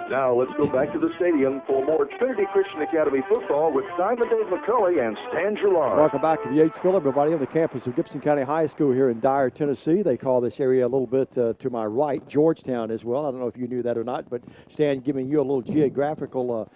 Now let's go back to the stadium for more Trinity Christian Academy football with Simon Dave McCulley and Stan Gillard. Welcome back to the Yatesville, everybody, on the campus of Gibson County High School here in Dyer, Tennessee. They call this area a little bit to my right, Georgetown as well. I don't know if you knew that or not, but Stan giving you a little geographical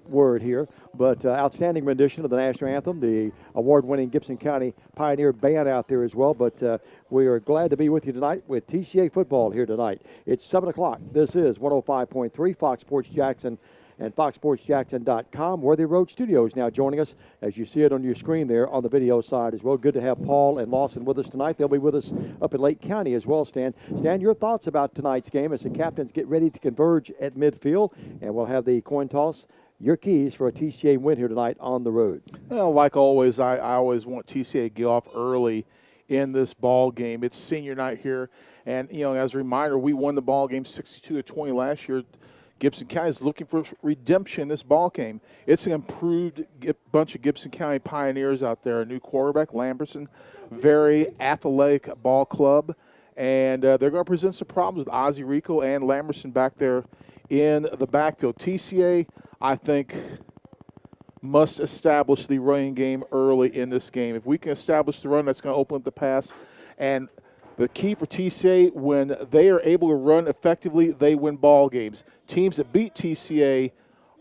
word here. But outstanding rendition of the national anthem, the award-winning Gibson County Pioneer Band out there as well. But we are glad to be with you tonight with TCA football here tonight. It's 7 o'clock. This is 105.3 Fox Sports Jackson and foxsportsjackson.com. Worthy Road Studios now joining us, as you see it on your screen there on the video side as well. Good to have Paul and Lawson with us tonight. They'll be with us up in Lake County as well, Stan. Stan, your thoughts about tonight's game as the captains get ready to converge at midfield, and we'll have the coin toss. Your keys for a TCA win here tonight on the road. Well, like always, I always want TCA to get off early in this ball game. It's senior night here, and as a reminder, we won the ball game 62-20 last year. Gibson County is looking for redemption in this ball game. It's an improved bunch of Gibson County Pioneers out there. A new quarterback, Lamberson, very athletic ball club, and they're going to present some problems with Ozzie Rico and Lamberson back there in the backfield. TCA, I think, must establish the running game early in this game. If we can establish the run, that's going to open up the pass. And the key for TCA, when they are able to run effectively, they win ball games. Teams that beat TCA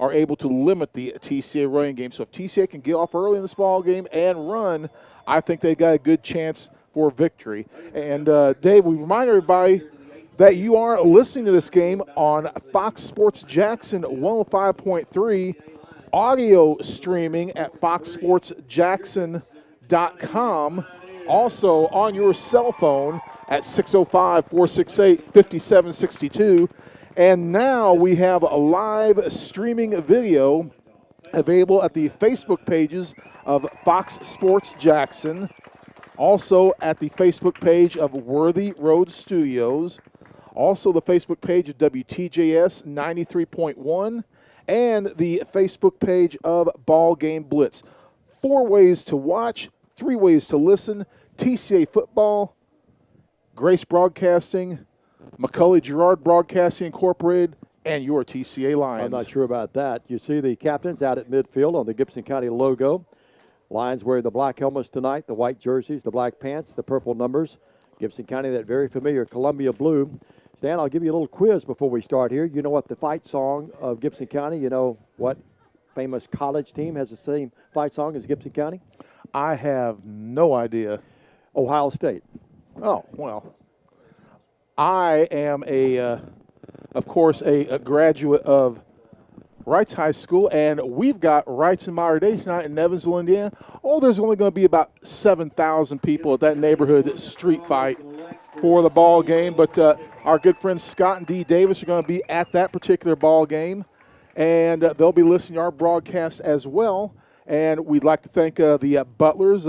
are able to limit the TCA running game. So if TCA can get off early in this ball game and run, I think they got a good chance for victory. And, Dave, we remind everybody that you are listening to this game on Fox Sports Jackson 105.3, audio streaming at foxsportsjackson.com, also on your cell phone at 605-468-5762. And now we have a live streaming video available at the Facebook pages of Fox Sports Jackson, also at the Facebook page of Worthy Road Studios, also the Facebook page of WTJS 93.1, and the Facebook page of Ball Game Blitz. 4 ways to watch, 3 ways to listen. TCA Football, Grace Broadcasting, McCulley Girard Broadcasting Incorporated, and your TCA Lions. I'm not sure about that. You see the captains out at midfield on the Gibson County logo. Lions wearing the black helmets tonight, the white jerseys, the black pants, the purple numbers. Gibson County, that very familiar Columbia blue. Stan, I'll give you a little quiz before we start here. You know what the fight song of Gibson County, you know what famous college team has the same fight song as Gibson County? I have no idea. Ohio State. Oh, well, I am of course, a graduate of Wrights High School, and we've got Wrights in Modern Day tonight in Evansville, Indiana. Oh, there's only going to be about 7,000 people at that neighborhood street fight for the ball game, but our good friends Scott and Dee Davis are going to be at that particular ball game, and they'll be listening to our broadcast as well. And we'd like to thank the Butlers,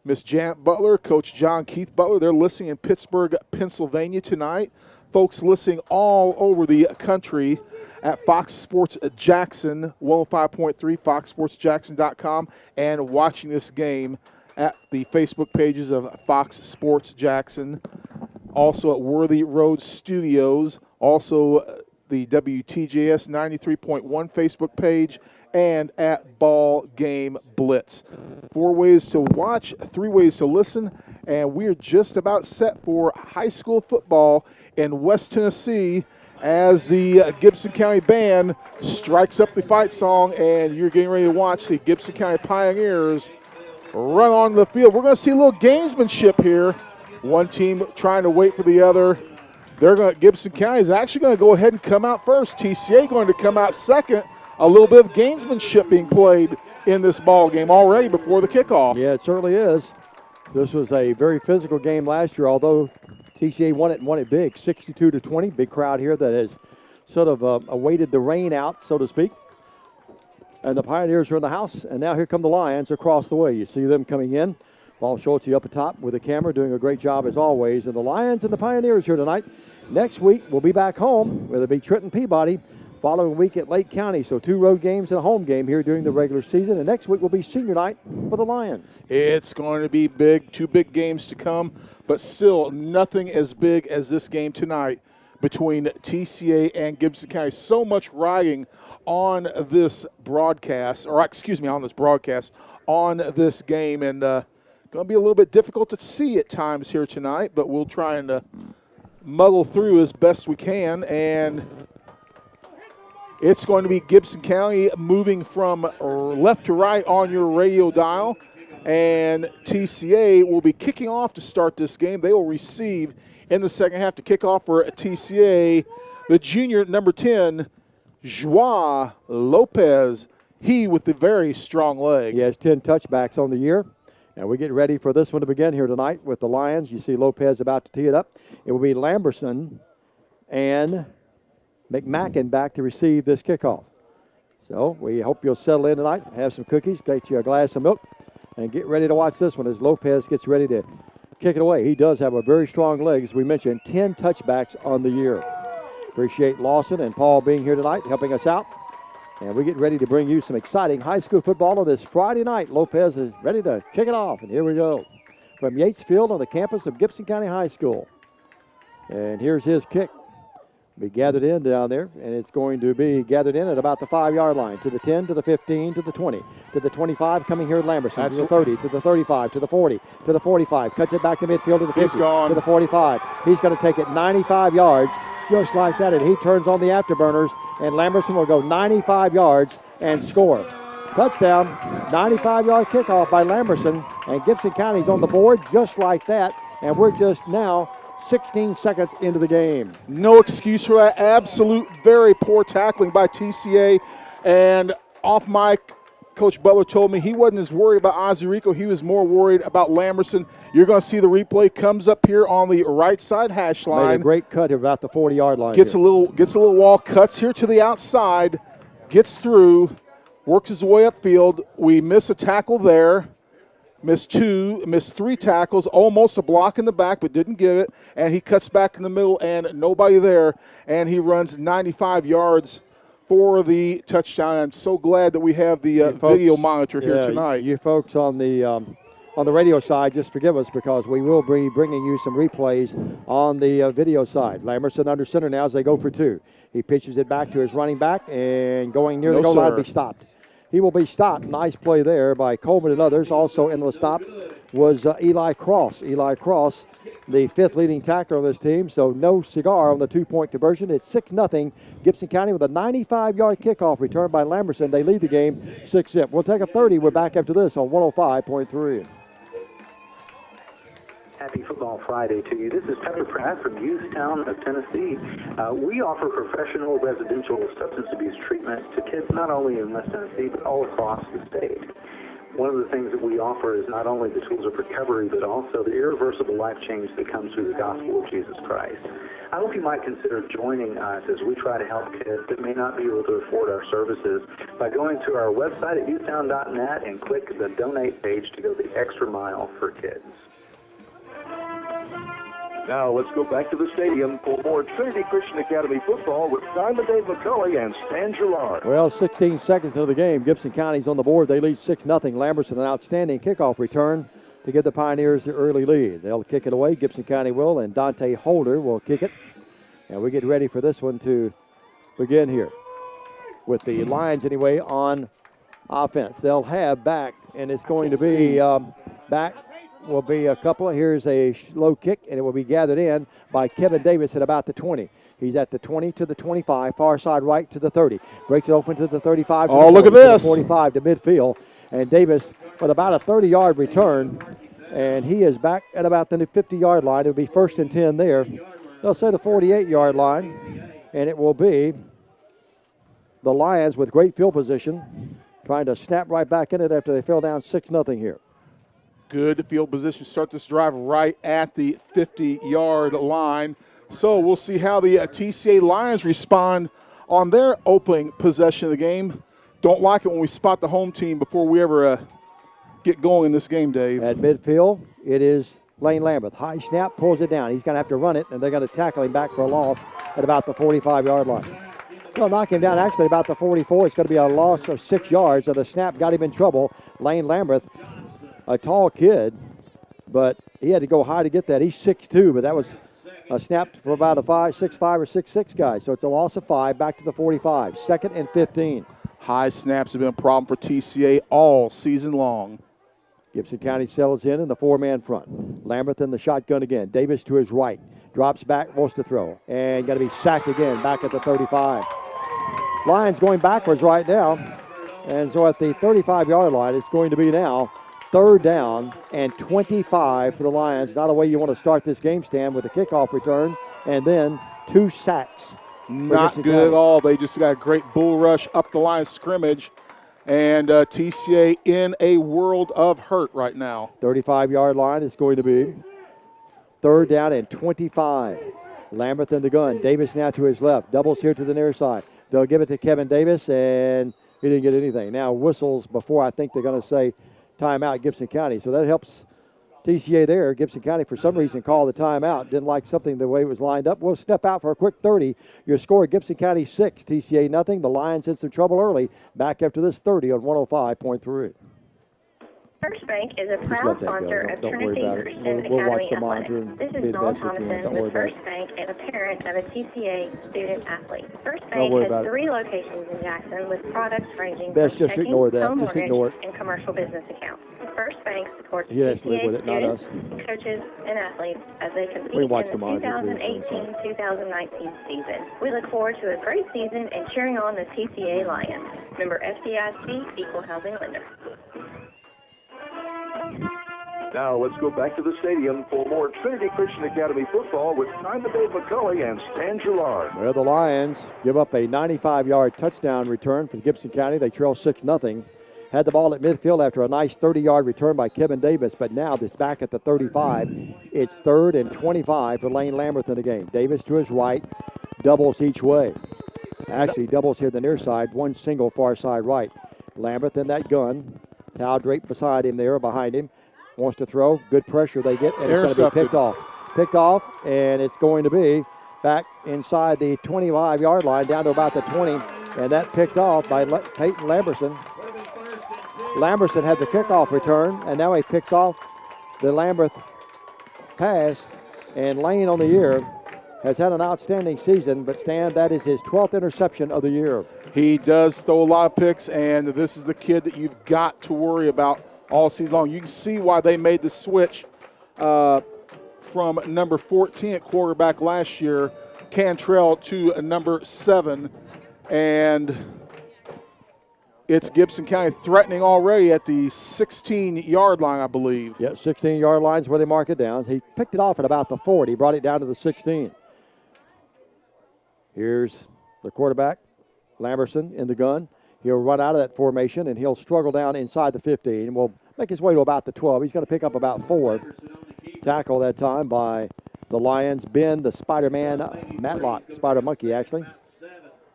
Miss Janet Butler, Coach John Keith Butler. They're listening in Pittsburgh, Pennsylvania tonight. Folks listening all over the country at Fox Sports Jackson, 105.3, foxsportsjackson.com, and watching this game at the Facebook pages of Fox Sports Jackson, also at Worthy Road Studios, also the WTJS 93.1 Facebook page, and at Ball Game Blitz. 4 ways to watch, 3 ways to listen, and we're just about set for high school football in West Tennessee as the Gibson County Band strikes up the fight song, and you're getting ready to watch the Gibson County Pioneers run on the field. We're going to see a little gamesmanship here. One team trying to wait for the other. Gibson County is actually going to go ahead and come out first. TCA going to come out second. A little bit of gamesmanship being played in this ball game already before the kickoff. Yeah, it certainly is. This was a very physical game last year, although TCA won it big, 62-20. Big crowd here that has sort of awaited the rain out, so to speak. And the Pioneers are in the house, and now here come the Lions across the way. You see them coming in. Paul Schultz up atop with the camera, doing a great job as always. And the Lions and the Pioneers here tonight. Next week, we'll be back home, where it'll be Trenton Peabody. Following week at Lake County, so 2 road games and a home game here during the regular season. And next week will be senior night for the Lions. It's going to be big, 2 big games to come, but still nothing as big as this game tonight between TCA and Gibson County. So much riding on this broadcast, on this game, and going to be a little bit difficult to see at times here tonight, but we'll try and muddle through as best we can. And it's going to be Gibson County moving from left to right on your radio dial, and TCA will be kicking off to start this game. They will receive in the second half to kick off for TCA, the junior number 10, Joao Lopez. He with the very strong leg. He has 10 touchbacks on the year. And we get ready for this one to begin here tonight with the Lions. You see Lopez about to tee it up. It will be Lamberson and McMacken back to receive this kickoff. So we hope you'll settle in tonight, have some cookies, get you a glass of milk, and get ready to watch this one as Lopez gets ready to kick it away. He does have a very strong leg, as we mentioned, 10 touchbacks on the year. Appreciate Lawson and Paul being here tonight, helping us out. And we get ready to bring you some exciting high school football on this Friday night. Lopez is ready to kick it off, and here we go. From Yates Field on the campus of Gibson County High School. And here's his kick. Be gathered in down there, and it's going to be gathered in at about the 5-yard line, to the 10, to the 15, to the 20, to the 25, coming here at Lamberson, to the 30, to the 35, to the 40, to the 45, cuts it back to midfield to the 50, to the 45. He's going to take it 95 yards, just like that, and he turns on the afterburners, and Lamberson will go 95 yards and score. Touchdown, 95-yard kickoff by Lamberson, and Gibson County's on the board just like that, and we're just now 16 seconds into the game. No excuse for that. Absolute very poor tackling by TCA. And off mic, Coach Butler told me he wasn't as worried about Ozzie Rico. He was more worried about Lamberson. You're going to see the replay. Comes up here on the right side hash line. Made a great cut here about the 40-yard line. Gets a little wall, cuts here to the outside, gets through, works his way upfield. We miss a tackle there. Missed 3 tackles, almost a block in the back, but didn't give it. And he cuts back in the middle, and nobody there. And he runs 95 yards for the touchdown. I'm so glad that we have the video monitor here tonight. You folks on the radio side, just forgive us because we will be bringing you some replays on the video side. Lamberson under center now as they go for 2. He pitches it back to his running back, and going near the goal line to be stopped. He will be stopped. Nice play there by Coleman and others. Also in the stop was Eli Cross. Eli Cross, the 5th leading tackler on this team, so no cigar on the 2-point conversion. It's 6-0. Gibson County with a 95-yard kickoff return by Lamberson. They lead the game 6-zip. We'll take a 30. We're back after this on 105.3. Happy Football Friday to you. This is Pepper Pratt from Youthtown of Tennessee. We offer professional residential substance abuse treatment to kids not only in West Tennessee but all across the state. One of the things that we offer is not only the tools of recovery but also the irreversible life change that comes through the gospel of Jesus Christ. I hope you might consider joining us as we try to help kids that may not be able to afford our services by going to our website at youthtown.net and click the donate page to go the extra mile for kids. Now let's go back to the stadium for more Trinity Christian Academy football with Simon Dave McCulley and Stan Gillard. Well, 16 seconds into the game. Gibson County's on the board. They lead 6-0. Lamberson, an outstanding kickoff return to give the Pioneers the early lead. They'll kick it away. Gibson County will, and Dante Holder will kick it. And we get ready for this one to begin here with the Lions anyway on offense. They'll have back, and it's going to be back. Will be a couple. Here's a low kick, and it will be gathered in by Kevin Davis at about the 20. He's at the 20 to the 25, far side right to the 30. Breaks it open to the 35. Oh, look at this. To the 45 to midfield. And Davis with about a 30-yard return, and he is back at about the 50-yard line. It'll be 1st and 10 there. They'll say the 48-yard line, and it will be the Lions with great field position, trying to snap right back in it after they fell down 6-0 here. Good field position. Start this drive right at the 50-yard line. So we'll see how the TCA Lions respond on their opening possession of the game. Don't like it when we spot the home team before we ever get going in this game, Dave. At midfield, it is Lane Lambeth. High snap, pulls it down. He's going to have to run it, and they're going to tackle him back for a loss at about the 45-yard line. They'll knock him down actually about the 44. It's going to be a loss of 6 yards, so the snap got him in trouble. Lane Lambeth, a tall kid, but he had to go high to get that. He's 6'2", but that was snapped for about a 6'5" or 6'6" guy. So it's a loss of 5, back to the 45. 2nd and 15. High snaps have been a problem for TCA all season long. Gibson County settles in the 4-man front. Lambert in the shotgun again. Davis to his right. Drops back, wants to throw. And got to be sacked again, back at the 35. Lions going backwards right now. And so at the 35-yard line, it's going to be now 3rd down and 25 for the Lions. Not a way you want to start this game, Stan, with a kickoff return and then 2 sacks. Not good at all. They just got a great bull rush up the line of scrimmage. And TCA in a world of hurt right now. 35-yard line is going to be 3rd down and 25. Lambert in the gun. Davis now to his left. Doubles here to the near side. They'll give it to Kevin Davis, and he didn't get anything. Now whistles before I think they're going to say timeout Gibson County. So that helps TCA there. Gibson County, for some reason, called the timeout. Didn't like something the way it was lined up. We'll step out for a quick 30. Your score, Gibson County 6, TCA nothing. The Lions in some trouble early. Back after this 30 on 105.3. First Bank is a proud sponsor of Trinity Christian We'll watch the Academy monitor Athletics. and This be is the Noel best we can. Thomason Don't worry with about it. First Bank and a parent of a TCA student athlete. First Don't Bank worry about has it. 3 locations in Jackson with products ranging Best from just checking, ignore that. home Just mortgage, ignore it. and commercial business accounts. First Bank supports He has to live TCA with it, not students, coaches, and athletes as they compete We watch in the the monitor, too, so 2018-2019 season. We look forward to a great season and cheering on the TCA Lions. Member FDIC, Equal Housing Lender. Now let's go back to the stadium for more Trinity Christian Academy football with Simon Dave McCulley and Stan Gillard. Well, the Lions give up a 95-yard touchdown return for Gibson County. They trail 6-0. Had the ball at midfield after a nice 30-yard return by Kevin Davis, but now this back at the 35. It's 3rd and 25 for Lane Lambert in the game. Davis to his right, doubles each way. Actually, doubles here the near side, one single far side right. Lambert in that gun. Towel draped beside him there, behind him. Wants to throw. Good pressure they get, and it's going to be picked off. Picked off, and it's going to be back inside the 25-yard line, down to about the 20, and that picked off by Peyton Lamberson. Lamberson had the kickoff return, and now he picks off the Lambert pass, and Lane on the year has had an outstanding season, but Stan, that is his 12th interception of the year. He does throw a lot of picks, and this is the kid that you've got to worry about all season long. You can see why they made the switch from number 14 at quarterback last year, Cantrell, to number 7, and it's Gibson County threatening already at the 16-yard line, I believe. Yeah, 16-yard line's where they mark it down. He picked it off at about the 40, brought it down to the 16. Here's the quarterback, Lamberson, in the gun. He'll run out of that formation, and he'll struggle down inside the 15. Will make his way to about the 12. He's going to pick up about 4. Tackle that time by the Lions. Ben, the Spider-Man, Matlock, Spider Monkey, actually.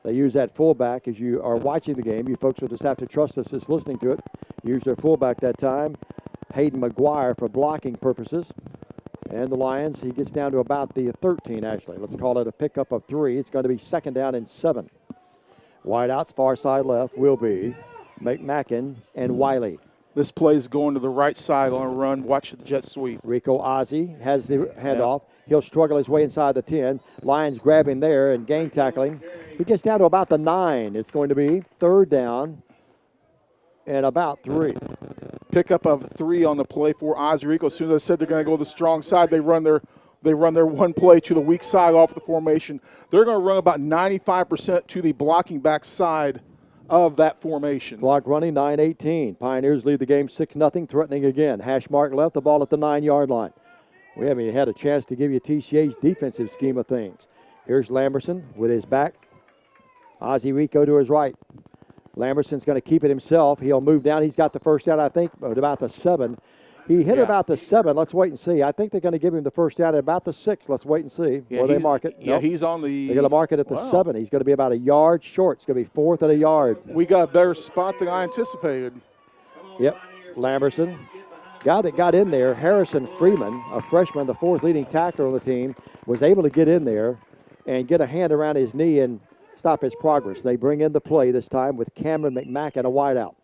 They use that fullback as you are watching the game. You folks will just have to trust us just listening to it. Use their fullback that time, Hayden McGuire, for blocking purposes. And the Lions, he gets down to about the 13, actually. Let's call it a pickup of 3. It's going to be 2nd down and 7. Wide outs, far side left, will be McMacken and Wiley. This play is going to the right side on a run. Watch the jet sweep. Rico Ozzie has the handoff. He'll struggle his way inside the 10. Lions grab him there and gang tackling. He gets down to about the 9. It's going to be 3rd down and about 3. Pickup of 3 on the play for Ozzie Rico. As soon as I said they're going to go to the strong side, they run their one play to the weak side off the formation. They're going to run about 95% to the blocking back side of that formation. Clock running, 9:18. Pioneers lead the game 6-0, threatening again. Hash mark left, the ball at the 9-yard line. We haven't even had a chance to give you TCA's defensive scheme of things. Here's Lamberson with his back. Ozzie Rico to his right. Lamberson's going to keep it himself. He'll move down. He's got the first down, I think, at about the 7. He hit about the 7. Let's wait and see. I think they're going to give him the first down at about the 6. Let's wait and see where they mark it. Yeah, nope. He's on the... They're going to mark it at the 7. He's going to be about a yard short. It's going to be 4th and a yard. We got a better spot than I anticipated. Yep, Lamberson. Guy that got in there, Harrison Freeman, a freshman, the 4th leading tackler on the team, was able to get in there and get a hand around his knee and stop his progress. They bring in the play this time with Cameron McMacken, a wideout.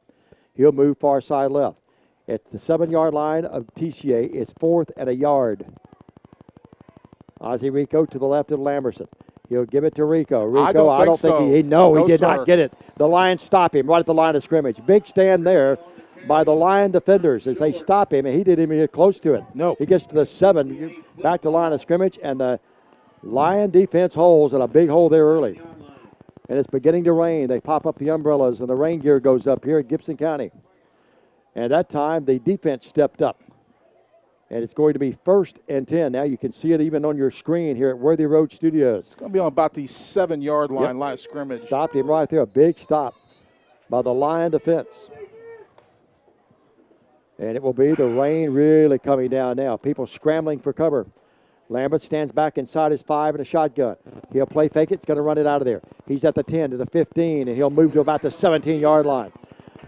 He'll move far side left. At the 7-yard line of TCA, it's 4th and a yard. Ozzie Rico to the left of Lamberson. He'll give it to Rico. Rico, I don't think he did sir. not get it. The Lions stop him right at the line of scrimmage. Big stand there by the Lion defenders as they stop him, and he didn't even get close to it. No. He gets to the 7, back to the line of scrimmage, and the Lion defense holes in a big hole there early. And it's beginning to rain. They pop up the umbrellas, and the rain gear goes up here at Gibson County. And that time, the defense stepped up. And it's going to be 1st and 10. Now you can see it even on your screen here at Worthy Road Studios. It's going to be on about the 7-yard line, line of scrimmage. Stopped him right there. A big stop by the Lion defense. And it will be the rain really coming down now. People scrambling for cover. Lambert stands back inside his 5 in a shotgun. He'll play fake it. He's going to run it out of there. He's at the 10 to the 15, and he'll move to about the 17-yard line.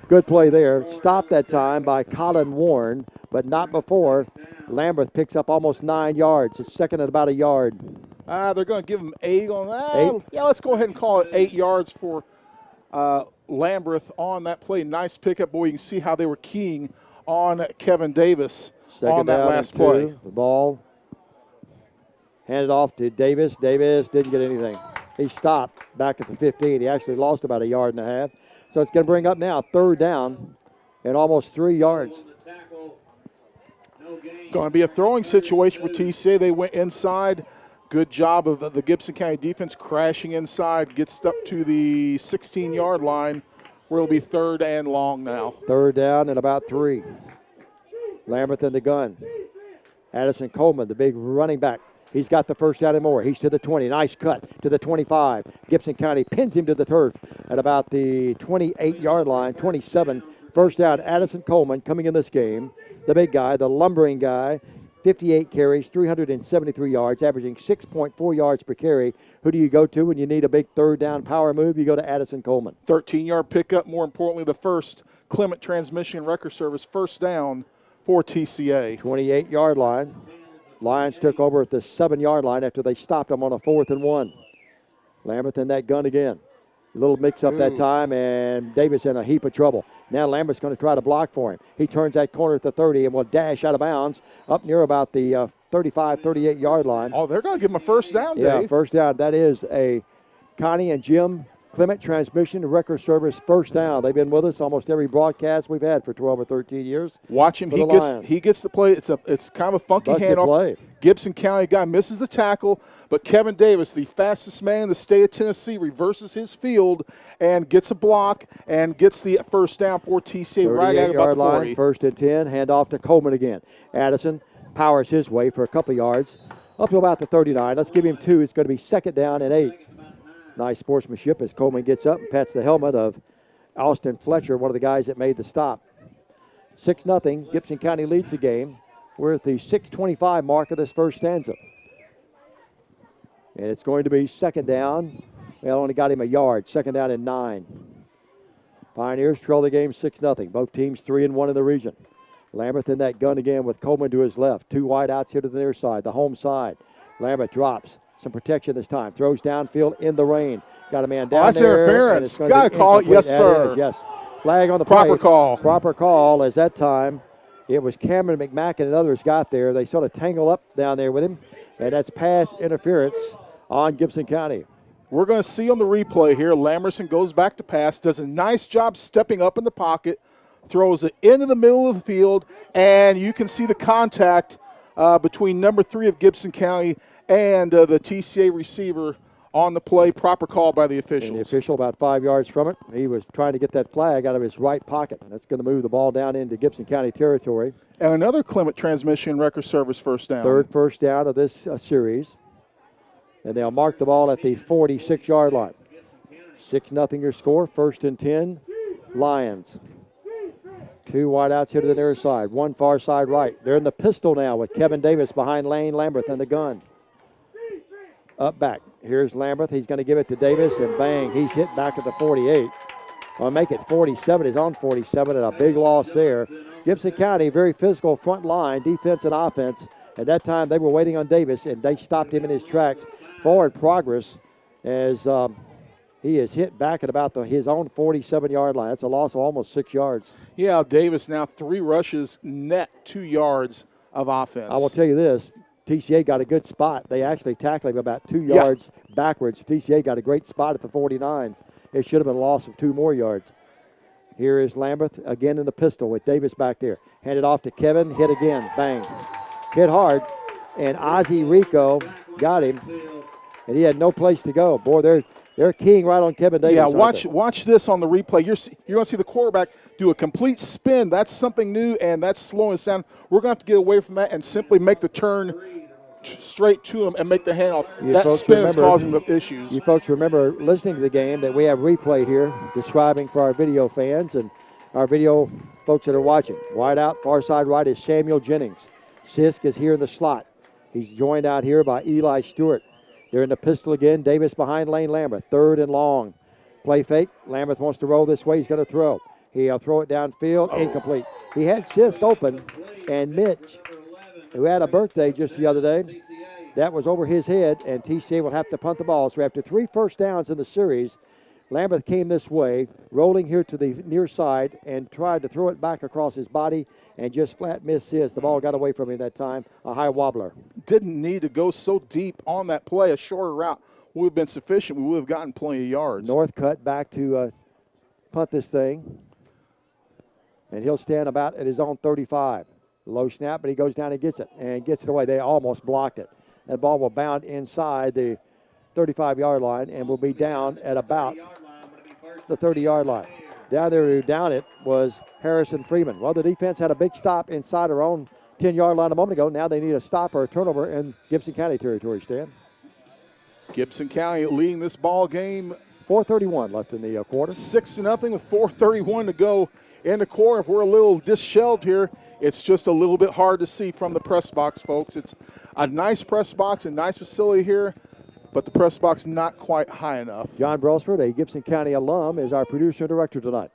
Good play there. Stopped that time by Colin Warren, but not before. Lambert picks up almost 9 yards. It's second at about a yard. They're going to give him 8 on that. 8? Yeah, let's go ahead and call it 8 yards for Lambert on that play. Nice pickup. Boy, you can see how they were keying on Kevin Davis on that last play. The ball handed off to Davis. Davis didn't get anything. He stopped back at the 15. He actually lost about 1.5 yards. So it's going to bring up now 3rd down and almost 3 yards. Going to be a throwing situation for TCA. They went inside. Good job of the Gibson County defense crashing inside. Gets up to the 16-yard line where it'll be 3rd and long now. 3rd down and about 3. Lambert in the gun. Addison Coleman, the big running back. He's got the 1st down and more. He's to the 20. Nice cut to the 25. Gibson County pins him to the turf at about the 28-yard line, 27. 1st down, Addison Coleman coming in this game. The big guy, the lumbering guy, 58 carries, 373 yards, averaging 6.4 yards per carry. Who do you go to when you need a big 3rd down power move? You go to Addison Coleman. 13-yard pickup, more importantly, the first Clement Transmission Record Service 1st down for TCA. 28-yard line. Lions took over at the 7-yard line after they stopped them on a 4th and 1. Lambert in that gun again. A little mix-up that time, and Davis in a heap of trouble. Now Lambert's going to try to block for him. He turns that corner at the 30 and will dash out of bounds up near about the 35, 38-yard line. Oh, they're going to give him a 1st down, Dave. Yeah, 1st down. That is a Connie and Jim Clement Transmission Record Service 1st down. They've been with us almost every broadcast we've had for 12 or 13 years. Watch him. He gets the play. It's kind of a funky handoff. Play. Gibson County guy misses the tackle, but Kevin Davis, the fastest man in the state of Tennessee, reverses his field and gets a block and gets the 1st down for TCA right at about the 40. Line, 1st and 10. Hand off to Coleman again. Addison powers his way for a couple yards up to about the 39. Let's give him 2. It's going to be 2nd down and 8. Nice sportsmanship as Coleman gets up and pats the helmet of Austin Fletcher, one of the guys that made the stop. 6-0. Gibson County leads the game. We're at the 6:25 mark of this first stanza. And it's going to be 2nd down. Well, only got him 1 yard. 2nd down and 9. Pioneers trail the game 6-0. Both teams 3-1 in the region. Lambert in that gun again with Coleman to his left. 2 wide outs here to the near side, the home side. Lambert drops. Some protection this time. Throws downfield in the rain. Got a man down that's there. Interference. Got to call it. Yes, sir. Yes. Flag on the proper play. Call. Proper call as that time it was Cameron McMacken and others got there. They sort of tangle up down there with him. And that's pass interference on Gibson County. We're going to see on the replay here, Lamberson goes back to pass, does a nice job stepping up in the pocket, throws it into the middle of the field, and you can see the contact between number 3 of Gibson County and the TCA receiver on the play. Proper call by the officials. And the official about 5 yards from it. He was trying to get that flag out of his right pocket. That's going to move the ball down into Gibson County territory. And another Clement Transmission Record Service 1st down. 3rd first down of this series. And they'll mark the ball at the 46-yard line. 6-0 your score. 1st and 10. Lions. 2 wide outs here to the near side. 1 far side right. They're in the pistol now with Kevin Davis behind Lane Lambert in the gun. Up back. Here's Lambert. He's going to give it to Davis, and bang, he's hit back at the 48. I'll make it 47. He's on 47, and a big loss there. Gibson County, very physical front line, defense and offense. At that time, they were waiting on Davis, and they stopped him in his tracks. Forward progress as he is hit back at about his own 47-yard line. That's a loss of almost 6 yards. Yeah, Davis now 3 rushes, net 2 yards of offense. I will tell you this. TCA got a good spot. They actually tackled him about 2 yards backwards. TCA got a great spot at the 49. It should have been a loss of 2 more yards. Here is Lambert again in the pistol with Davis back there. Handed off to Kevin. Hit again. Bang. Hit hard. And Ozzie Rico got him. And he had no place to go. Boy, they're keying right on Kevin Davis. Yeah, watch this on the replay. You're going to see the quarterback do a complete spin. That's something new, and that's slowing us down. We're going to have to get away from that and simply make the turn straight to him and make the handoff. That spin is causing the issues. You folks remember listening to the game that we have replay here describing for our video fans and our video folks that are watching. Wide out, far side right is Samuel Jennings. Sisk is here in the slot. He's joined out here by Eli Stewart. They're in the pistol again. Davis behind Lane Lambert. 3rd and long. Play fake. Lambert wants to roll this way. He's going to throw. He'll throw it downfield. Incomplete. He had Sisk open, and Mitch, who had a birthday just the other day, that was over his head, and TCA will have to punt the ball. So after 3 first downs in the series, Lambert came this way, rolling here to the near side, and tried to throw it back across his body, and just flat missed Sisk. The ball got away from him that time, a high wobbler. Didn't need to go so deep on that play. A shorter route would have been sufficient. We would have gotten plenty of yards. Northcutt back to punt this thing, and he'll stand about at his own 35. Low snap, but he goes down and gets it away. They almost blocked it. That ball will bound inside the 35-yard line and will be down at about the 30-yard line. Down there who down it was Harrison Freeman. Well, the defense had a big stop inside our own 10-yard line a moment ago. Now they need a stop or a turnover in Gibson County territory, Stan. Gibson County leading this ball game. 4:31 left in the quarter. 6-0 with 4:31 to go in the quarter. If we're a little disheveled here, it's just a little bit hard to see from the press box, folks. It's a nice press box, a nice facility here, but the press box not quite high enough. John Brailsford, a Gibson County alum, is our producer and director tonight.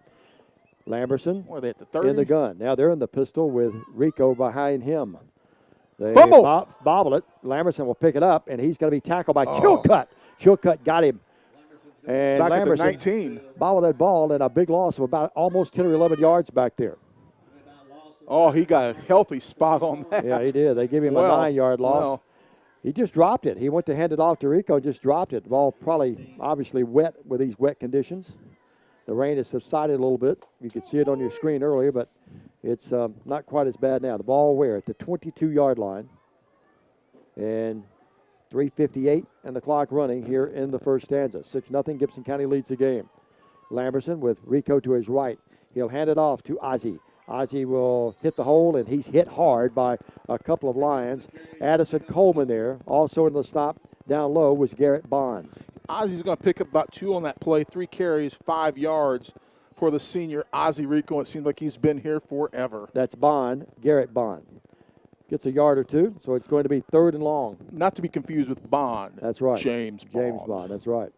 Lamberson What are they at the 30? in the gun. Now they're in the pistol with Rico behind him. They Fumble. bobble it. Lamberson will pick it up, and he's going to be tackled by Chilcutt. Chilcutt got him. And Back at the Lamberson 19. bobbled that ball, and a big loss of about almost 10 or 11 yards back there. Oh, he got a healthy spot on that. Yeah, he did. They gave him a 9-yard loss. Well. He just dropped it. He went to hand it off to Rico, just dropped it. The ball probably obviously wet with these wet conditions. The rain has subsided a little bit. You could see it on your screen earlier, but it's not quite as bad now. The ball where? At the 22-yard line. And 3:58 and the clock running here in the first stanza. 6-0, Gibson County leads the game. Lamberson with Rico to his right. He'll hand it off to Ozzie. Ozzie will hit the hole, and he's hit hard by a couple of Lions. Addison Coleman there. Also in the stop down low was Garrett Bond. Ozzie's going to pick up about 2 on that play. 3 carries, 5 yards for the senior Ozzie Rico. It seems like he's been here forever. That's Bond, Garrett Bond. Gets a yard or 2, so it's going to be 3rd and long. Not to be confused with Bond. That's right. James Bond. That's right.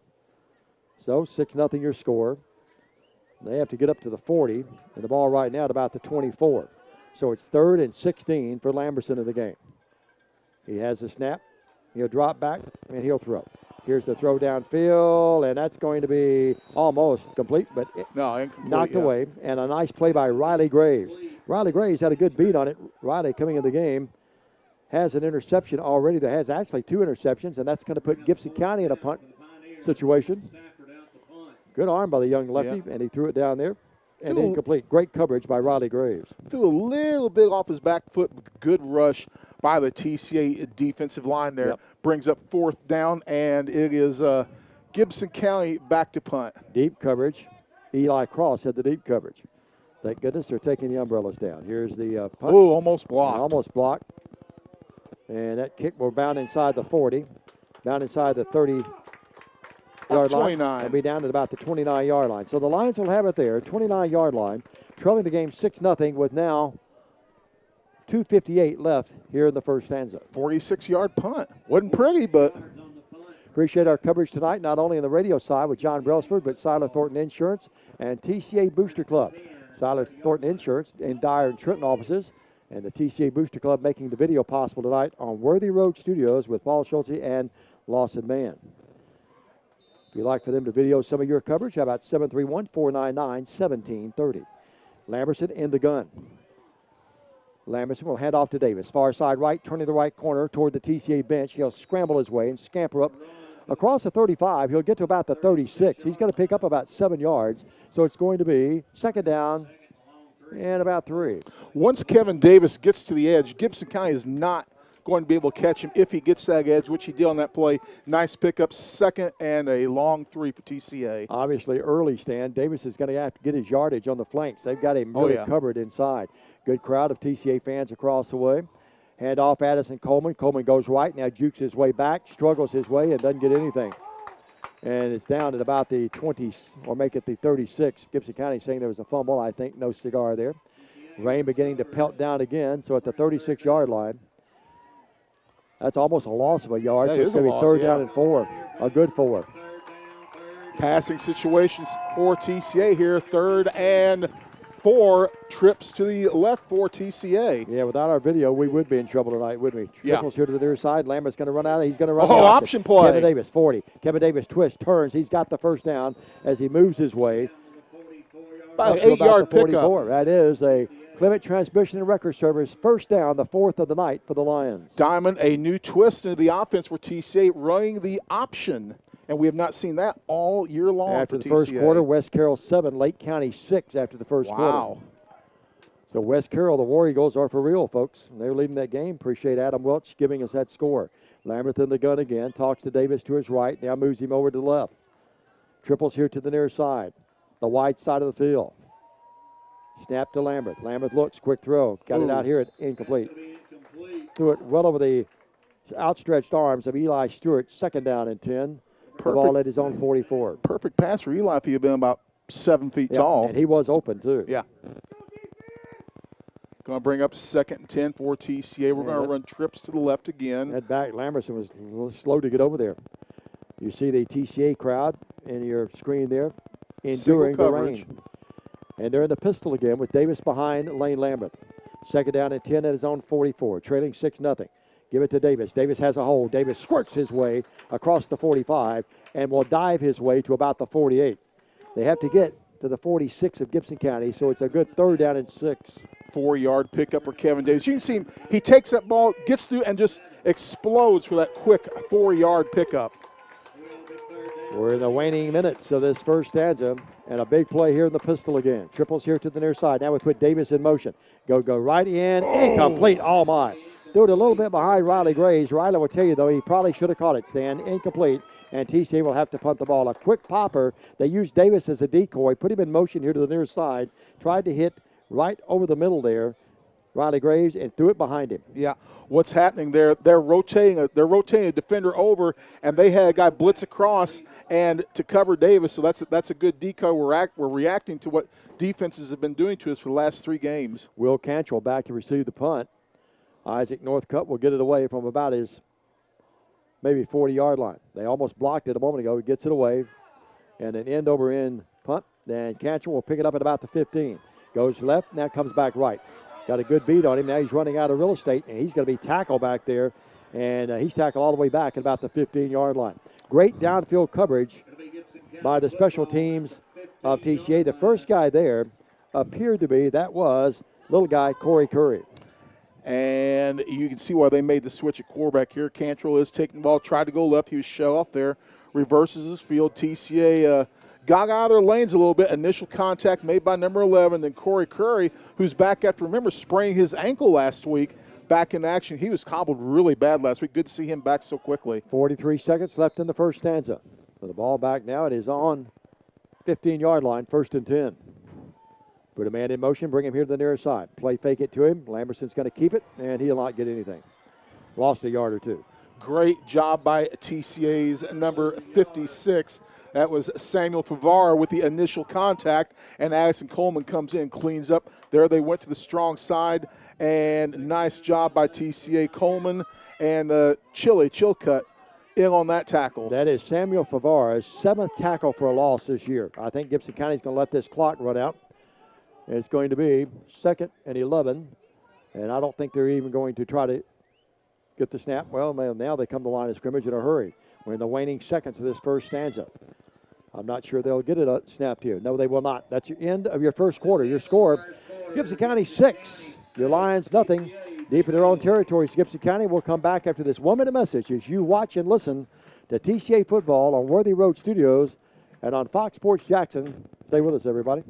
So 6-0 your score. They have to get up to the 40, and the ball right now at about the 24. So it's 3rd and 16 for Lamberson in the game. He has the snap. He'll drop back, and he'll throw. Here's the throw downfield, and that's going to be almost complete, but knocked away. And a nice play by Riley Graves. Riley Graves had a good beat on it. Riley coming in the game has an interception already. That has actually 2 interceptions, and that's going to put Gibson County in a punt situation. Good arm by the young lefty, and he threw it down there. And incomplete. Great coverage by Riley Graves. Threw a little bit off his back foot. Good rush by the TCA defensive line there. Yep. Brings up 4th down, and it is Gibson County back to punt. Deep coverage. Eli Cross had the deep coverage. Thank goodness they're taking the umbrellas down. Here's the punt. Oh, almost blocked. Almost blocked. And that kick will bound inside the 40. Bound inside the 30-yard line. 29. It'll be down at about the 29-yard line. So the Lions will have it there, 29-yard line, trailing the game 6-0 with now 2:58 left here in the first stanza. 46-yard punt. Wasn't pretty, but... Appreciate our coverage tonight, not only on the radio side with John Brailsford, but Siler Thornton Insurance and TCA Booster Club. Siler Thornton Insurance in Dyer and Trenton offices, and the TCA Booster Club making the video possible tonight on Worthy Road Studios with Paul Schulte and Lawson Mann. If you'd like for them to video some of your coverage, how about 731-499-1730. Lamberson in the gun. Lamberson will hand off to Davis. Far side right, turning the right corner toward the TCA bench. He'll scramble his way and scamper up across the 35. He'll get to about the 36. He's going to pick up about 7 yards. So it's going to be second down and about 3. Once Kevin Davis gets to the edge, Gibson County is not going to be able to catch him if he gets that edge, which he did on that play. Nice pickup, second and a long 3 for TCA. Obviously early, Stan. Davis is going to have to get his yardage on the flanks. They've got him really covered inside. Good crowd of TCA fans across the way. Hand off Addison Coleman. Coleman goes right, now jukes his way back, struggles his way, and doesn't get anything. And it's down at about the 20, or make it the 36. Gibson County saying there was a fumble. I think no cigar there. Rain beginning to pelt down again, so at the 36-yard line. That's almost a loss of a yard, so it's going to be third down and 4. A good 4. Passing situations for TCA here, 3rd and 4. Trips to the left for TCA. Yeah, without our video, we would be in trouble tonight, wouldn't we? Triples here to the near side. Lambert's going to run out. He's going to run option play. Kevin Davis, 40. Kevin Davis twists, turns. He's got the first down as he moves his way. About an 8-yard pickup. That is a Clement Transmission and Record Service first down, the 4th of the night for the Lions. Diamond, a new twist into the offense for TCA, running the option. And we have not seen that all year long after for the TCA. First quarter, West Carroll 7, Lake County 6 after the first quarter. So West Carroll, the War Eagles are for real, folks. They're leading that game. Appreciate Adam Welch giving us that score. Lambert in the gun again, talks to Davis to his right, now moves him over to the left. Triples here to the near side, the wide side of the field. Snap to Lambert. Lambert looks, quick throw. Got it out here at incomplete. Threw it well over the outstretched arms of Eli Stewart. Second down and 10. The ball at his own 44. Perfect pass for Eli if he had been about 7 feet tall. And he was open, too. Yeah. Going to bring up 2nd and 10 for TCA. We're going to run trips to the left again. That back, Lamberson was a little slow to get over there. You see the TCA crowd in your screen there enduring the rain. And they're in the pistol again with Davis behind Lane Lambert. Second down and 10 at his own 44, trailing 6-0. Give it to Davis. Davis has a hole. Davis squirts his way across the 45 and will dive his way to about the 48. They have to get to the 46 of Gibson County, so it's a good 3rd down and 6. 4-yard pickup for Kevin Davis. You can see him, he takes that ball, gets through, and just explodes for that quick 4-yard pickup. We're in the waning minutes of this first stanza, and a big play here in the pistol again. Triples here to the near side. Now we put Davis in motion. Go right in. Incomplete. Oh, my. Threw it a little bit behind Riley Graves. Riley will tell you, though, he probably should have caught it, Stan. Incomplete, and TCA will have to punt the ball. A quick popper. They used Davis as a decoy, put him in motion here to the near side, tried to hit right over the middle there, Riley Graves, and threw it behind him. Yeah, what's happening there? They're rotating a defender over, and they had a guy blitz across and to cover Davis. So that's a good decoy. We're reacting to what defenses have been doing to us for the last 3 games. Will Cantrell back to receive the punt. Isaac Northcutt will get it away from about his maybe 40-yard line. They almost blocked it a moment ago. He gets it away, and an end-over-end punt. Then Cantrell will pick it up at about the 15. Goes left, now comes back right. Got a good beat on him. Now he's running out of real estate, and he's going to be tackled back there. And he's tackled all the way back at about the 15-yard line. Great downfield coverage by the special teams of TCA. The first guy there appeared to be, that was little guy Corey Curry. And you can see why they made the switch at quarterback here. Cantrell is taking the ball, tried to go left. He was shut off there. Reverses his field. TCA got out of their lanes a little bit. Initial contact made by number 11. Then Corey Curry, who's back after, remember, spraining his ankle last week, back in action. He was cobbled really bad last week. Good to see him back so quickly. 43 seconds left in the first stanza. So the ball back now. It is on 15-yard line, 1st and 10. Put a man in motion, bring him here to the near side. Play fake it to him. Lamberson's going to keep it, and he'll not get anything. Lost a yard or 2. Great job by TCA's number 56. That was Samuel Favara with the initial contact, and Addison Coleman comes in, cleans up. There they went to the strong side, and nice job by TCA. Coleman and Chilcutt in on that tackle. That is Samuel Favara's 7th tackle for a loss this year. I think Gibson County's going to let this clock run out. It's going to be 2nd and 11, and I don't think they're even going to try to get the snap. Well, now they come to the line of scrimmage in a hurry. We're in the waning seconds of this first stanza. I'm not sure they'll get it snapped here. No, they will not. That's your end of your first quarter. Your score, Gibson County 6, Your Lions, nothing. Deep in their own territories, Gibson County will come back after this 1-minute message as you watch and listen to TCA football on Worthy Road Studios and on Fox Sports Jackson. Stay with us, everybody.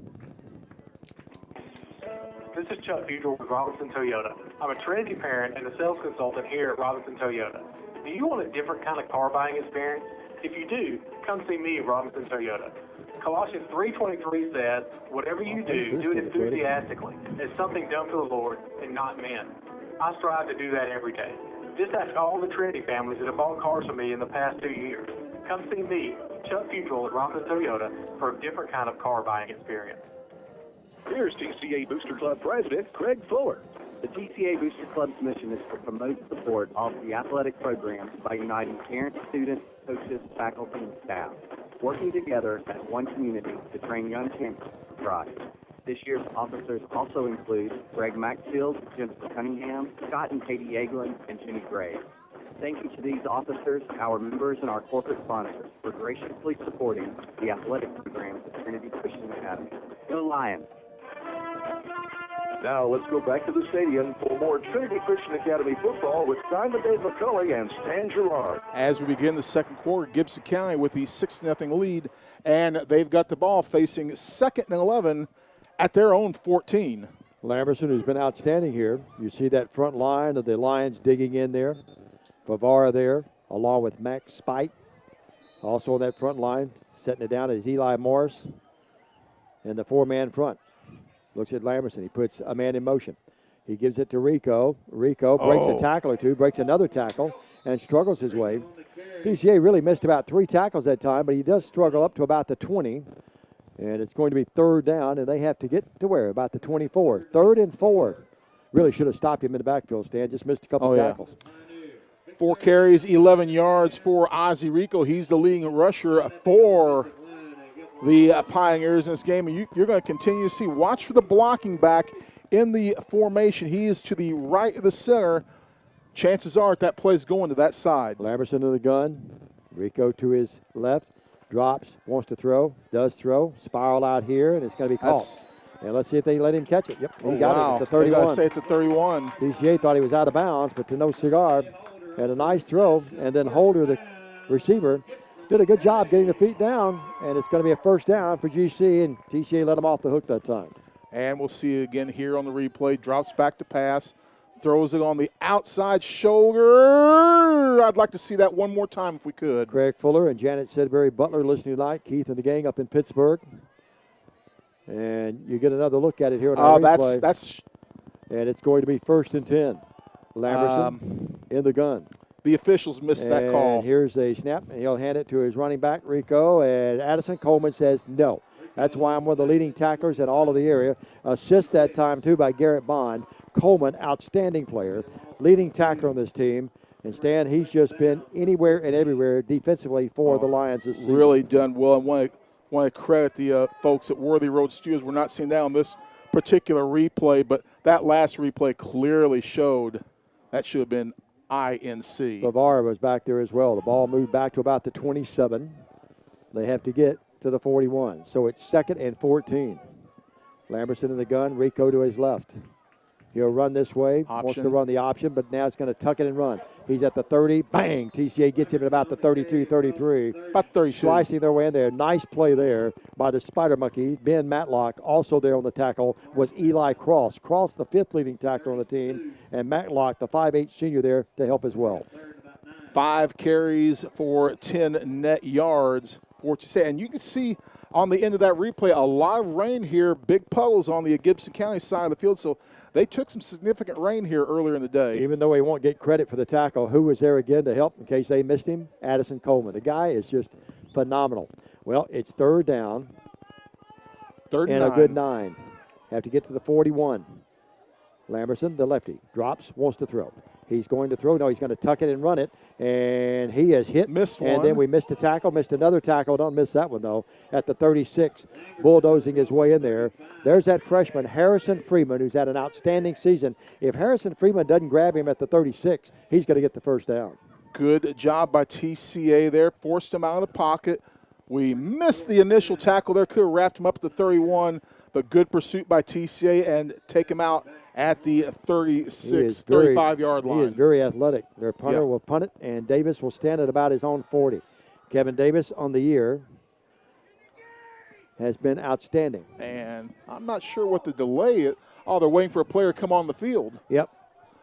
This is Chuck Buell with Robinson Toyota. I'm a Trinity parent and a sales consultant here at Robinson Toyota. Do you want a different kind of car buying experience? If you do, come see me at Robinson Toyota. Colossians 3:23 says, whatever you do it enthusiastically, as something done for the Lord and not men. I strive to do that every day. Just ask all the Trinity families that have bought cars from me in the past 2 years. Come see me, Chuck Buell at Robinson Toyota, for a different kind of car buying experience. Here's TCA Booster Club President Craig Fuller. The TCA Booster Club's mission is to promote support of the athletic programs by uniting parents, students, coaches, faculty, and staff, working together as one community to train young champions to thrive. This year's officers also include Greg Maxfield, Jennifer Cunningham, Scott and Katie Eaglin, and Jenny Gray. Thank you to these officers, our members, and our corporate sponsors for graciously supporting the athletic programs at Trinity Christian Academy. Go Lions! Now let's go back to the stadium for more Trinity Christian Academy football with Simon Dave McCulley and Stan Gerard. As we begin the second quarter, Gibson County with the 6-0 lead, and they've got the ball facing 2nd and 11 at their own 14. Lamberson, who's been outstanding here. You see that front line of the Lions digging in there. Favara there, along with Max Spite. Also on that front line, setting it down is Eli Morris in the 4-man front. Looks at Lamberson. He puts a man in motion. He gives it to Rico. Rico breaks a tackle or two, breaks another tackle, and struggles his way. TCA really missed about 3 tackles that time, but he does struggle up to about the 20. And it's going to be 3rd down, and they have to get to where? About the 24. 3rd and 4. Really should have stopped him in the backfield, Stan. Just missed a couple tackles. 4 carries, 11 yards for Ozzie Rico. He's the leading rusher for the Pioneers in this game. And you're going to continue to see. Watch for the blocking back in the formation. He is to the right of the center. Chances are that play's going to that side. Lamberson to the gun. Rico to his left. Drops, wants to throw, does throw, spiral out here, and it's going to be caught. And let's see if they let him catch it. Yep, he got it at the 31. They got to say it's a 31. TCA thought he was out of bounds, but to no cigar. Had a nice throw, and then Holder, the receiver, did a good job getting the feet down, and it's going to be a 1st down for GC, and TCA let him off the hook that time. And we'll see it again here on the replay. Drops back to pass. Throws it on the outside shoulder. I'd like to see that one more time if we could. Craig Fuller and Janet Sedbury Butler listening tonight. Keith and the gang up in Pittsburgh. And you get another look at it here on our replay. And it's going to be 1st and 10. Lamberson in the gun. The officials missed that call. And here's a snap, and he'll hand it to his running back, Rico. And Addison Coleman says no. That's why I'm one of the leading tacklers in all of the area. Assist that time, too, by Garrett Bond. Coleman, outstanding player, leading tackler on this team. And Stan, he's just been anywhere and everywhere defensively for the Lions this season. Really done well. I want to credit the folks at Worthy Road Studios. We're not seeing that on this particular replay, but that last replay clearly showed that should have been INC. Favara was back there as well. The ball moved back to about the 27. They have to get to the 41. So it's 2nd and 14. Lamberson in the gun, Rico to his left. He'll run this way, wants to run the option, but now it's going to tuck it and run. He's at the 30. Bang! TCA gets him at about the 32, 33. About 32. Slicing their way in there. Nice play there by the Spider Monkey. Ben Matlock, also there on the tackle, was Eli Cross. Cross, the 5th leading tackler on the team, and Matlock, the 5'8 senior there to help as well. 5 carries for 10 net yards for TCA. And you can see on the end of that replay a lot of rain here, big puddles on the Gibson County side of the field. So they took some significant rain here earlier in the day. Even though he won't get credit for the tackle, who was there again to help in case they missed him? Addison Coleman. The guy is just phenomenal. Well, it's 3rd down. 3rd and 9. A good 9. Have to get to the 41. Lamberson, the lefty, drops, wants to throw. He's going to throw. No, he's going to tuck it and run it. And he has hit. Missed one. And then we missed a tackle, missed another tackle. Don't miss that one, though, at the 36, bulldozing his way in there. There's that freshman, Harrison Freeman, who's had an outstanding season. If Harrison Freeman doesn't grab him at the 36, he's going to get the 1st down. Good job by TCA there. Forced him out of the pocket. We missed the initial tackle there. Could have wrapped him up at the 31. but good pursuit by TCA and take him out at the 35-yard line. He is very athletic. Their punter will punt it, and Davis will stand at about his own 40. Kevin Davis on the year has been outstanding. And I'm not sure what the delay is. Oh, they're waiting for a player to come on the field. Yep.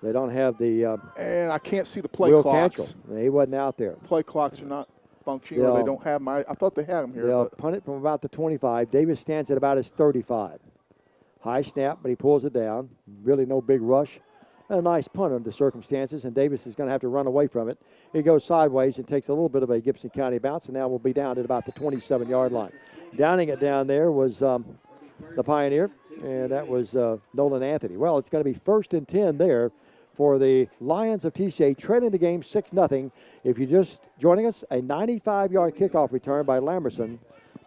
They don't have the and I can't see the play Will clocks. Cantrell. He wasn't out there. Play clocks are not functioning, or they don't have them. I thought they had them here. They'll punt it from about the 25. Davis stands at about his 35. High snap, but he pulls it down. Really no big rush. And a nice punt under the circumstances, and Davis is going to have to run away from it. He goes sideways and takes a little bit of a Gibson County bounce, and now we'll be down at about the 27-yard line. Downing it down there was the Pioneer, and that was Nolan Anthony. Well, it's going to be 1st and 10 there for the Lions of TCA, trailing the game 6-0. If you're just joining us, a 95-yard kickoff return by Lamberson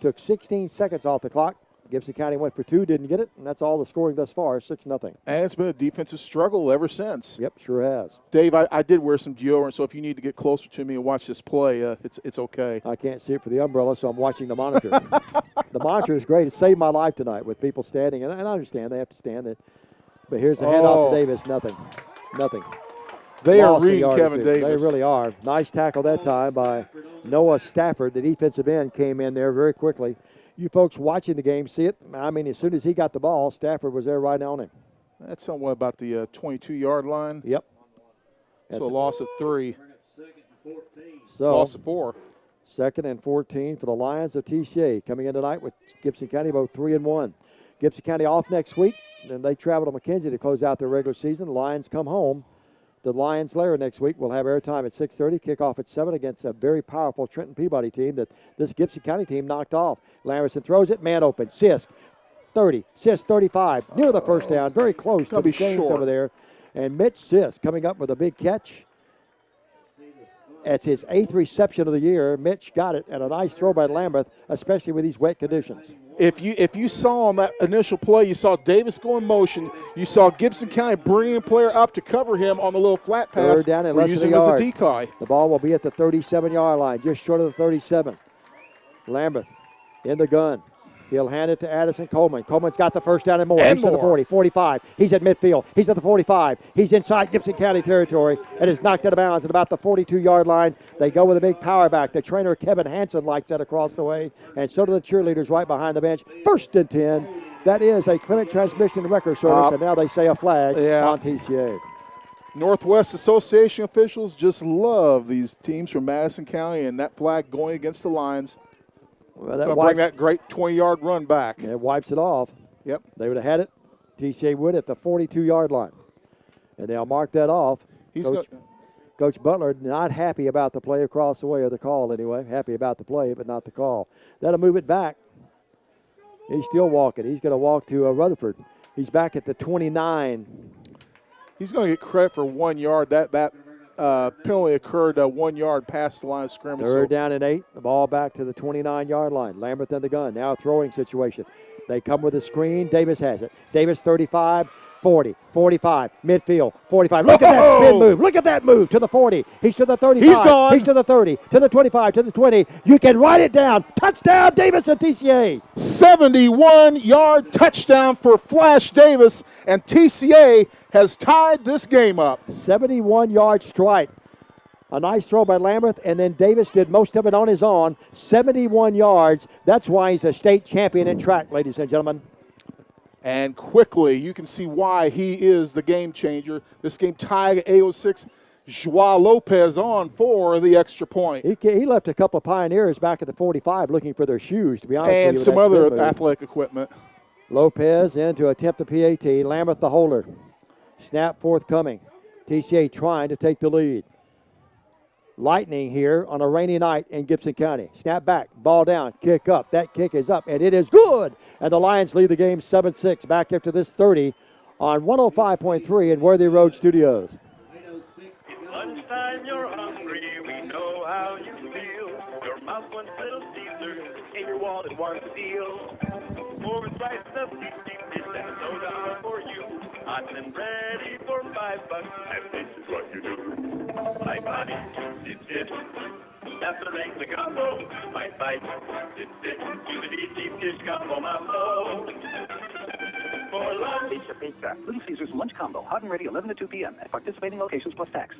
took 16 seconds off the clock. Gibson County went for 2, didn't get it, and that's all the scoring thus far, 6-0. And it's been a defensive struggle ever since. Yep, sure has. Dave, I did wear some deodorant, so if you need to get closer to me and watch this play, it's okay. I can't see it for the umbrella, so I'm watching the monitor. The monitor is great. It saved my life tonight with people standing, and I understand they have to stand. But here's the handoff to Davis, nothing. They Loss are reading Kevin Davis. They really are. Nice tackle that time by Noah Stafford. The defensive end came in there very quickly. You folks watching the game see it. I mean, as soon as he got the ball, Stafford was there right on him. That's somewhat about the 22-yard line. Yep. So a loss of 3. So loss of 4. 2nd and 14 for the Lions of TCA. Coming in tonight with Gibson County both 3-1. Gibson County off next week. Then they travel to McKenzie to close out their regular season. The Lions come home. The Lions Lair next week will have airtime at 6:30, kickoff at 7 against a very powerful Trenton Peabody team that this Gibson County team knocked off. Lamberson throws it, man open. Sisk, 30, Sisk 35, near the first down, very close to the chains over there. And Mitch Sisk coming up with a big catch. It's his 8th reception of the year. Mitch got it, and a nice throw by Lambert, especially with these wet conditions. If you saw on that initial play, you saw Davis go in motion. You saw Gibson County bringing a player up to cover him on the little flat pass. 3rd down and We're less than using a him yard. as a decoy. The ball will be at the 37-yard line, just short of the 37. Lambert in the gun. He'll hand it to Addison Coleman. Coleman's got the first down and more. He's to the 40, 45. He's at midfield. He's at the 45. He's inside Gibson County territory and is knocked out of bounds at about the 42-yard line. They go with a big power back. The trainer, Kevin Hansen, likes that across the way, and so do the cheerleaders right behind the bench. 1st and 10. That is a Clement Transmission Record Service, and now they say a flag on TCA. Northwest Association officials just love these teams from Madison County, and that flag going against the Lions. Well, bring that great 20-yard run back. It wipes it off. Yep. They would have had it. TCA would at the 42-yard line. And they'll mark that off. Coach Butler not happy about the play across the way, or the call anyway. Happy about the play, but not the call. That'll move it back. He's still walking. He's going to walk to Rutherford. He's back at the 29. He's going to get credit for 1 yard. That penalty occurred 1 yard past the line of scrimmage. 3rd down and 8. The ball back to the 29-yard line. Lambert in the gun. Now a throwing situation. They come with a screen. Davis has it. Davis 35, 40, 45, midfield, 45. Look at that spin move. Look at that move to the 40. He's to the 35. He's gone. He's to the 30, to the 25, to the 20. You can write it down. Touchdown, Davis and TCA. 71-yard touchdown for Flash Davis, and TCA has tied this game up. 71-yard strike. A nice throw by Lambert, and then Davis did most of it on his own. 71 yards. That's why he's a state champion in track, ladies and gentlemen. And quickly, you can see why he is the game changer. This game tied at 8:06. Joao Lopez on for the extra point. He left a couple of Pioneers back at the 45 looking for their shoes, to be honest with you. And some other athletic equipment. Lopez in to attempt the PAT. Lambert the holder. Snap forthcoming. TCA trying to take the lead. Lightning here on a rainy night in Gibson County. Snap back, ball down, kick up. That kick is up, and it is good. And the Lions lead the game 7-6 back after this 30 on 105.3 in Worthy Road Studios. Lunchtime, you're hungry, we know how you feel. Your mouth wants little Caesars, and your wallet wants steel. Over slice of beef dish and soda for you. Hot and ready for $5, and this is what you do. Bite, bite, sit. That's what makes the combo. Bite, bite, sit. Do the deep dish combo mambo. for lunch. Pizza, pizza. Little Caesars lunch combo, hot and ready, 11 to 2 p.m. at participating locations plus tax.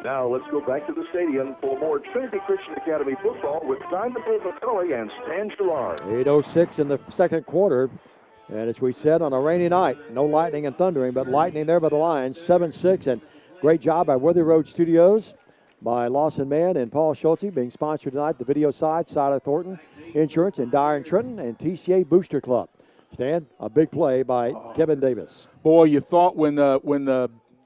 Now let's go back to the stadium for more Trinity Christian Academy football with Simon Dave McCulley and Stan Gerard. 8:06 in the second quarter. And as we said, on a rainy night, no lightning and thundering, but lightning there by the Lions, 7-6. And great job by Worthy Road Studios, by Lawson Mann and Paul Schulte, being sponsored tonight. The video side, Siler Thornton Insurance in Dyer and Trenton, and TCA Booster Club. Stan, a big play by Kevin Davis. Boy, you thought when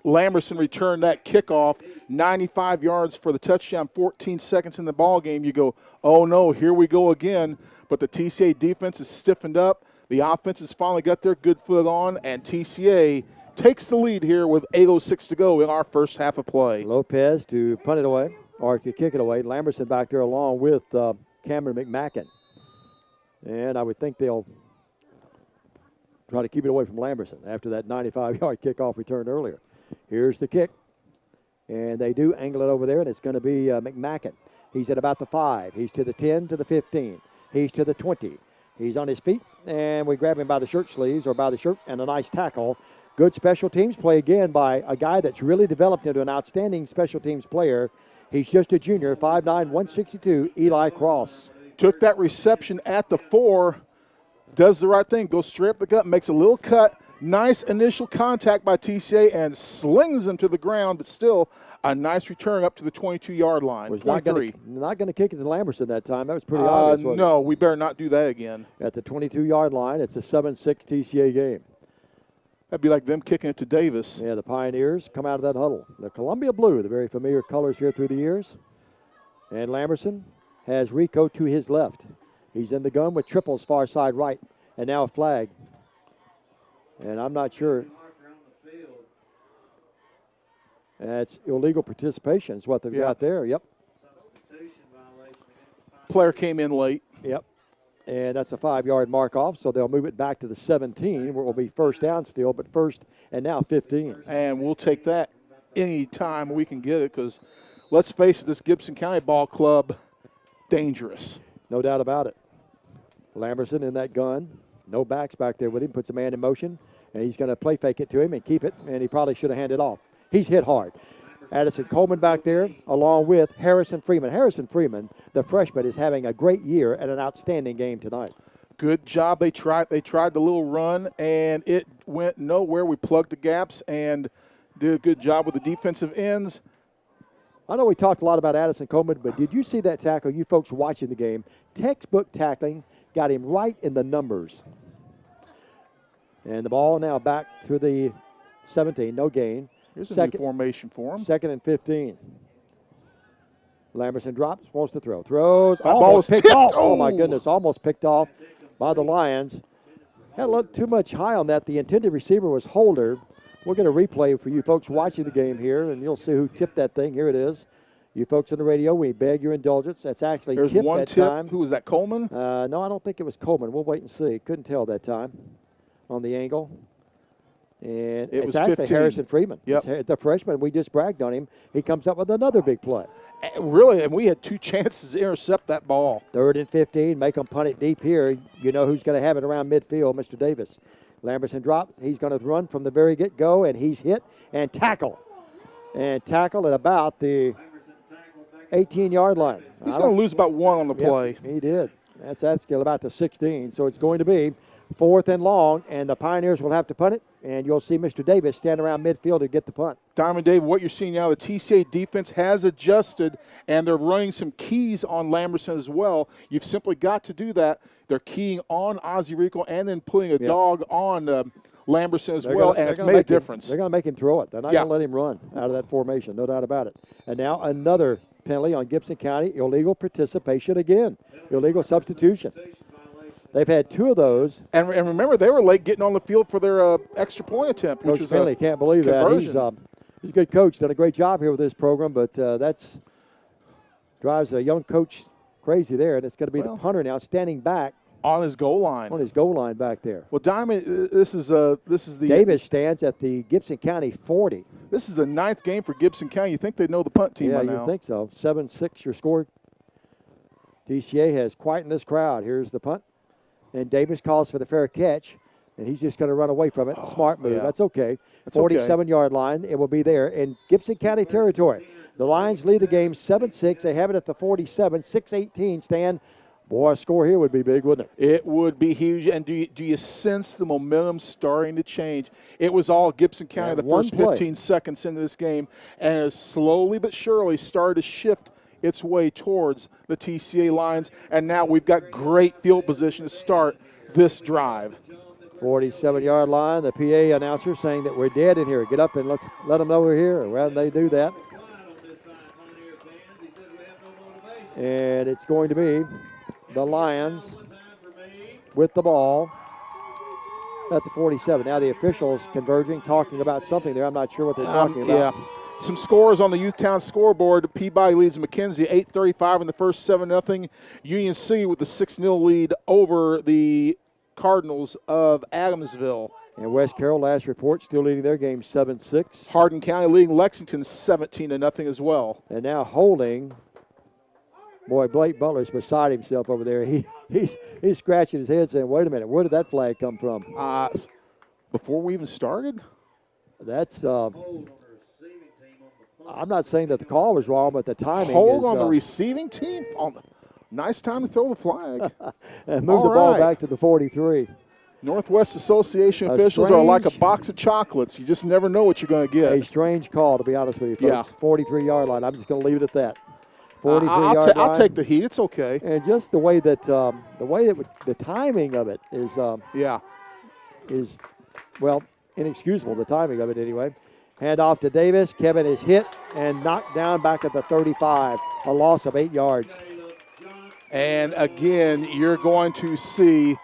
Lamberson returned that kickoff, 95 yards for the touchdown, 14 seconds in the ball game, you go, oh no, here we go again. But the TCA defense is stiffened up. The offense has finally got their good foot on, and TCA takes the lead here with 8:06 to go in our first half of play. Lopez to punt it away, or to kick it away. Lamberson back there along with Cameron McMacken. And I would think they'll try to keep it away from Lamberson after that 95-yard kickoff return earlier. Here's the kick. And they do angle it over there, and it's going to be McMacken. He's at about the 5. He's to the 10, to the 15. He's to the 20. He's on his feet, and we grab him by the shirt sleeves or by the shirt, and a nice tackle. Good special teams play again by a guy that's really developed into an outstanding special teams player. He's just a junior, 5'9", 162, Eli Cross. Took that reception at the 4, does the right thing, goes straight up the gut, makes a little cut. Nice initial contact by TCA and slings him to the ground, but still a nice return up to the 22-yard line. Was not going to kick it to Lamberson that time. That was pretty obvious. No, we better not do that again. At the 22-yard line, it's a 7-6 TCA game. That'd be like them kicking it to Davis. Yeah, the Pioneers come out of that huddle. The Columbia blue, the very familiar colors here through the years. And Lamberson has Rico to his left. He's in the gun with triples far side right. And now a flag. And I'm not sure. That's illegal participation is what they've got there. Yep. Player came in late. Yep. And that's a 5-yard mark off, so they'll move it back to the 17, where it will be first down still, but first and now 15. And we'll take that any time we can get it because, let's face it, this Gibson County ball club, dangerous. No doubt about it. Lamberson in that gun. No backs back there with him. Puts a man in motion, and he's going to play fake it to him and keep it, and he probably should have handed off. He's hit hard. Addison Coleman back there, along with Harrison Freeman. Harrison Freeman, the freshman, is having a great year and an outstanding game tonight. Good job. They tried the little run, and it went nowhere. We plugged the gaps and did a good job with the defensive ends. I know we talked a lot about Addison Coleman, but did you see that tackle, you folks watching the game? Textbook tackling, got him right in the numbers. And the ball now back to the 17, no gain. Here's a new formation for him. 2nd and 15. Lamberson drops, wants to throw. Throws, almost picked tipped. off. Oh, my goodness, almost picked off by the Lions. Had a little too much high on that. The intended receiver was Holder. We'll get a replay for you folks watching the game here, and you'll see who tipped that thing. Here it is. You folks on the radio, we beg your indulgence. That's actually There's tipped one that tip. time. Who was that, Coleman? No, I don't think it was Coleman. We'll wait and see. Couldn't tell that time on the angle. And it's actually 15. Harrison Freeman. Yep. The freshman, we just bragged on him. He comes up with another big play. Really, and we had 2 chances to intercept that ball. 3rd and 15, make them punt it deep here. You know who's going to have it around midfield, Mr. Davis. Lamberson drops. He's going to run from the very get-go, and he's hit and tackle. And tackle at about the 18-yard line. He's going to lose about 1 on the play. He did. That's that skill, about the 16. So it's going to be 4th and long, and the Pioneers will have to punt it, and you'll see Mr. Davis stand around midfield to get the punt. Diamond Dave, what you're seeing now, the TCA defense has adjusted, and they're running some keys on Lamberson as well. You've simply got to do that. They're keying on Ozzie Rico and then putting a dog on Lamberson as well, and it's made a difference. They're going to make him throw it. They're not going to let him run out of that formation, no doubt about it. And now another penalty on Gibson County, illegal participation again, illegal substitution. They've had 2 of those. And remember, they were late getting on the field for their extra point attempt, which Coach Finley can't believe conversion. that. He's a good coach, done a great job here with this program, but that's drives a young coach crazy there, and it's going to be the punter now standing back on his goal line. On his goal line back there. Well, Diamond, this is the Davis stands at the Gibson County 40. This is the 9th game for Gibson County. You think they know the punt team by now? Yeah, you think so. 7-6 your score. TCA has quietened this crowd. Here's the punt. And Davis calls for the fair catch. And he's just going to run away from it. Smart move. Yeah. That's okay. That's okay. 47-yard line. It will be there in Gibson County territory. The Lions lead the game 7-6. They have it at the 47, 6-18. Stan, boy, a score here would be big, wouldn't it? It would be huge. And do you sense the momentum starting to change? It was all Gibson County the first 15 seconds into this game, and it slowly but surely started to shift its way towards the TCA Lions. And now we've got great field position to start this drive. 47-yard line. The PA announcer saying that we're dead in here. Get up and let's let them know we're here. Well, they do that. And it's going to be the Lions with the ball at the 47. Now the officials converging, talking about something there. I'm not sure what they're talking about. Yeah. Some scores on the Youthtown scoreboard. Peabody leads McKenzie 8-35 in the first 7-0. Union City with the 6-0 lead over the Cardinals of Adamsville. And West Carroll, last report, still leading their game 7-6. Hardin County leading Lexington 17-0 as well. And now holding. Boy, Blake Butler's beside himself over there. He's scratching his head saying, wait a minute, where did that flag come from? Before we even started? That's, I'm not saying that the call was wrong, but the timing Hold is, on the receiving team? Nice time to throw the flag. And move the ball back to the 43. Northwest Association officials are like a box of chocolates. You just never know what you're going to get. A strange call, to be honest with you, folks. 43-yard line. I'm just going to leave it at that. 43-yard line. I'll take the heat. It's okay. And just the way that the timing of it is well, inexcusable. The timing of it anyway. Hand off to Davis. Kevin is hit and knocked down back at the 35. A loss of 8 yards. And again, you're going to see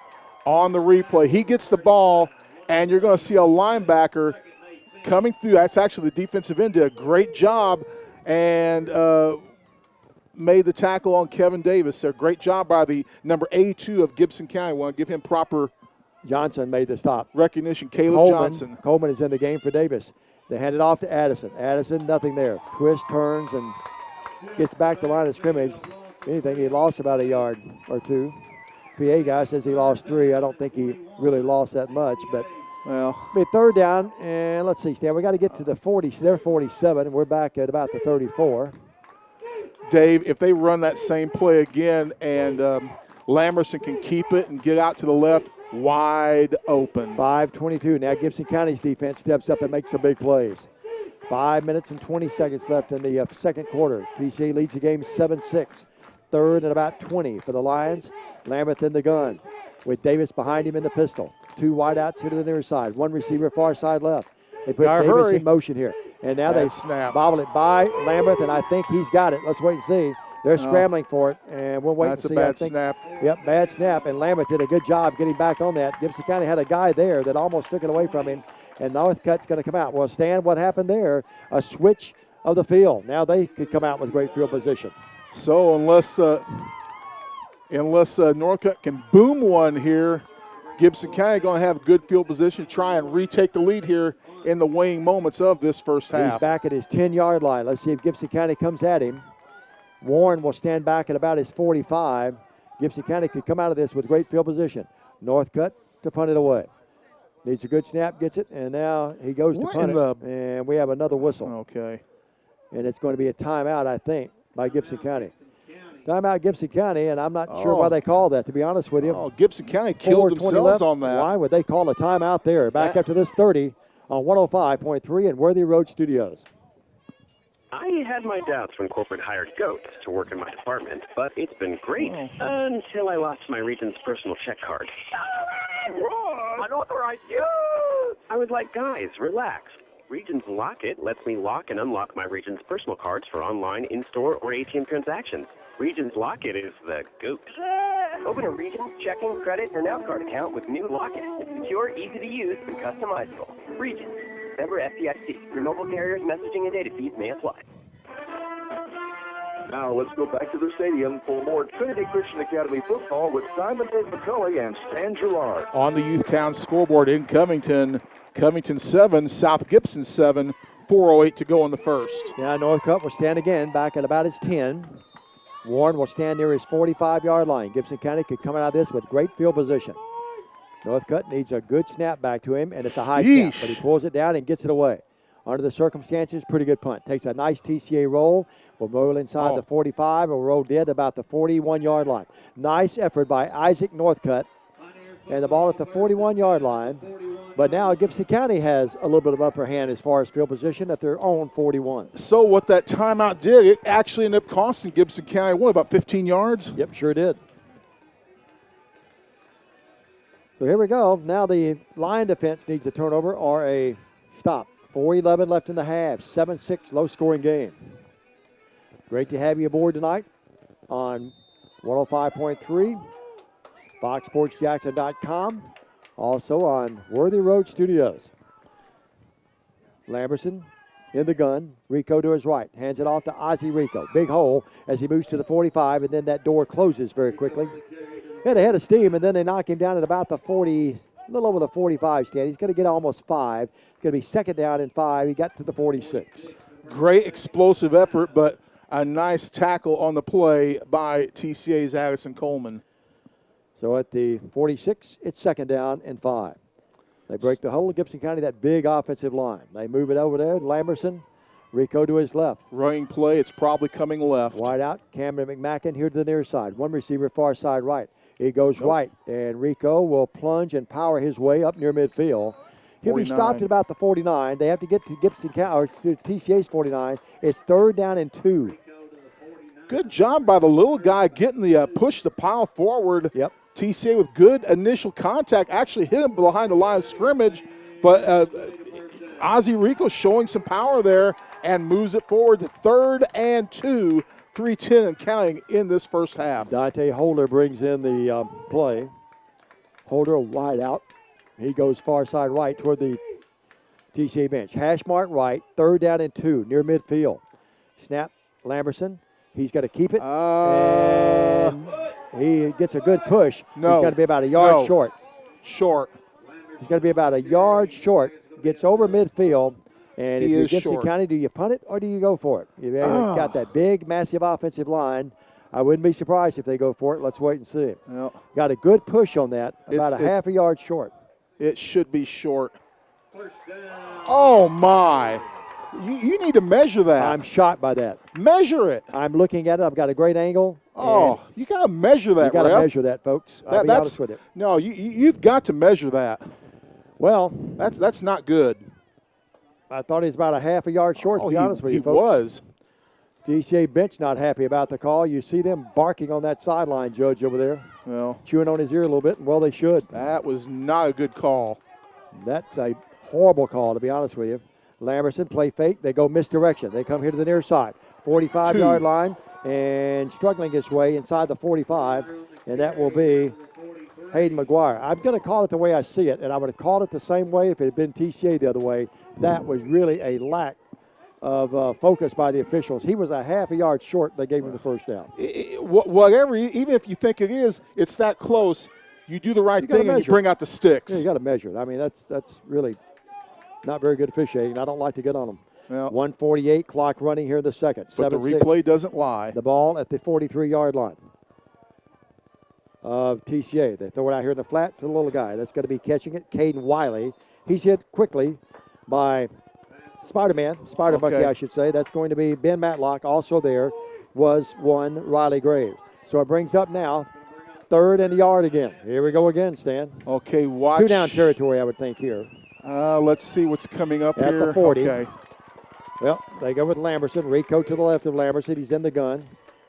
on the replay, he gets the ball, and you're going to see a linebacker coming through. That's actually the defensive end. Did a great job and made the tackle on Kevin Davis. A great job by the number 82 of Gibson County. I want to give him proper Johnson made the stop. Recognition. Caleb Johnson. Coleman is in the game for Davis. They hand it off to Addison. Addison, nothing there. Twist, turns, and gets back to the line of scrimmage. If anything, he lost about a yard or two. PA guy says he lost 3. I don't think he really lost that much, but well, third down, and let's see, Stan, we got to get to the 40. So they're 47, and we're back at about the 34. Dave, if they run that same play again and Lamerson can keep it and get out to the left, wide open. 5:22. Now Gibson County's defense steps up and makes some big plays. 5 minutes and 20 seconds left in the second quarter. TCA leads the game 7-6. Third and about 20 for the Lions. Lambeth in the gun with Davis behind him in the pistol. 2 wideouts here to the near side. 1 receiver far side left. They put Davis in motion here. And now they bobble it by Lambeth, and I think he's got it. Let's wait and see. They're scrambling for it, and we'll wait and see. That's a bad snap. Yep, bad snap, and Lambeth did a good job getting back on that. Gibson County had a guy there that almost took it away from him, and Northcutt's going to come out. Well, Stan, what happened there? A switch of the field. Now they could come out with great field position. So unless Northcutt can boom one here, Gibson County going to have good field position to try and retake the lead here in the waning moments of this first half. He's back at his 10-yard line. Let's see if Gibson County comes at him. Warren will stand back at about his 45. Gibson County could come out of this with great field position. Northcutt to punt it away. Needs a good snap, gets it, and now he goes to punt it, and we have another whistle. Okay. And it's going to be a timeout, I think, by Gibson County. Timeout Gibson County, and I'm not sure why they called that, to be honest with you. Oh, Gibson County killed themselves on that. Why would they call a timeout there? Back up to this 30 on 105.3 in Worthy Road Studios. I had my doubts when corporate hired goats to work in my department, but it's been great until I lost my Regions personal check card. Unauthorized use! I was like, guys, relax. Regions Lock It lets me lock and unlock my Regions personal cards for online, in-store, or ATM transactions. Regions Lock It is the GOAT. Open a Regions checking, credit, or Now Card account with new Lock It. It's secure, easy to use, and customizable. Regions. Member FDIC. Your mobile carrier's messaging and data feeds may apply. Now let's go back to the stadium for more Trinity Christian Academy football with Simon Dave McCulley and Stan Gerard. On the Youthtown scoreboard in Covington, Covington 7, South Gibson 7, 4:08 to go in the first. Now Northcutt will stand again back at about his 10. Warren will stand near his 45-yard line. Gibson County could come out of this with great field position. Northcutt needs a good snap back to him, and it's a high snap, but he pulls it down and gets it away. Under the circumstances, pretty good punt. Takes a nice TCA roll. Will roll inside the 45. Will roll dead about the 41-yard line. Nice effort by Isaac Northcutt. And the ball at the 41-yard line. But now Gibson County has a little bit of upper hand as far as field position at their own 41. So what that timeout did, it actually ended up costing Gibson County, what, about 15 yards? Yep, sure did. So here we go. Now the line defense needs a turnover or a stop. 4:11 left in the half. 7-6 low-scoring game. Great to have you aboard tonight on 105.3, FoxSportsJackson.com, also on Worthy Road Studios. Lamberson in the gun. Rico to his right. Hands it off to Ozzie Rico. Big hole as he moves to the 45, and then that door closes very quickly. Hit a head of steam, and then they knock him down at about the 40, a little over the 45 stand. He's going to get almost 5. It's going to be second down and 5. He got to the 46. Great explosive effort, but a nice tackle on the play by TCA's Addison Coleman. So at the 46, it's second down and 5. They break the whole of Gibson County, that big offensive line. They move it over there. Lamberson, Rico to his left. Running play, it's probably coming left. Wide out, Cameron McMacken here to the near side. One receiver, far side right. He goes right, and Rico will plunge and power his way up near midfield. He'll 49. be stopped at about the 49. They have to get to Gibson County, or to TCA's 49. It's third down and 2. Good job by the little guy getting the push the pile forward. Yep. TCA with good initial contact, actually hit him behind the line of scrimmage, but Ozzie Rico showing some power there and moves it forward to third and 2, 3:10 and counting in this first half. Dante Holder brings in the play. Holder wide out. He goes far side right toward the TCA bench. Hash mark right, third down and 2, near midfield. Snap, Lamberson. He's got to keep it. And he gets a good push. No. He's got to be about a yard short. Short. He's got to be about a yard short. Gets over midfield. And if you're Gibson short. County, do you punt it or do you go for it? You've got that big, massive offensive line. I wouldn't be surprised if they go for it. Let's wait and see. Well, got a good push on that, about a half a yard short. It should be short. Oh, my. You need to measure that. I'm shocked by that. Measure it. I'm looking at it. I've got a great angle. Oh, you got to measure that, You got to measure that, folks. I'll be honest with you. No, you've got to measure that. Well, that's not good. I thought he was about a half a yard short, to be honest with you, folks. He was. DCA bench not happy about the call. You see them barking on that sideline, Judge, over there. Well, chewing on his ear a little bit, and well, they should. That was not a good call. That's a horrible call, to be honest with you. Lamberson, play fake. They go misdirection. They come here to the near side. 45-yard line, and struggling his way inside the 45, and that will be Hayden McGuire. I'm going to call it the way I see it, and I would have called it the same way if it had been TCA the other way. That was really a lack of focus by the officials. He was a half a yard short. They gave him the first down. Whatever, even if you think it is, it's that close. You do the right thing and you bring out the sticks. Yeah, you got to measure. I mean, that's really not very good officiating. I don't like to get on them. Well, 1:48 clock running here in the second. But the replay doesn't lie. The ball at the 43-yard line of TCA. They throw it out here in the flat to the little guy. That's going to be catching it, Caden Wiley. He's hit quickly by Spider Monkey, I should say. That's going to be Ben Matlock. Also there was one Riley Graves. So it brings up now third and a yard again. Here we go again, Stan. Okay, watch. 2 down territory, I would think, here. Let's see what's coming up at here. The 40. Okay. Well, they go with Lamberson. Rico to the left of Lamberson. He's in the gun.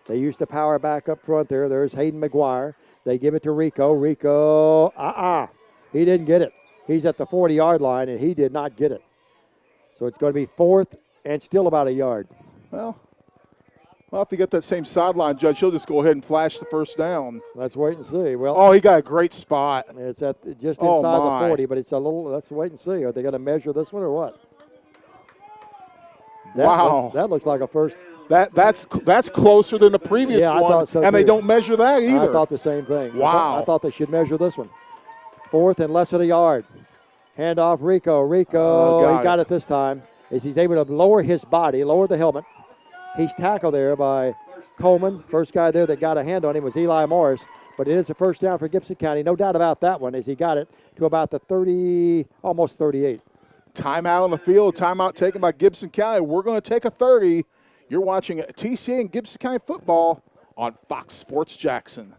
They use the power back up front there. There's Hayden McGuire. They give it to Rico. Rico, he didn't get it. He's at the 40-yard line, and he did not get it. So it's going to be fourth and still about a yard. Well, if they get that same sideline, Judge, he'll just go ahead and flash the first down. Let's wait and see. Well, he got a great spot. It's at just inside the 40, but it's a little. Let's wait and see. Are they going to measure this one or what? That looks like a first. That's closer than the previous one. I thought so and too. They don't measure that either. I thought the same thing. Wow. I thought they should measure this one. Fourth and less than a yard. Hand off Rico. He got it this time. As he's able to lower his body, lower the helmet. He's tackled there by Coleman. First guy there that got a hand on him was Eli Morris. But it is a first down for Gibson County. No doubt about that one as he got it to about the 30, almost 38. Timeout on the field. Timeout taken by Gibson County. We're going to take a 30. You're watching TCA and Gibson County football on Fox Sports Jackson.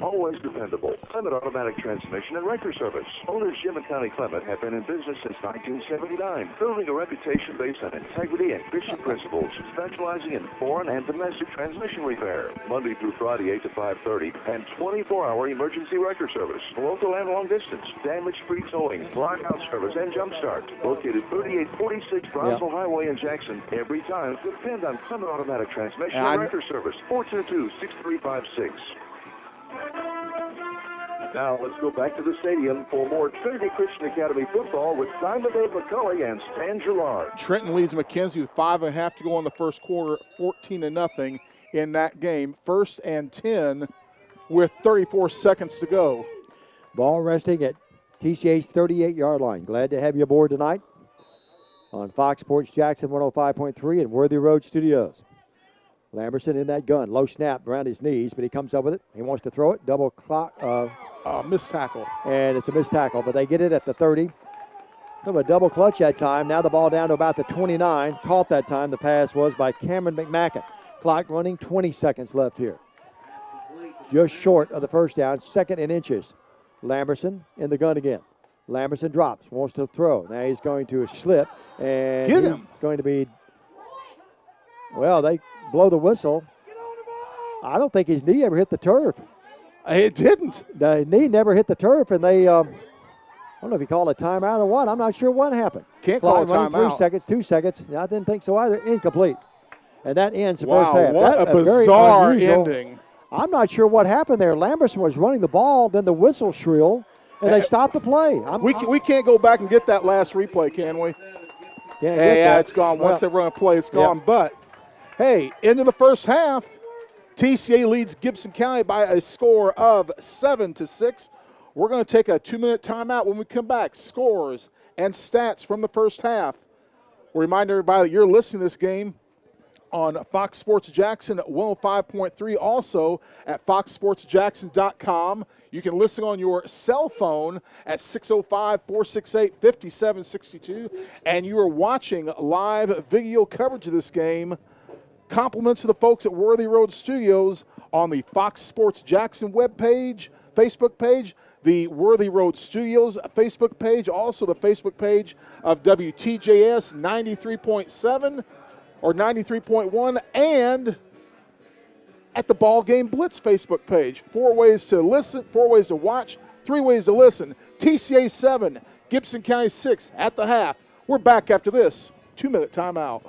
Always dependable. Clement Automatic Transmission and Wrecker Service. Owners Jim and Connie Clement have been in business since 1979, building a reputation based on integrity and Christian principles, specializing in foreign and domestic transmission repair. Monday through Friday, 8 to 5:30, and 24-hour emergency wrecker service. Local and long distance. Damage-free towing, blackout service, and jump start. Located 3846 Brownsville Highway in Jackson. Every time, depend on Clement Automatic Transmission and Wrecker Service. 422-6356. Now let's go back to the stadium for more Trinity Christian Academy football with Simon Dave McCulley and Stan Gillard. Trenton leads McKenzie with 5.5 to go in the first quarter, 14-0 in that game. 1st and 10 with 34 seconds to go. Ball resting at TCA's 38-yard line. Glad to have you aboard tonight on Fox Sports Jackson 105.3 and Worthy Road Studios. Lamberson in that gun. Low snap around his knees, but he comes up with it. He wants to throw it. Double clock. Missed tackle. And it's a missed tackle, but they get it at the 30. Kind of a double clutch that time. Now the ball down to about the 29. Caught that time. The pass was by Cameron McMacken. Clock running, 20 seconds left here. Just short of the first down. 2nd and inches. Lamberson in the gun again. Lamberson drops. Wants to throw. Now he's going to slip. And get him. Going to be, well, they blow the whistle. I don't think his knee ever hit the turf. It didn't. The knee never hit the turf, and they, I don't know if you call it a timeout or what. I'm not sure what happened. Can't call it timeout. 3 seconds, 2 seconds. I didn't think so either. Incomplete. And that ends the wow, first half. What that, a bizarre very ending. I'm not sure what happened there. Lamberson was running the ball, then the whistle shrilled, and they stopped the play. We can't go back and get that last replay, can we? Yeah, it's gone. Once they run a play, it's gone. Yep. But, hey, into the first half, TCA leads Gibson County by a score of 7-6. We're going to take a 2-minute timeout. When we come back, scores and stats from the first half. We'll remind everybody that you're listening to this game on Fox Sports Jackson at 105.3, also at foxsportsjackson.com. You can listen on your cell phone at 605-468-5762. And you are watching live video coverage of this game. Compliments to the folks at Worthy Road Studios on the Fox Sports Jackson webpage, Facebook page, the Worthy Road Studios Facebook page, also the Facebook page of WTJS 93.7 or 93.1, and at the Ball Game Blitz Facebook page. 4 ways to listen, 4 ways to watch, 3 ways to listen. TCA 7, Gibson County 6 at the half. We're back after this 2-minute timeout.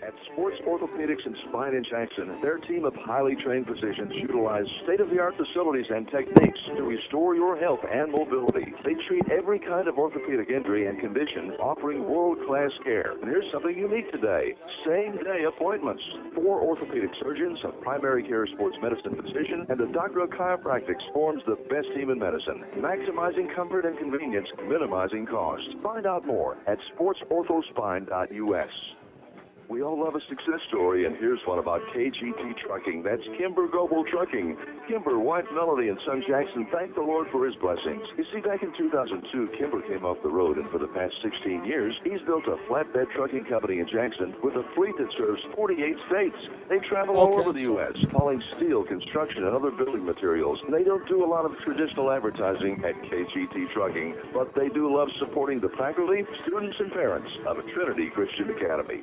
At Sports Orthopedics and Spine in Jackson, their team of highly trained physicians utilize state-of-the-art facilities and techniques to restore your health and mobility. They treat every kind of orthopedic injury and condition, offering world-class care. And here's something unique today: same-day appointments. 4 orthopedic surgeons, a primary care sports medicine physician, and a doctor of chiropractics forms the best team in medicine, maximizing comfort and convenience, minimizing cost. Find out more at sportsorthospine.us. We all love a success story, and here's one about KGT Trucking. That's Kimber Global Trucking. Kimber, wife Melody, and son Jackson thank the Lord for his blessings. You see, back in 2002, Kimber came off the road, and for the past 16 years, he's built a flatbed trucking company in Jackson with a fleet that serves 48 states. They travel all over the U.S., hauling steel, construction, and other building materials. They don't do a lot of traditional advertising at KGT Trucking, but they do love supporting the faculty, students, and parents of Trinity Christian Academy.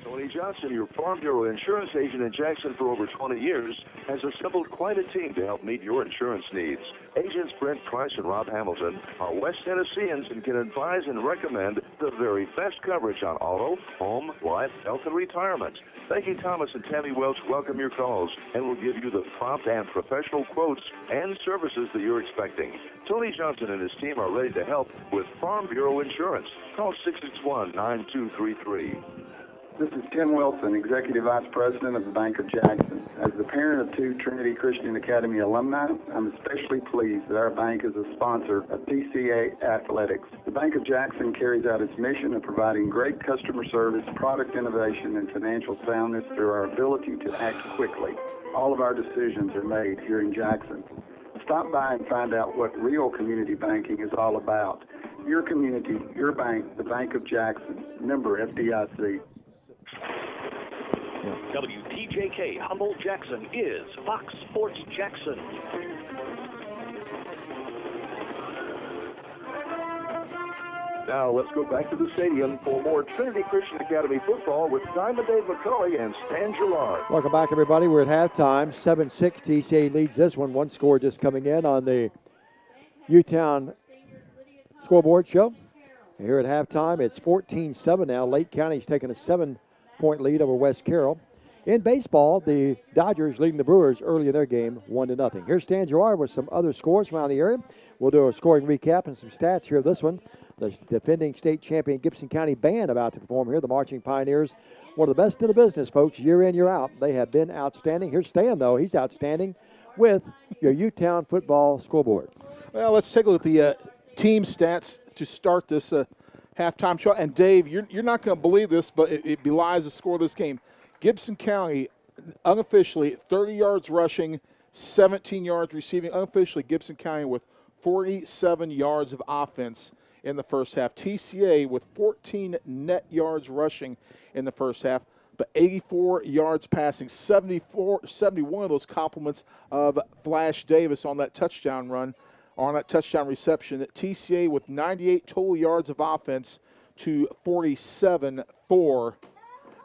Tony Johnson, your Farm Bureau insurance agent in Jackson for over 20 years, has assembled quite a team to help meet your insurance needs. Agents Brent Price and Rob Hamilton are West Tennesseans and can advise and recommend the very best coverage on auto, home, life, health, and retirement. Becky Thomas and Tammy Welch welcome your calls and will give you the prompt and professional quotes and services that you're expecting. Tony Johnson and his team are ready to help with Farm Bureau Insurance. Call 661-9233. This is Tim Wilson, Executive Vice President of the Bank of Jackson. As the parent of 2 Trinity Christian Academy alumni, I'm especially pleased that our bank is a sponsor of TCA Athletics. The Bank of Jackson carries out its mission of providing great customer service, product innovation, and financial soundness through our ability to act quickly. All of our decisions are made here in Jackson. Stop by and find out what real community banking is all about. Your community, your bank, the Bank of Jackson, member FDIC. WTJK Humboldt Jackson is Fox Sports Jackson. Now let's go back to the stadium for more Trinity Christian Academy football with Diamond Dave McCully and Stan Gerard. Welcome back, everybody. We're at halftime. 7-6. TCA leads this one. One score just coming in on the Utown scoreboard show. Here at halftime, it's 14-7 now. Lake County's taking a 7-point lead over West Carroll. In baseball, the Dodgers leading the Brewers early in their game 1-0. Here's Stan Gerard with some other scores around the area. We'll do a scoring recap and some stats here of this one. The defending state champion Gibson County band about to perform here. The Marching Pioneers, one of the best in the business, folks, year in, year out. They have been outstanding. Here's Stan, though. He's outstanding with your Utown football scoreboard. Well, let's take a look at the team stats to start this halftime show. And, Dave, you're not going to believe this, but it belies the score of this game. Gibson County, unofficially, 30 yards rushing, 17 yards receiving. Unofficially, Gibson County with 47 yards of offense in the first half. TCA with 14 net yards rushing in the first half, but 84 yards passing. 71 of those compliments of Flash Davis on that touchdown run, on that touchdown reception. TCA with 98 total yards of offense to 47 for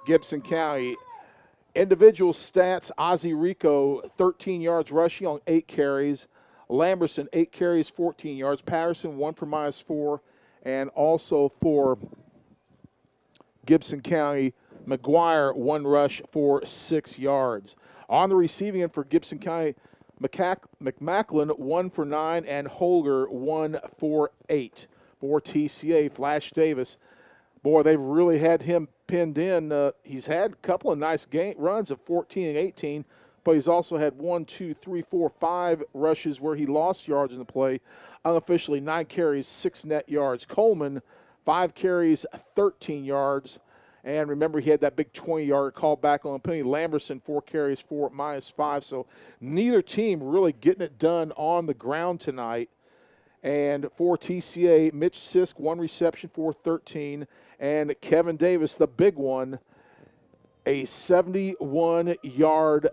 Gibson County. Individual stats, Ozzie Rico, 13 yards rushing on 8 carries. Lamberson, 8 carries, 14 yards. Patterson, 1 for -4. And also for Gibson County, McGuire, 1 rush for 6 yards. On the receiving end for Gibson County, McMacklin, 1 for 9, and Holger, 1 for 8. For TCA, Flash Davis, boy, they've really had him pinned in. He's had a couple of nice runs of 14 and 18, but he's also had 5 rushes where he lost yards in the play. Unofficially, 9 carries, 6 net yards. Coleman, 5 carries, 13 yards. And remember, he had that big 20-yard call back on penalty. Lamberson, 4 carries, 4 -5. So neither team really getting it done on the ground tonight. And for TCA, Mitch Sisk, 1 reception for 13. And Kevin Davis, the big one, a 71-yard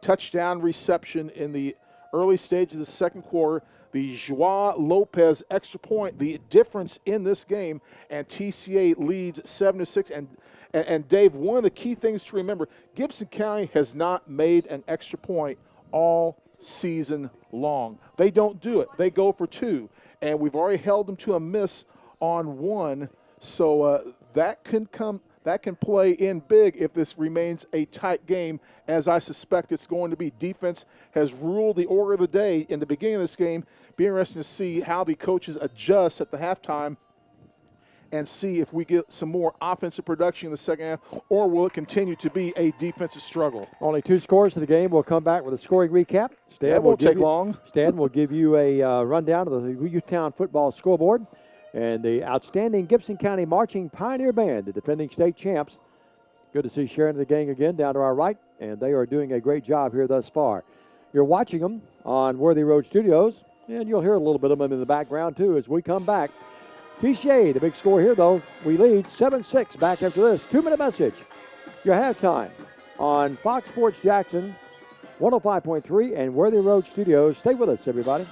touchdown reception in the early stage of the second quarter. The Joao Lopez extra point, the difference in this game, and TCA leads 7-6. And Dave, one of the key things to remember, Gibson County has not made an extra point all season long. They don't do it. They go for 2, and we've already held them to a miss on 1. So that can play in big if this remains a tight game, as I suspect it's going to be. Defense has ruled the order of the day in the beginning of this game. Be interesting to see how the coaches adjust at the halftime and see if we get some more offensive production in the second half, or will it continue to be a defensive struggle? Only 2 scores to the game. We'll come back with a scoring recap. Stan, that won't take long. Stan will give you a rundown of the Utown football scoreboard. And the outstanding Gibson County Marching Pioneer Band, the defending state champs. Good to see Sharon and the gang again down to our right, and they are doing a great job here thus far. You're watching them on Worthy Road Studios, and you'll hear a little bit of them in the background, too, as we come back. TCA, the big score here, though. We lead 7-6 back after this 2-minute message. Your halftime on Fox Sports Jackson, 105.3 and Worthy Road Studios. Stay with us, everybody.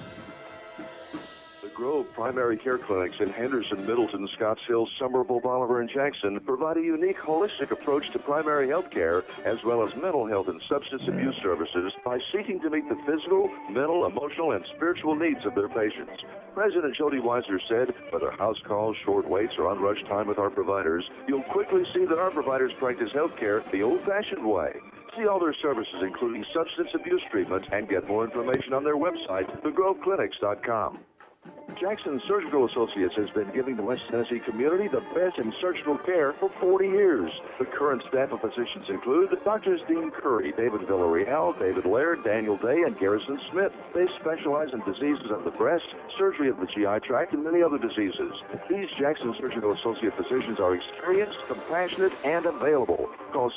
Grove Primary Care Clinics in Henderson, Middleton, Scotts Hill, Somerville, Bolivar, and Jackson provide a unique holistic approach to primary health care as well as mental health and substance abuse services by seeking to meet the physical, mental, emotional, and spiritual needs of their patients. President Jody Weiser said, whether house calls, short waits, or unrushed time with our providers, you'll quickly see that our providers practice health care the old-fashioned way. See all their services, including substance abuse treatment, and get more information on their website, thegroveclinics.com. Jackson Surgical Associates has been giving the West Tennessee community the best in surgical care for 40 years. The current staff of physicians include Drs. Dean Curry, David Villarreal, David Laird, Daniel Day, and Garrison Smith. They specialize in diseases of the breast, surgery of the GI tract, and many other diseases. These Jackson Surgical Associate physicians are experienced, compassionate, and available. Call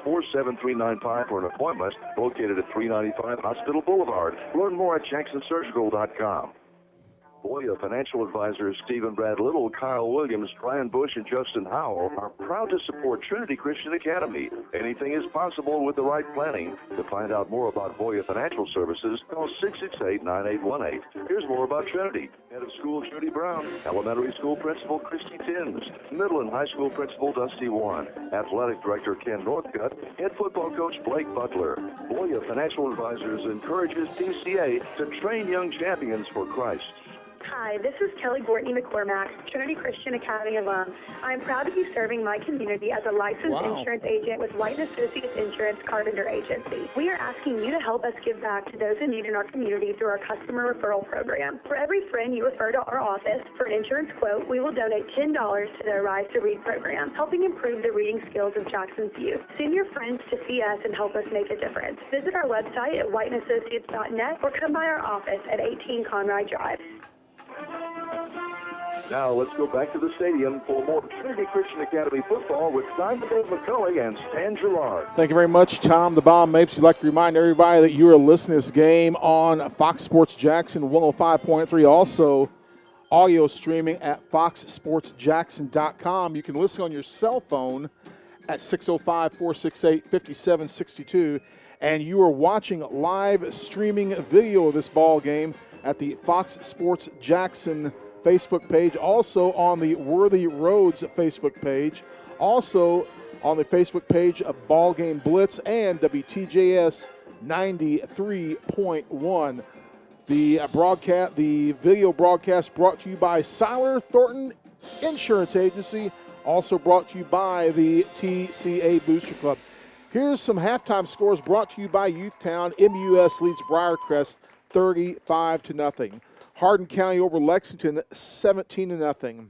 664-7395 for an appointment, located at 395 Hospital Boulevard. Learn more at jacksonsurgical.com. Voya Financial Advisors Stephen Brad Little, Kyle Williams, Brian Bush, and Justin Howell are proud to support Trinity Christian Academy. Anything is possible with the right planning. To find out more about Voya Financial Services, call 668-9818. Here's more about Trinity. Head of School Judy Brown, Elementary School Principal Christy Timms, Middle and High School Principal Dusty Warren, Athletic Director Ken Northcutt, Head Football Coach Blake Butler. Voya Financial Advisors encourages TCA to train young champions for Christ. Hi, this is Kelly Bortney McCormack, Trinity Christian Academy alum. I am proud to be serving my community as a licensed insurance agent with White & Associates Insurance Carpenter Agency. We are asking you to help us give back to those in need in our community through our customer referral program. For every friend you refer to our office for an insurance quote, we will donate $10 to the Rise to Read program, helping improve the reading skills of Jackson's youth. Send your friends to see us and help us make a difference. Visit our website at whiteandassociates.net or come by our office at 18 Conrad Drive. Now let's go back to the stadium for more Trinity Christian Academy football with Simon Dave McCulley and Stan Gerard. Thank you very much, Tom the Bomb Mapes. We'd like to remind everybody that you are listening to this game on Fox Sports Jackson 105.3. Also, audio streaming at foxsportsjackson.com. You can listen on your cell phone at 605-468-5762. And you are watching live streaming video of this ball game at the Fox Sports Jackson Facebook page, also on the Worthy Roads Facebook page, also on the Facebook page of Ball Game Blitz and WTJS 93.1. The video broadcast brought to you by Siler Thornton Insurance Agency, also brought to you by the TCA Booster Club. Here's some halftime scores brought to you by Youthtown. MUS leads Briarcrest 35-0. Hardin County over Lexington 17-0.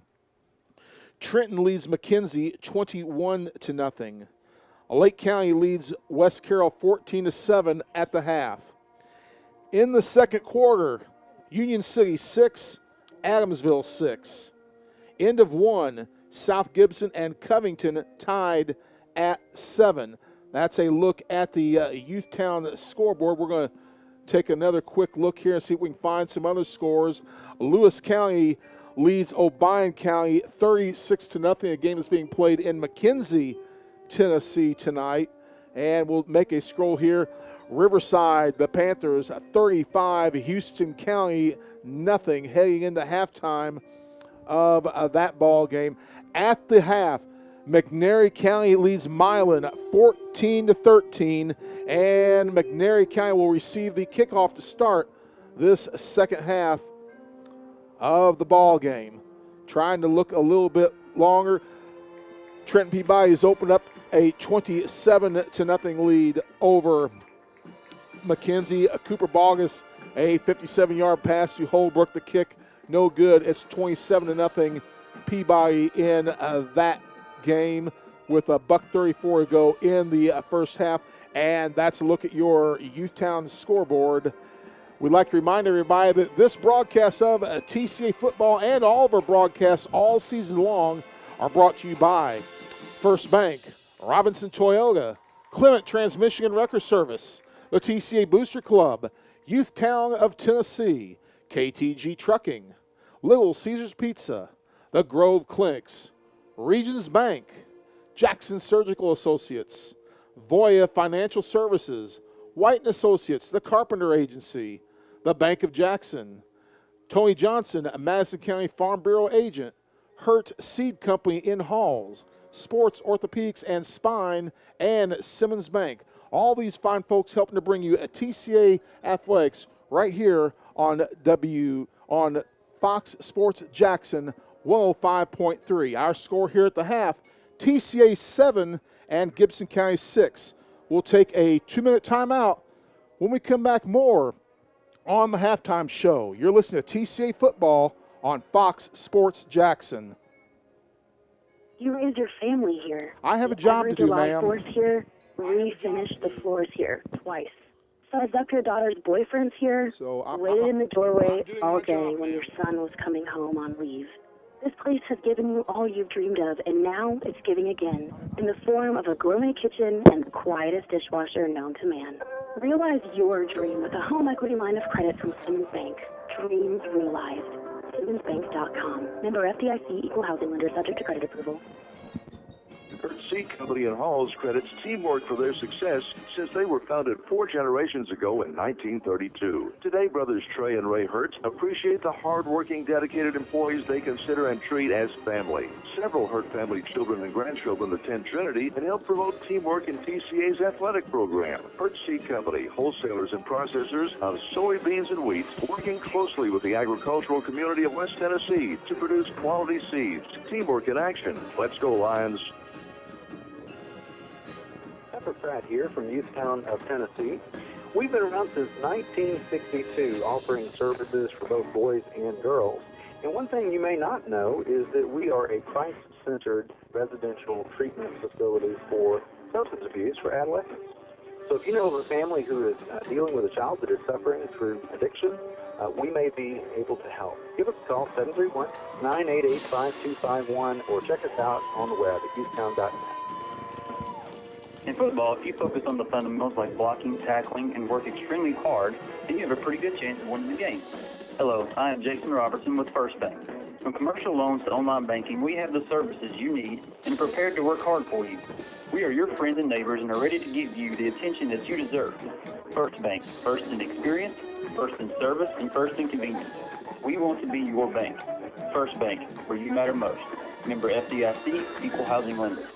Trenton leads McKenzie 21-0. Lake County leads West Carroll 14-7 at the half. In the second quarter, Union City 6, Adamsville 6. End of one, South Gibson and Covington tied at 7. That's a look at the Youthtown scoreboard. We're going to take another quick look here and see if we can find some other scores. Lewis County leads Obion County 36-0. A game that's being played in McKenzie, Tennessee tonight. And we'll make a scroll here. Riverside, the Panthers 35, Houston County nothing, heading into halftime of that ball game. At the half, McNairy County leads Milan 14-13, and McNairy County will receive the kickoff to start this second half of the ball game. Trying to look a little bit longer. Trenton Peabody has opened up a 27-0 lead over McKenzie. Cooper Bogus, a 57-yard pass to Holbrook. The kick, no good. It's 27-0 Peabody in that game with a $1:34 to go in the first half. And that's a look at your Youthtown scoreboard. We'd like to remind everybody that this broadcast of TCA football and all of our broadcasts all season long are brought to you by First Bank, Robinson Toyota, Clement Transmission and Record Service, the TCA Booster Club, Youthtown of Tennessee, KTG Trucking, Little Caesars Pizza, the Grove Clinics, Regions Bank, Jackson Surgical Associates, Voya Financial Services, White & Associates, the Carpenter Agency, the Bank of Jackson, Tony Johnson, a Madison County Farm Bureau agent, Hurt Seed Company in Halls, Sports Orthopedics and Spine, and Simmons Bank. All these fine folks helping to bring you a TCA Athletics right here on Fox Sports Jackson 105.3. Our score here at the half, TCA 7 and Gibson County 6. We'll take a 2-minute timeout. When we come back, more on the halftime show. You're listening to TCA football on Fox Sports Jackson. You raised your family here. I have a job to do, July ma'am. 4th here, refinished the floors here twice. Sized up your daughter's boyfriend's here, waited in the doorway all day when your son was coming home on leave. This place has given you all you've dreamed of, and now it's giving again, in the form of a gourmet kitchen and the quietest dishwasher known to man. Realize your dream with a home equity line of credit from Simmons Bank. Dreams realized. SimmonsBank.com. Member FDIC, equal housing lender, subject to credit approval. Hertz Seed Company in Halls credits teamwork for their success since they were founded 4 generations ago in 1932. Today, brothers Trey and Ray Hertz appreciate the hard-working, dedicated employees they consider and treat as family. Several Hertz family children and grandchildren attend Trinity and help promote teamwork in TCA's athletic program. Hertz Seed Company, wholesalers and processors of soybeans and wheat, working closely with the agricultural community of West Tennessee to produce quality seeds. Teamwork in action. Let's go, Lions. Pepper Pratt here from Youthtown of Tennessee. We've been around since 1962, offering services for both boys and girls. And one thing you may not know is that we are a Christ-centered residential treatment facility for substance abuse for adolescents. So if you know of a family who is dealing with a child that is suffering through addiction, we may be able to help. Give us a call, 731-988-5251, or check us out on the web at youthtown.net. In football, if you focus on the fundamentals like blocking, tackling, and work extremely hard, then you have a pretty good chance of winning the game. Hello, I am Jason Robertson with First Bank. From commercial loans to online banking, we have the services you need and are prepared to work hard for you. We are your friends and neighbors and are ready to give you the attention that you deserve. First Bank, first in experience, first in service, and first in convenience. We want to be your bank. First Bank, where you matter most. Member FDIC, equal housing lender.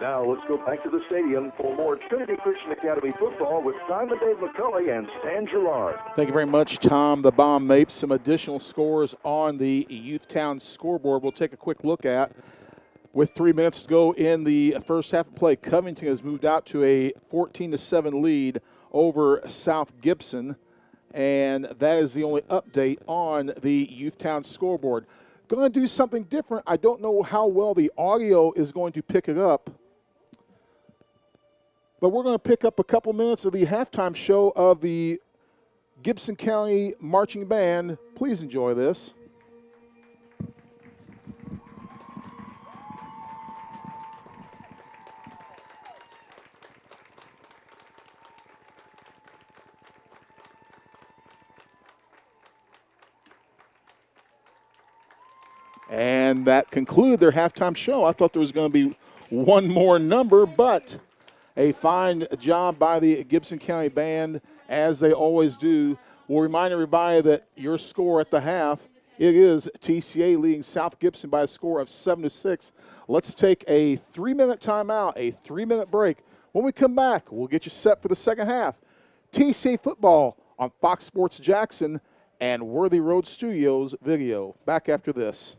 Now let's go back to the stadium for more Trinity Christian Academy football with Simon Dave McCulley and Stan Gerard. Thank you very much, Tom the Bomb Mapes. Some additional scores on the Youthtown scoreboard we'll take a quick look at. With 3 minutes to go in the first half of play, Covington has moved out to a 14-7 lead over South Gibson, and that is the only update on the Youthtown scoreboard. Going to do something different. I don't know how well the audio is going to pick it up, but we're going to pick up a couple minutes of the halftime show of the Gibson County Marching Band. Please enjoy this. And that concluded their halftime show. I thought there was going to be one more number, but a fine job by the Gibson County Band, as they always do. We'll remind everybody that your score at the half, it is TCA leading South Gibson by a score of 7-6. Let's take a 3-minute timeout, a 3-minute break. When we come back, we'll get you set for the second half. TCA football on Fox Sports Jackson and Worthy Road Studios video. Back after this.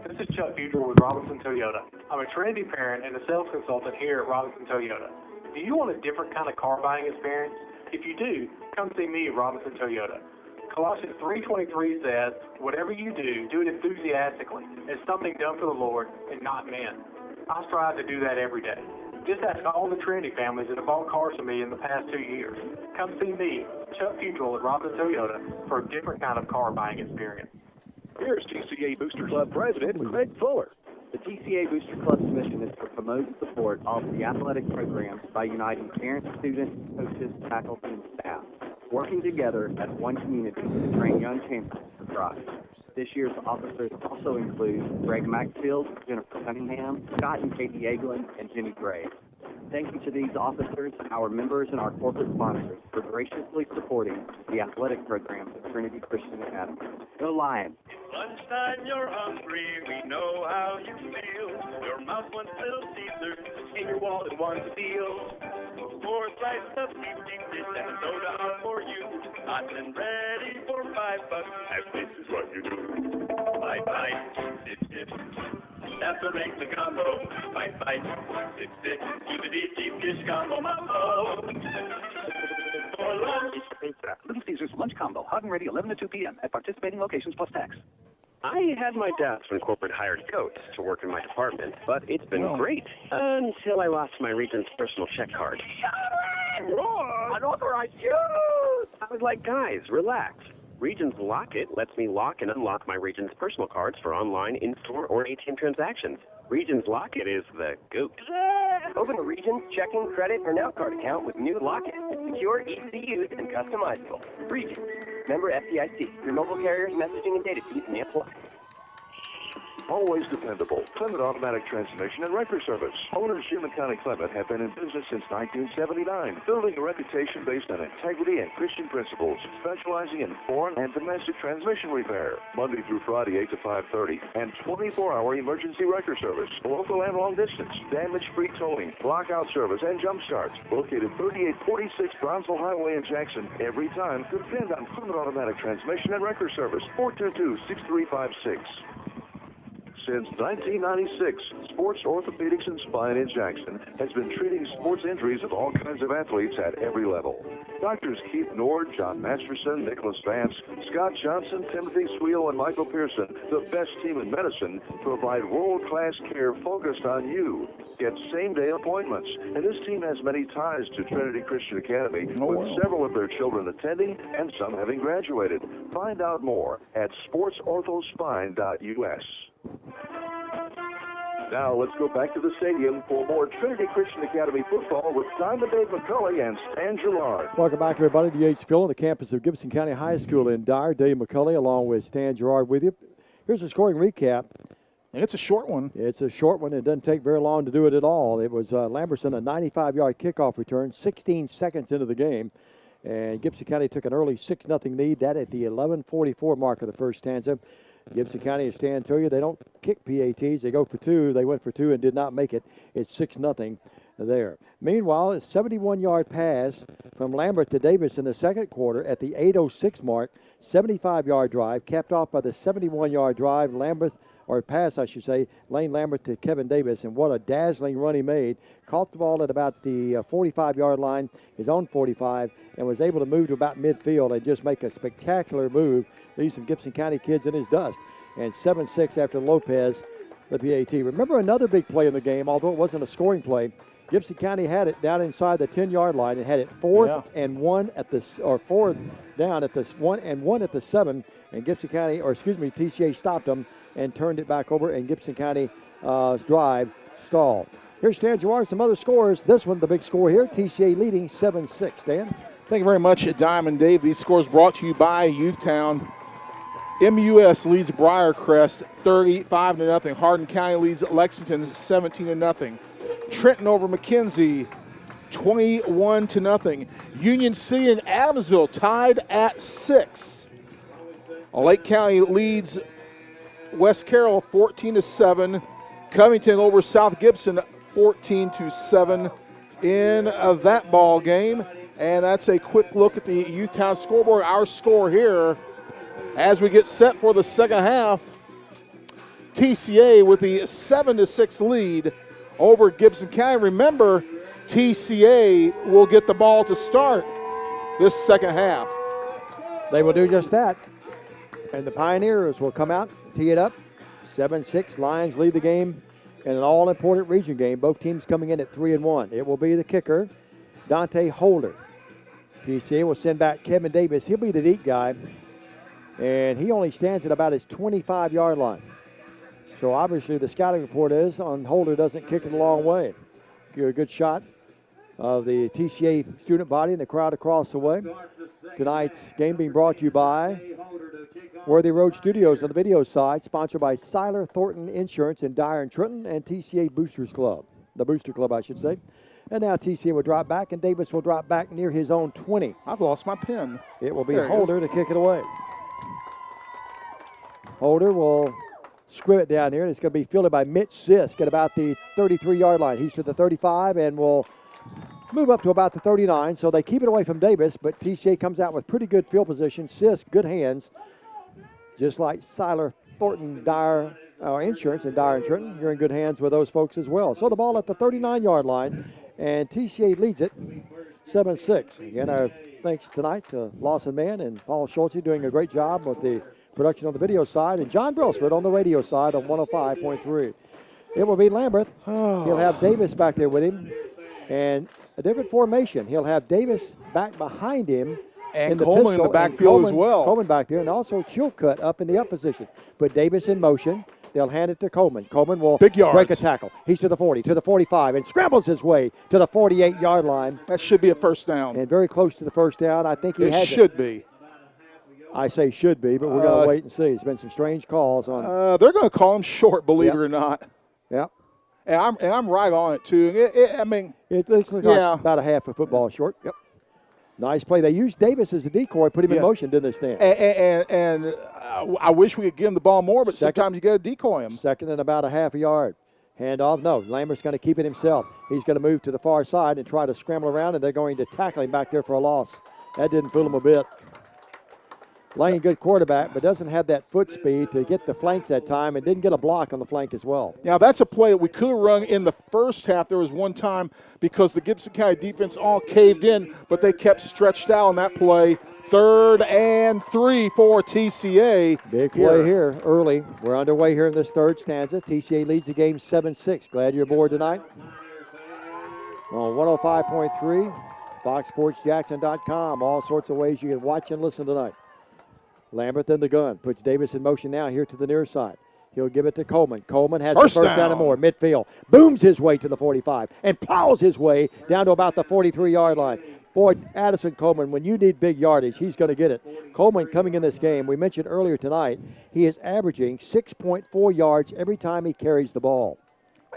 This is Chuck Bueller with Robinson Toyota. I'm a Trinity parent and a sales consultant here at Robinson Toyota. Do you want a different kind of car buying experience? If you do, come see me at Robinson Toyota. Colossians 3:23 says, whatever you do it enthusiastically, as something done for the Lord and not men. I strive to do that every day. Just ask all the Trinity families that have bought cars from me in the past 2 years. Come see me, Chuck Bueller at Robinson Toyota, for a different kind of car buying experience. Here's TCA Booster Club President Craig Fuller. The TCA Booster Club's mission is to promote and support all of the athletic programs by uniting parents, students, coaches, faculty, and staff, working together as one community to train young champions for Christ. This year's officers also include Greg Maxfield, Jennifer Cunningham, Scott and Katie Eaglin, and Jenny Gray. Thank you to these officers, our members, and our corporate sponsors for graciously supporting the athletic programs of Trinity Christian Academy. Go Lions! Lunchtime, you're hungry, we know how you feel. Your mouth wants Little Caesars, and your wallet wants steel. For a slice of evening dish and a soda hot for you. Hot and ready for $5, and this is what you do. Bite, bite, dip, dip. That's what makes the combo. Bite, bite, dip, dip. Keep it deep dish combo mambo. For for lunch. Pizza. Little Caesars lunch combo. Hot and ready 11 to 2 p.m. at participating locations plus tax. I had my doubts when corporate hired goats to work in my department, but it's been great until I lost my Regent's personal check card. Unauthorized use! I was like, guys, relax. Regent's Lock It lets me lock and unlock my Regent's personal cards for online, in-store, or ATM transactions. Regent's Lock It is the GOAT. Open a Regions checking, credit, or now card account with new Lock It. It's secure, easy to use, and customizable. Regions. Member FDIC. Your mobile carrier's messaging and data fees may apply. Always dependable. Clement Automatic Transmission and Record Service. Owners Jim and Connie Clement have been in business since 1979, building a reputation based on integrity and Christian principles, specializing in foreign and domestic transmission repair. Monday through Friday, 8 to 5:30, and 24-hour emergency record service, local and long distance, damage-free towing, lockout service, and jump starts. Located 3846 Brownsville Highway in Jackson. Every time, depend on Clement Automatic Transmission and Record Service. 422-6356. Since 1996, Sports Orthopedics and Spine in Jackson has been treating sports injuries of all kinds of athletes at every level. Doctors Keith Nord, John Masterson, Nicholas Vance, Scott Johnson, Timothy Sweel, and Michael Pearson, the best team in medicine, provide world-class care focused on you. Get same-day appointments. And this team has many ties to Trinity Christian Academy, with several of their children attending and some having graduated. Find out more at sportsorthospine.us. Now let's go back to the stadium for more Trinity Christian Academy football with Simon Dave McCulley and Stan Gerard. Welcome back, everybody, to Yates Field on the campus of Gibson County High School in Dyer. Dave McCulley along with Stan Gerard with you. Here's a scoring recap. It's a short one. It's a short one. It doesn't take very long to do it at all. It was Lamberson, a 95-yard kickoff return, 16 seconds into the game. And Gibson County took an early 6-0 lead, that at the 11:44 mark of the first stanza. Gibson County, as Stan told you, they don't kick PATs. They go for two. They went for two and did not make it. It's 6-0 there. Meanwhile, a 71-yard pass from Lambert to Davis in the second quarter at the 8:06 mark. 75-yard drive, capped off by the 71-yard drive. Pass, I should say, Lane Lambert to Kevin Davis, and what a dazzling run he made. Caught the ball at about the 45-yard line, his own 45, and was able to move to about midfield and just make a spectacular move, leave some Gibson County kids in his dust. And 7-6 after Lopez, the PAT. Remember another big play in the game, although it wasn't a scoring play. Gibson County had it down inside the 10-yard line and had it fourth and one at the, or fourth down at the 1 and 1 at the 7, and TCA stopped them and turned it back over, and Gibson County's drive stalled. Here's Stan Gerard, some other scores. This one, the big score here, TCA leading 7-6. Stan? Thank you very much, Diamond Dave. These scores brought to you by Youthtown. MUS leads Briarcrest 35-0. Hardin County leads Lexington 17-0. Trenton over McKenzie 21-0. Union City and Adamsville tied at 6. Lake County leads West Carroll 14-7. Covington over South Gibson 14-7 in that ball game. And that's a quick look at the Youthtown scoreboard. Our score here as we get set for the second half. TCA with the 7-6 lead over Gibson County. Remember, TCA will get the ball to start this second half. They will do just that. And the Pioneers will come out, tee it up. 7-6. Lions lead the game in an all-important region game. Both teams coming in at 3-1. It will be the kicker, Dante Holder. TCA will send back Kevin Davis. He'll be the deep guy. And he only stands at about his 25-yard line. So obviously the scouting report is on Holder doesn't kick it a long way. Get a good shot of the TCA student body and the crowd across the way. Tonight's game being brought to you by Worthy Road Studios on the video side, sponsored by Seiler Thornton Insurance in Dyer and Trenton and TCA Boosters Club. The Booster Club, I should say. And now TCA will drop back, and Davis will drop back near his own 20. I've lost my pen. It will be Holder to kick it away. Holder will scrib it down here, and it's going to be fielded by Mitch Sisk at about the 33-yard line. He's to the 35 and will move up to about the 39, so they keep it away from Davis, but TCA comes out with pretty good field position. Sisk, good hands, just like Seiler Thornton Dyer Insurance in Dyer and Trenton. You're in good hands with those folks as well. So the ball at the 39-yard line, and TCA leads it 7-6. Again, our thanks tonight to Lawson Mann and Paul Schultze doing a great job with the production on the video side, and John Brailsford on the radio side on 105.3. It will be Lambert. He'll have Davis back there with him, and a different formation. He'll have Davis back behind him. And in the Coleman pistol, in the backfield as well. Coleman back there, and also Chilcutt up in the up position. Put Davis in motion. They'll hand it to Coleman. Coleman will break a tackle. He's to the 40, to the 45, and scrambles his way to the 48-yard line. That should be a first down. And very close to the first down. I think he has it. It should be. I say should be, but we're going to wait and see. There's been some strange calls on. They're going to call him short, believe it or not. Yeah. And I'm right on it, too. It looks like about a half a football short. Yep. Nice play. They used Davis as a decoy, put him in motion, didn't they, Stan? And I wish we could give him the ball more, but sometimes you got to decoy him. Second and about a half a yard. Handoff. No, Lambert's going to keep it himself. He's going to move to the far side and try to scramble around, and they're going to tackle him back there for a loss. That didn't fool him a bit. Lane, good quarterback, but doesn't have that foot speed to get the flanks that time, and didn't get a block on the flank as well. Now, that's a play that we could have run in the first half. There was one time because the Gibson County defense all caved in, but they kept stretched out on that play. 3rd and 3 for TCA. Big play here early. We're underway here in this third stanza. TCA leads the game 7-6. Glad you're aboard tonight. On 105.3, FoxSportsJackson.com. All sorts of ways you can watch and listen tonight. Lambert in the gun. Puts Davis in motion now here to the near side. He'll give it to Coleman. Coleman has the first down and more. Midfield. Booms his way to the 45 and plows his way down to about the 43-yard line. Boy, Addison Coleman, when you need big yardage, he's going to get it. Coleman coming in this game, we mentioned earlier tonight, he is averaging 6.4 yards every time he carries the ball.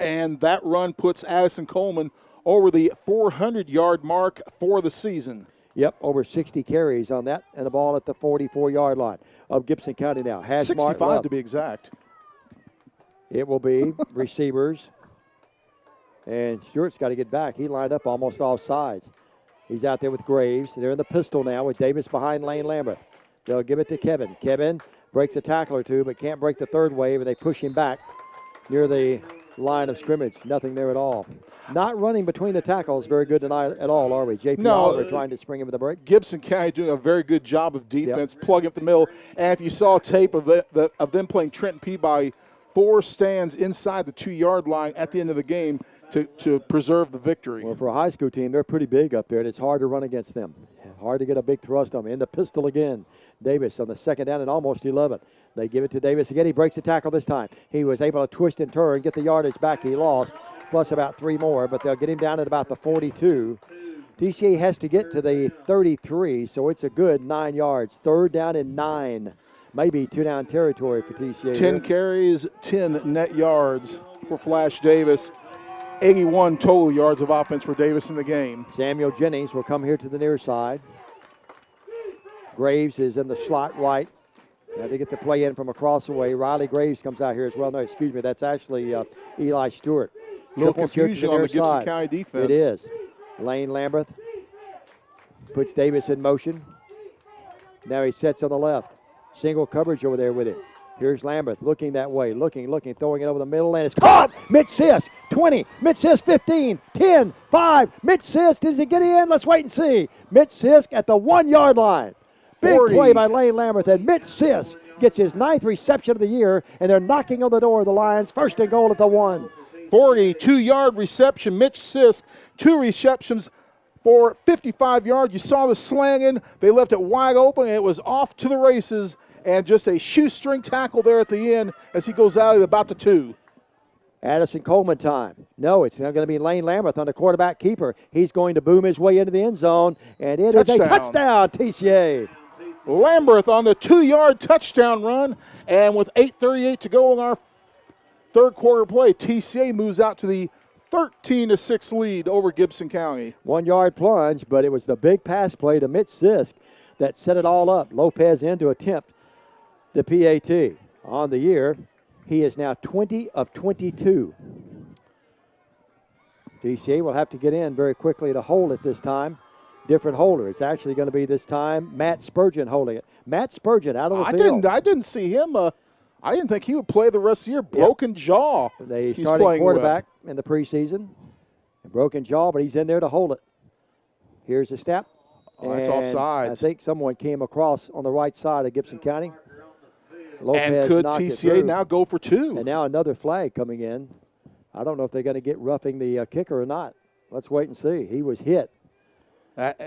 And that run puts Addison Coleman over the 400-yard mark for the season. Yep, over 60 carries on that, and the ball at the 44-yard line of Gibson County now. 65 to be exact. It will be receivers. And Stewart's got to get back. He lined up almost off sides. He's out there with Graves. They're in the pistol now with Davis behind Lane Lambert. They'll give it to Kevin. Kevin breaks a tackle or two, but can't break the third wave, and they push him back near the line of scrimmage. Nothing there at all. Not running between the tackles very good tonight at all, are we? J.P. Oliver trying to spring him with the break. Gibson County doing a very good job of defense, plugging up the middle. And if you saw tape of them playing Trenton Peabody, 4 stands inside the 2-yard line at the end of the game to preserve the victory. Well, for a high school team, they're pretty big up there, and it's hard to run against them. Hard to get a big thrust on them. In the pistol again. Davis on the second down and almost 11. They give it to Davis again. He breaks the tackle this time. He was able to twist and turn, get the yardage back he lost, plus about 3 more, but they'll get him down at about the 42. TCA has to get to the 33, so it's a good 9 yards. 3rd down and 9. Maybe 2-down territory for TCA. 10 carries, 10 net yards for Flash Davis. 81 total yards of offense for Davis in the game. Samuel Jennings will come here to the near side. Graves is in the slot right. Now they get the play in from across the way. Riley Graves comes out here as well. No, excuse me, that's actually Eli Stewart. Little confusion on the Gibson County defense. It is. Lane Lambert puts Davis in motion. Now he sets on the left. Single coverage over there with him. Here's Lambert looking that way, looking, throwing it over the middle, and it's caught! Mitch Sisk, 20, Mitch Sisk, 15, 10, 5, Mitch Sisk, does he get in? Let's wait and see. Mitch Sisk at the 1-yard line. Big 40. Play by Lane Lambert, and Mitch Sisk gets his 9th reception of the year, and they're knocking on the door of the Lions. 1st and goal at the 1. 42-yard reception. Mitch Sisk, 2 receptions for 55 yards. You saw the slanging. They left it wide open, and it was off to the races. And just a shoestring tackle there at the end as he goes out at about the 2. Addison Coleman time. No, it's not going to be Lane Lambert on the quarterback keeper. He's going to boom his way into the end zone, and it is a touchdown, TCA. Lambert on the 2-yard touchdown run, and with 8:38 to go in our third quarter play, TCA moves out to the 13-6 lead over Gibson County. 1-yard plunge, but it was the big pass play to Mitch Sisk that set it all up. Lopez in to attempt the PAT. On the year, he is now 20 of 22. TCA will have to get in very quickly to hold it this time. Different holder. It's actually going to be this time Matt Spurgeon holding it. Matt Spurgeon out of the field. I didn't see him. I didn't think he would play the rest of the year. Broken jaw. They started quarterback in the preseason. A broken jaw, but he's in there to hold it. Here's the snap. That's offsides. I think someone came across on the right side of Gibson County. Lopez and could knocked it TCA through. now go for 2? And now another flag coming in. I don't know if they're going to get roughing the kicker or not. Let's wait and see. He was hit.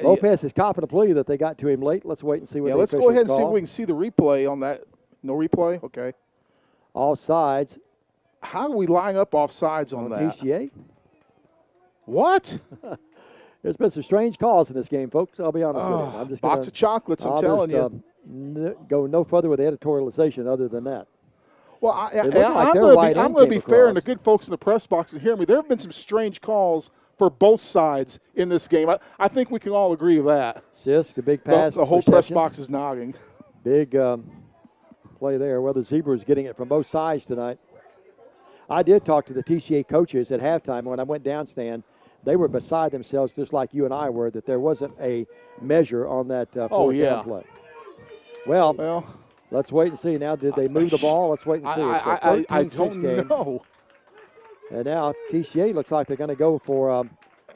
Lopez is copping a plea that they got to him late. Let's wait and see what the let's officials go ahead and see call. if we can see the replay on that. No replay? Okay. Offsides. How do we line up offsides on that? TCA. What? There's been some strange calls in this game, folks. I'll be honest with you. I'm just box of chocolates, I'm telling you. Go no further with the editorialization other than that. Well, I'm right going to be fair, and the good folks in the press box can hear me. There have been some strange calls for both sides in this game. I think we can all agree with that. Sisk, the big pass. The whole press box is nodding. Big play there. Well, the Zebras getting it from both sides tonight. I did talk to the TCA coaches at halftime when I went down stand. They were beside themselves, just like you and I were, that there wasn't a measure on that fourth down play. Well, let's wait and see. Now, did they move the ball? Let's wait and see. It's a 13-6 game. Know. And now TCA looks like they're going to go for. And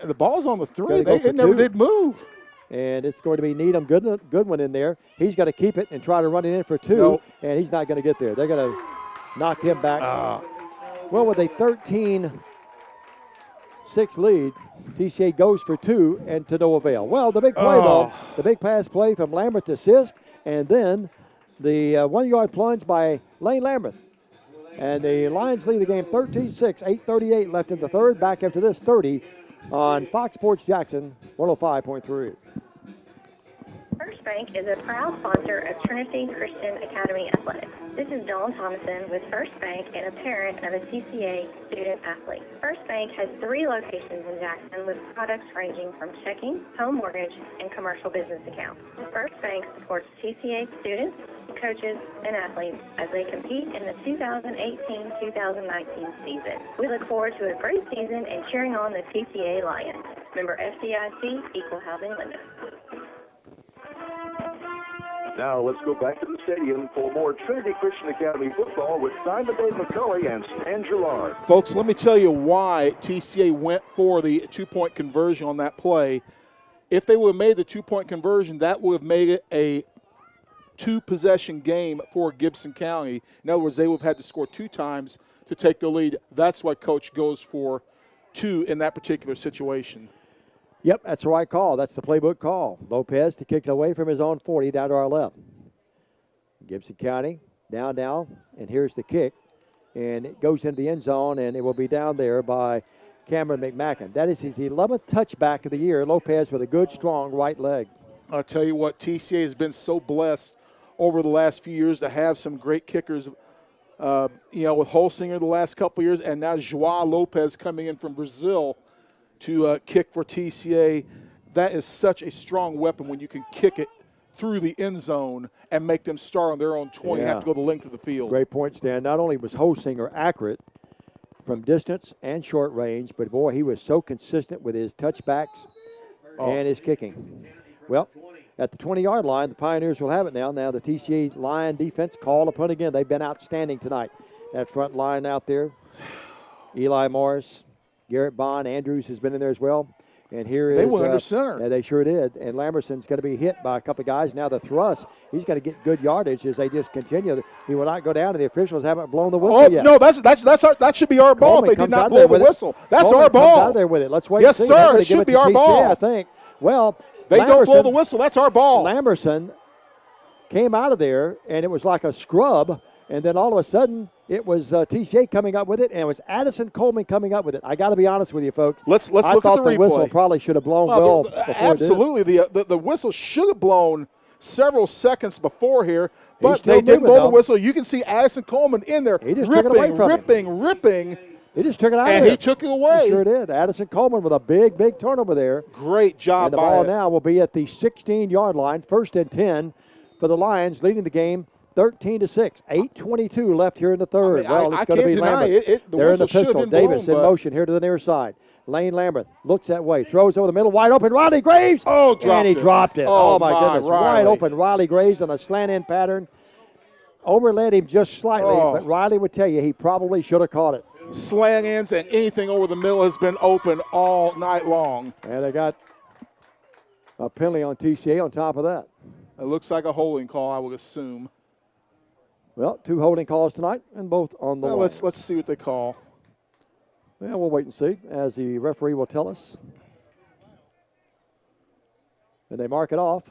the ball's on the 3. It never did move. And it's going to be Needham Goodwin in there. He's got to keep it and try to run it in for 2. Nope. And he's not going to get there. They're going to knock him back. Well, with a 13-6 lead, TCA goes for 2 and to no avail. Well, the big play, though, the big pass play from Lambert to Sisk, and then the 1-yard plunge by Lane Lambert. And the Lions lead the game 13-6, 8:38 left in the third. Back after this 30 on Fox Sports Jackson 105.3. First Bank is a proud sponsor of Trinity Christian Academy Athletics. This is Dawn Thomason with First Bank and a parent of a TCA student athlete. First Bank has 3 locations in Jackson with products ranging from checking, home mortgage, and commercial business accounts. First Bank supports TCA students, coaches, and athletes as they compete in the 2018-2019 season. We look forward to a great season and cheering on the TCA Lions. Member FDIC, Equal Housing Lender. Now let's go back to the stadium for more Trinity Christian Academy football with Simon Dave McCulley and Stan Gerard. Folks, let me tell you why TCA went for the 2-point conversion on that play. If they would have made the 2-point conversion, that would have made it a 2-possession game for Gibson County. In other words, they would have had to score 2 times to take the lead. That's why Coach goes for 2 in that particular situation. Yep, that's the right call. That's the playbook call. Lopez to kick it away from his own 40 down to our left. Gibson County down now, and here's the kick. And it goes into the end zone, and it will be down there by Cameron McMacken. That is his 11th touchback of the year. Lopez with a good, strong right leg. I'll tell you what, TCA has been so blessed over the last few years to have some great kickers, with Holsinger the last couple of years, and now Joao Lopez coming in from Brazil to kick for TCA. That is such a strong weapon when you can kick it through the end zone and make them start on their own 20 and have to go the length of the field. Great point, Stan. Not only was Holsinger accurate from distance and short range, but, boy, he was so consistent with his touchbacks and his kicking. Well, at the 20-yard line, the Pioneers will have it now. Now the TCA line defense called upon again. They've been outstanding tonight. That front line out there, Eli Morris, Garrett Bond, Andrews has been in there as well. And here they went under center. Yeah, they sure did. And Lamberson's going to be hit by a couple of guys. Now the thrust, he's going to get good yardage as they just continue. He will not go down, and the officials haven't blown the whistle yet. No, that should be our ball. If they did not blow the whistle. That's our ball. Comes out of there with it. Let's wait. Yes, and see. sir. It should be our ball. I think. Well, they don't blow the whistle. That's our ball. Lamberson came out of there, and it was like a scrub. And then all of a sudden, it was TCA coming up with it, and it was Addison Coleman coming up with it. I got to be honest with you, folks. Let's look at the replay. I thought the whistle probably should have blown well before absolutely. The whistle should have blown several seconds before here, but they didn't blow the whistle. You can see Addison Coleman in there ripping. He just took it out of there. And he took it away. He sure did. Addison Coleman with a big turnover there. Great job and the ball now will be at the 16-yard line, 1st and 10 for the Lions, leading the game 13-6. 8:22 left here in the third. It's going to be Lambert. They're in the pistol. Davis in motion here to the near side. Lane Lambert looks that way, throws over the middle, wide open. Riley Graves. And he dropped it. Oh my goodness. Wide open. Riley Graves on a slant-in pattern. Overled him just slightly, but Riley would tell you he probably should have caught it. Slant ends and anything over the middle has been open all night long. And they got A penalty on TCA on top of that. It looks like a holding call, I would assume. Well, 2 holding calls tonight, and both on the line. Let's see what they call. Well, we'll wait and see, as the referee will tell us. And they mark it off.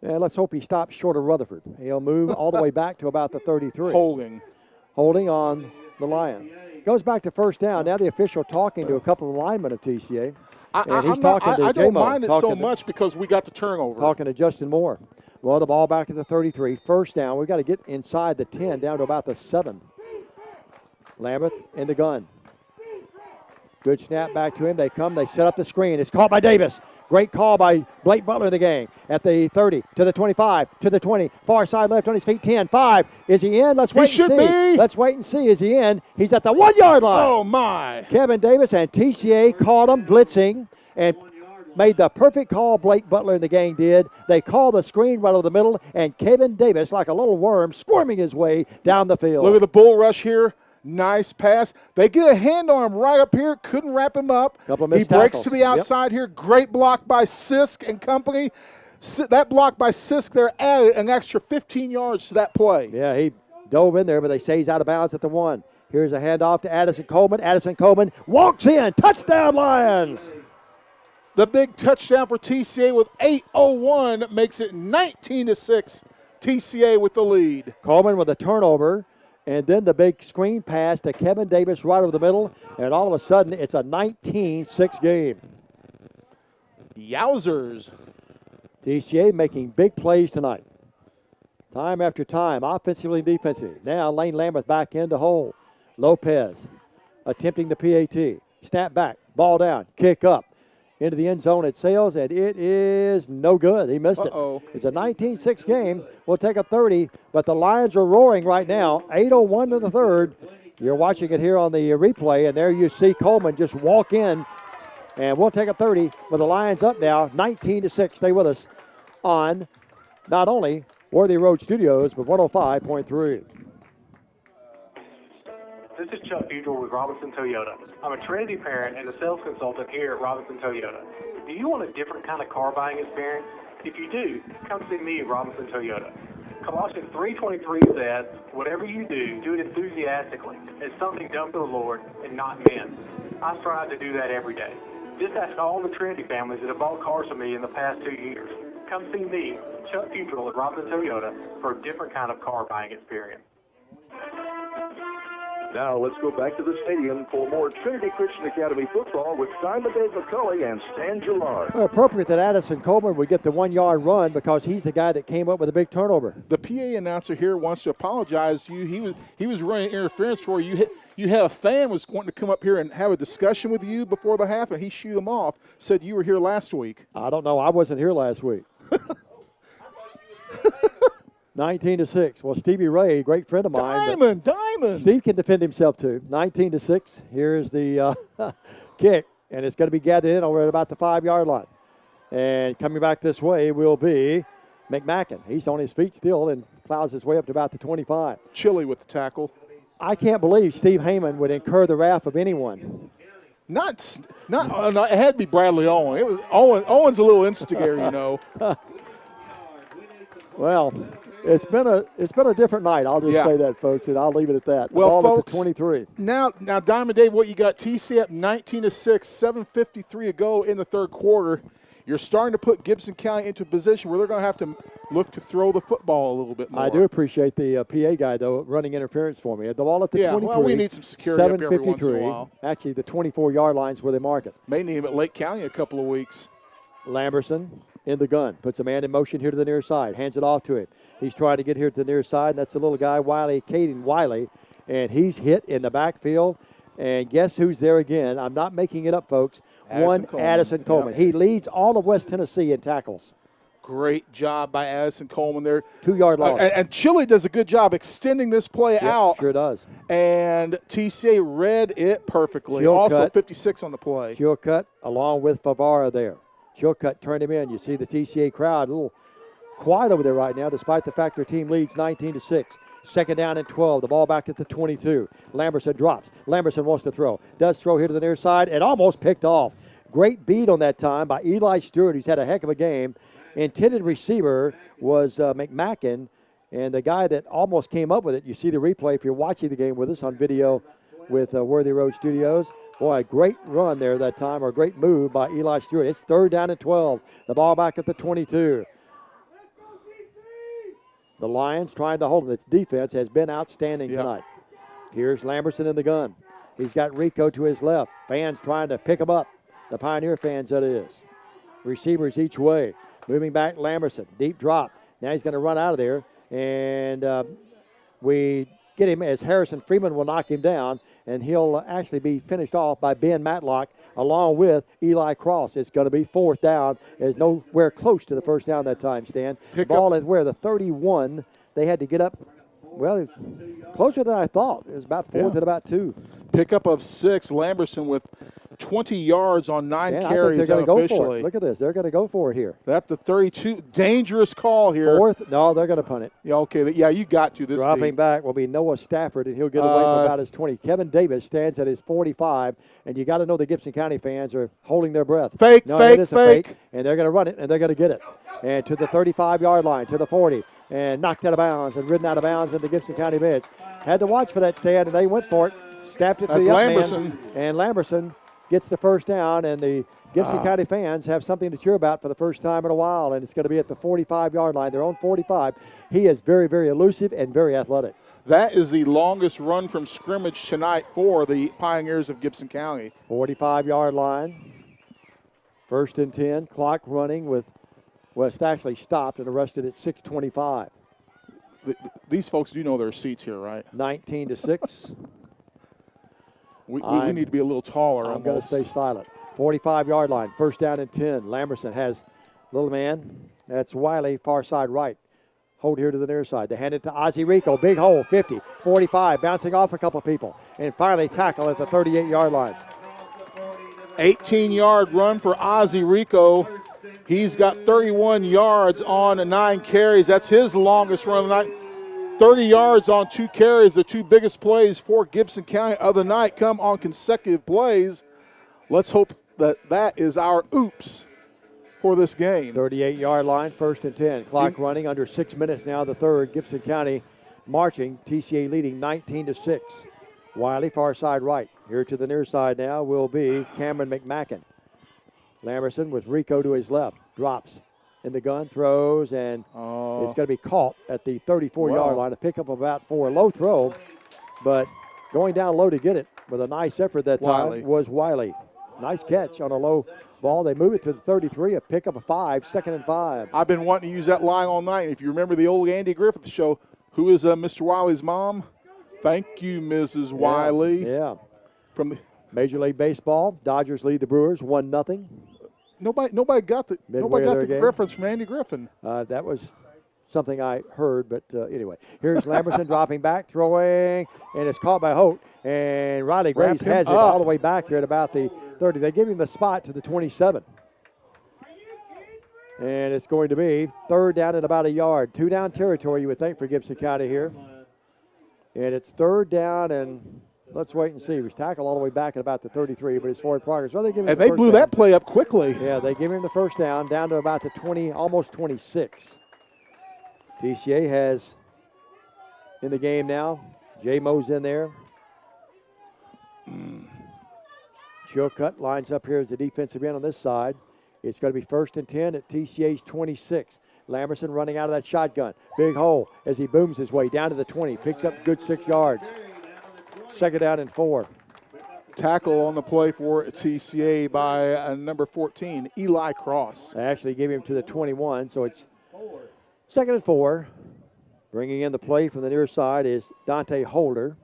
And let's hope he stops short of Rutherford. He'll move all the way back to about the 33. Holding on the Lion. Goes back to first down. Now the official talking to a couple of linemen of TCA. I don't mind it so much because we got the turnover. Talking to Justin Moore. Well, the ball back at the 33. First down. We've got to get inside the 10, down to about the 7. Lambert in the gun. Good snap back to him. They come. They set up the screen. It's caught by Davis. Great call by Blake Butler in the game. At the 30, to the 25, to the 20. Far side left on his feet. 10, 5. Is he in? Let's wait and see. Let's wait and see. Is he in? He's at the 1-yard line. Oh, my. Kevin Davis and TCA caught him blitzing and made the perfect call. Blake Butler in the game did. They called the screen right over the middle, and Kevin Davis, like a little worm, squirming his way down the field. Look at the bull rush here. Nice pass. They get a hand on him right up here. Couldn't wrap him up. He breaks to the outside here. Great block by Sisk and company. That block by Sisk there added an extra 15 yards to that play. Yeah, he dove in there, but they say he's out of bounds at the 1. Here's a handoff to Addison Coleman. Addison Coleman walks in. Touchdown, Lions. The big touchdown for TCA with 8:01 makes it 19-6. TCA with the lead. Coleman with a turnover. And then the big screen pass to Kevin Davis right over the middle. And all of a sudden, it's a 19-6 game. Yowzers. TCA making big plays tonight. Time after time, offensively and defensively. Now Lane Lambert back in to hold. Lopez attempting the PAT. Snap back, ball down, kick up. Into the end zone it sails, and it is no good. He missed it. It's a 19-6 game. We'll take a 30, but the Lions are roaring right now. 8:01 in the third. You're watching it here on the replay, and there you see Coleman just walk in, and we'll take a 30 with the Lions up now, 19-6. Stay with us on not only Worthy Road Studios, but 105.3. This is Chuck Buell with Robinson Toyota. I'm a Trinity parent and a sales consultant here at Robinson Toyota. Do you want a different kind of car buying experience? If you do, come see me at Robinson Toyota. Colossians 3:23 says, whatever you do, do it enthusiastically, as something done for the Lord and not men. I strive to do that every day. Just ask all the Trinity families that have bought cars from me in the past 2 years. Come see me, Chuck Buell at Robinson Toyota, for a different kind of car buying experience. Now let's go back to the stadium for more Trinity Christian Academy football with Simon Dave McCulley and Stan Gillard. Well, appropriate that Addison Coleman would get the 1-yard run because he's the guy that came up with a big turnover. The PA announcer here wants to apologize to you. He was running interference for you. You had a fan was wanting to come up here and have a discussion with you before the half, and he shooed him off. Said you were here last week. I don't know. I wasn't here last week. 19-6. Well, Stevie Ray, great friend of mine. Diamond. Steve can defend himself too. 19-6. Here's the kick, and it's going to be gathered in over at about the 5-yard line. And coming back this way will be McMacken. He's on his feet still and plows his way up to about the 25. Chilly with the tackle. I can't believe Steve Heyman would incur the wrath of anyone. Not it had to be Bradley Owen. It was Owen's a little instigator, you know. Well, it's been a different night. I'll just say that, folks, and I'll leave it at that. Well, ball folks, at the 23. Now, Diamond Dave, what you got? TC up 19-6, 7:53 to go in the third quarter. You're starting to put Gibson County into a position where they're going to have to look to throw the football a little bit more. I do appreciate the PA guy, though, running interference for me. The ball at the 23. Well, we need some security up every once in a while. Actually, the 24-yard line's where they mark it. May need him at Lake County in a couple of weeks. Lamberson in the gun. Puts a man in motion here to the near side. Hands it off to him. He's trying to get here to the near side. That's the little guy, Caden Wiley. And he's hit in the backfield. And guess who's there again? I'm not making it up, folks. Addison Coleman. Yep. He leads all of West Tennessee in tackles. Great job by Addison Coleman there. 2-yard loss. And Chile does a good job extending this play out. Sure does. And TCA read it perfectly. Also 56 on the play. Chilcutt along with Favara there. Chilcutt turned him in. You see the TCA crowd a little quiet over there right now, despite the fact their team leads 19-6. Second down and 12. The ball back at the 22. Lamberson drops. Lamberson wants to throw. Does throw here to the near side and almost picked off. Great beat on that time by Eli Stewart, who's had a heck of a game. Intended receiver was McMacken, and the guy that almost came up with it, you see the replay if you're watching the game with us on video with Worthy Road Studios. Boy, a great run there that time, or a great move by Eli Stewart. It's 3rd down and 12. The ball back at the 22. The Lions trying to hold them. Its defense has been outstanding tonight. Here's Lamberson in the gun. He's got Rico to his left. Fans trying to pick him up. The Pioneer fans, that is. Receivers each way. Moving back, Lamberson. Deep drop. Now he's going to run out of there. And we get him as Harrison Freeman will knock him down. And he'll actually be finished off by Ben Matlock along with Eli Cross. It's going to be 4th down. There's nowhere close to the first down that time, Stan. Ball is where the 31. They had to get up, well, closer than I thought. It was about 4th and about 2. Pickup of 6. Lamberson with 20 yards on 9 carries. I think they're going to go for it. Look at this. They're going to go for it here. That's the 32. Dangerous call here. 4th. No, they're going to punt it. Yeah, okay. Yeah, you got to. This Dropping team. back will be Noah Stafford, and he'll get away from about his 20. Kevin Davis stands at his 45, and you got to know the Gibson County fans are holding their breath. Fake. And they're going to run it, and they're going to get it. And to the 35-yard line, to the 40, and knocked out of bounds and ridden out of bounds into the Gibson County bench. Had to watch for that stand, and they went for it. Snapped it to the up man, and Lamberson gets the first down, and the Gibson County fans have something to cheer about for the first time in a while, and it's going to be at the 45-yard line, their own 45. He is very, very elusive and very athletic. That is the longest run from scrimmage tonight for the Pioneers of Gibson County. 45-yard line, 1st and 10, clock running with, well, it's actually stopped and arrested at 6:25. These folks do know their seats here, right? 19-6. We need to be a little taller. I'm going to stay silent. 45-yard line, 1st down and 10. Lamberson has little man. That's Wiley, far side right. Hold here to the near side. They hand it to Ozzie Rico. Big hole, 50, 45, bouncing off a couple people. And finally tackle at the 38-yard line. 18-yard run for Ozzie Rico. He's got 31 yards on 9 carries. That's his longest run of the night. 30 yards on 2 carries, the 2 biggest plays for Gibson County of the night come on consecutive plays. Let's hope that is our oops for this game. 38-yard line, 1st and 10. Clock running under 6 minutes now, the 3rd. Gibson County marching, TCA leading 19-6. Wiley, far side right. Here to the near side now will be Cameron McMacken. Lamberson with Rico to his left. Drops in the gun, throws, and it's going to be caught at the 34-yard line. A pickup of about 4. Low throw, but going down low to get it with a nice effort that time was Wiley. Nice catch on a low ball. They move it to the 33, a pickup of 5, 2nd and 5. I've been wanting to use that line all night. If you remember the old Andy Griffith show, who is Mr. Wiley's mom? Thank you, Mrs. Wiley. Yeah. From the Major League Baseball, Dodgers lead the Brewers 1-0. Nobody got the reference from Andy Griffin. That was something I heard, but anyway. Here's Lamberson dropping back, throwing, and it's caught by Holt. And Riley Graves has it all the way back here at about the 30. They give him the spot to the 27. And it's going to be 3rd down at about a yard. 2 down territory, you would think, for Gibson County here. And it's 3rd down, and let's wait and see. He was tackled all the way back at about the 33, but it's forward progress. Well, they blew that play up quickly. Yeah, they give him the first down to about the 20, almost 26. TCA has in the game now. J-Mo's in there. Chilcutt lines up here as the defensive end on this side. It's going to be 1st and 10 at TCA's 26. Lamberson running out of that shotgun. Big hole as he booms his way down to the 20. Picks up a good 6 yards. 2nd down and 4. Tackle on the play for TCA by number 14, Eli Cross. They actually gave him to the 21, so it's 2nd and 4. Bringing in the play from the near side is Dante Holder.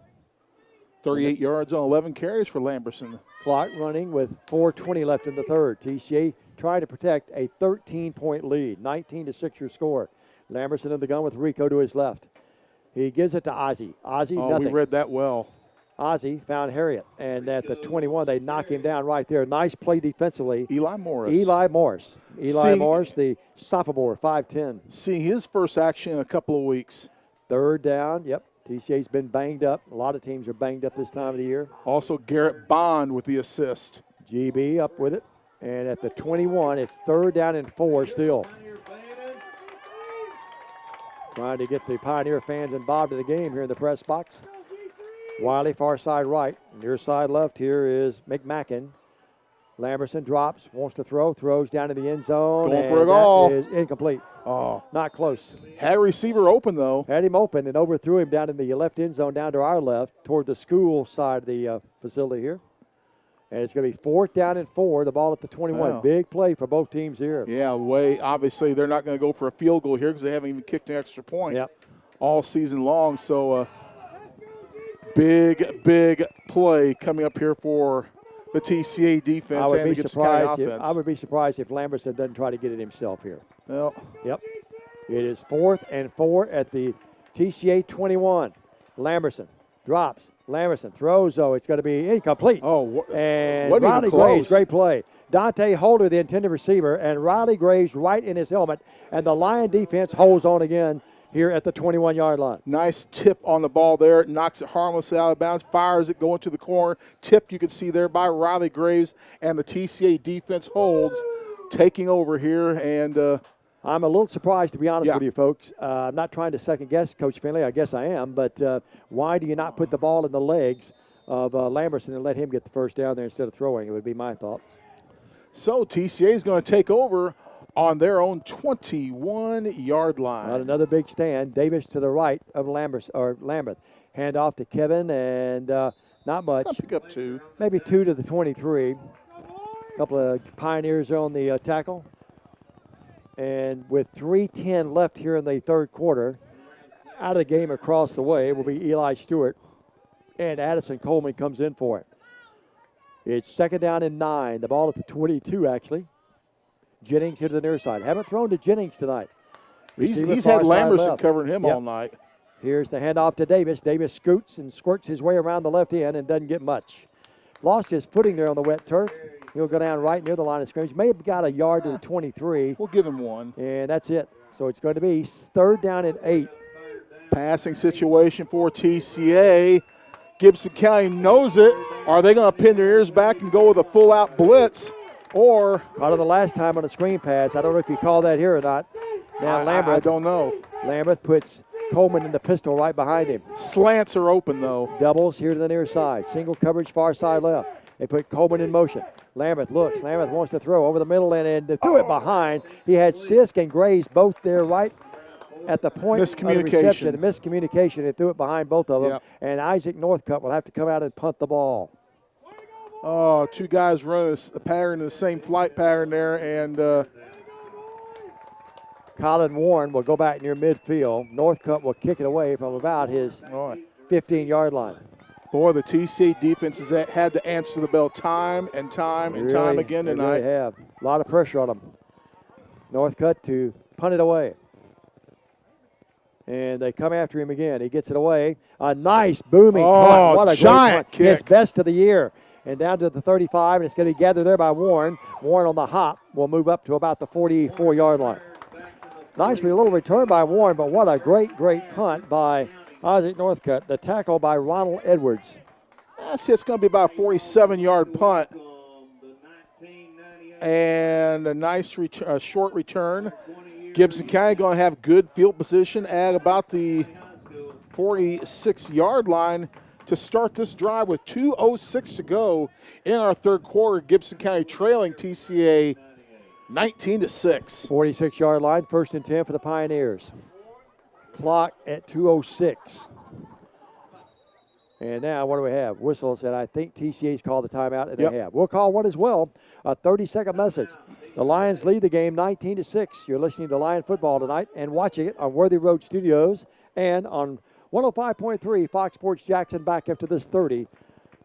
38 yards on 11 carries for Lamberson. Clock running with 4:20 left in the 3rd. TCA trying to protect a 13-point lead. 19-6 your score. Lamberson in the gun with Rico to his left. He gives it to Ozzie. Ozzie, nothing. We read that well. Ozzie found Harriet, and at the 21, they knock him down right there. Nice play defensively. Eli Morris, the sophomore, 5'10". Seeing his first action in a couple of weeks. 3rd down, yep. TCA's been banged up. A lot of teams are banged up this time of the year. Also, Garrett Bond with the assist. GB up with it. And at the 21, it's 3rd down and 4 still. Trying to get the Pioneer fans involved in the game here in the press box. Wiley far side right. Near side left here is McMacken. Lamberson drops, wants to throw, throws down in the end zone. Going for a goal. That is incomplete. Oh, not close. Had a receiver open, though. Had him open and overthrew him down in the left end zone, down to our left, toward the school side of the facility here. And it's going to be 4th down and 4, the ball at the 21. Wow. Big play for both teams here. Yeah, obviously they're not going to go for a field goal here because they haven't even kicked an extra point all season long. So big play coming up here for the TCA defense and the Gibson County offense. I would be surprised if Lamberson doesn't try to get it himself here. Well, yep. It is 4th and 4 at the TCA 21. Lamberson drops. Lamberson throws, though. It's going to be incomplete. And Riley Graves, great play. Dante Holder, the intended receiver, and Riley Graves right in his helmet. And the Lion defense holds on again here at the 21-yard line. Nice tip on the ball there. Knocks it harmlessly out of bounds. Fires it going to the corner. Tip you can see there by Riley Graves. And the TCA defense holds, taking over here. And I'm a little surprised, to be honest with you, folks. I'm not trying to second-guess Coach Finley. I guess I am. But why do you not put the ball in the legs of Lamberson and let him get the first down there instead of throwing? It would be my thought. So TCA is going to take over on their own 21-yard line. Another big stand. Davis to the right of Lambert. Hand off to Kevin, and not much. I'll pick up 2. Maybe 2 to the 23. A couple of Pioneers on the tackle. And with 3:10 left here in the third quarter, out of the game across the way will be Eli Stewart. And Addison Coleman comes in for it. It's 2nd down and 9. The ball at the 22, actually. Jennings here to the near side. Haven't thrown to Jennings tonight. He's had Lamberson covering him all night. Here's the handoff to Davis. Davis scoots and squirts his way around the left end and doesn't get much. Lost his footing there on the wet turf. He'll go down right near the line of scrimmage. May have got a yard to the 23. We'll give him 1. And that's it. So it's going to be 3rd down and 8. Passing situation for TCA. Gibson County knows it. Are they going to pin their ears back and go with a full-out blitz? Or caught it the last time on a screen pass. I don't know if you call that here or not. Now Lambert. I don't know. Lambert puts Coleman in the pistol right behind him. Slants are open, though. Doubles here to the near side. Single coverage far side left. They put Coleman in motion. Lambert looks. Lambert wants to throw over the middle and threw it behind. He had Sisk and Graves both there right at the point of the reception. Miscommunication. They threw it behind both of them. Yep. And Isaac Northcutt will have to come out and punt the ball. Oh, 2 guys running a pattern in the same flight pattern there. And Colin Warren will go back near midfield. Northcutt will kick it away from about his 15-yard line. Boy, the TCA defense has had to answer the bell time and time again tonight. They really have. A lot of pressure on them. Northcutt to punt it away. And they come after him again. He gets it away. A nice booming punt. What a giant great punt. His best of the year. And down to the 35, and it's going to be gathered there by Warren. Warren on the hop will move up to about the 44-yard line. Nicely, a little return by Warren, but what a great punt by Isaac Northcutt. The tackle by Ronald Edwards. It's going to be about a 47-yard punt. And a nice short return. Gibson County going to have good field position at about the 46-yard line to start this drive with 2:06 to go in our third quarter. Gibson County trailing TCA 19-6. 46-yard line, 1st and 10 for the Pioneers. Clock at 2:06. And now what do we have? Whistles, and I think TCA's called the timeout, and they have. We'll call one as well, a 30-second message. The Lions lead the game 19-6. You're listening to Lion football tonight and watching it on Worthy Road Studios and on 105.3 Fox Sports Jackson back after this 30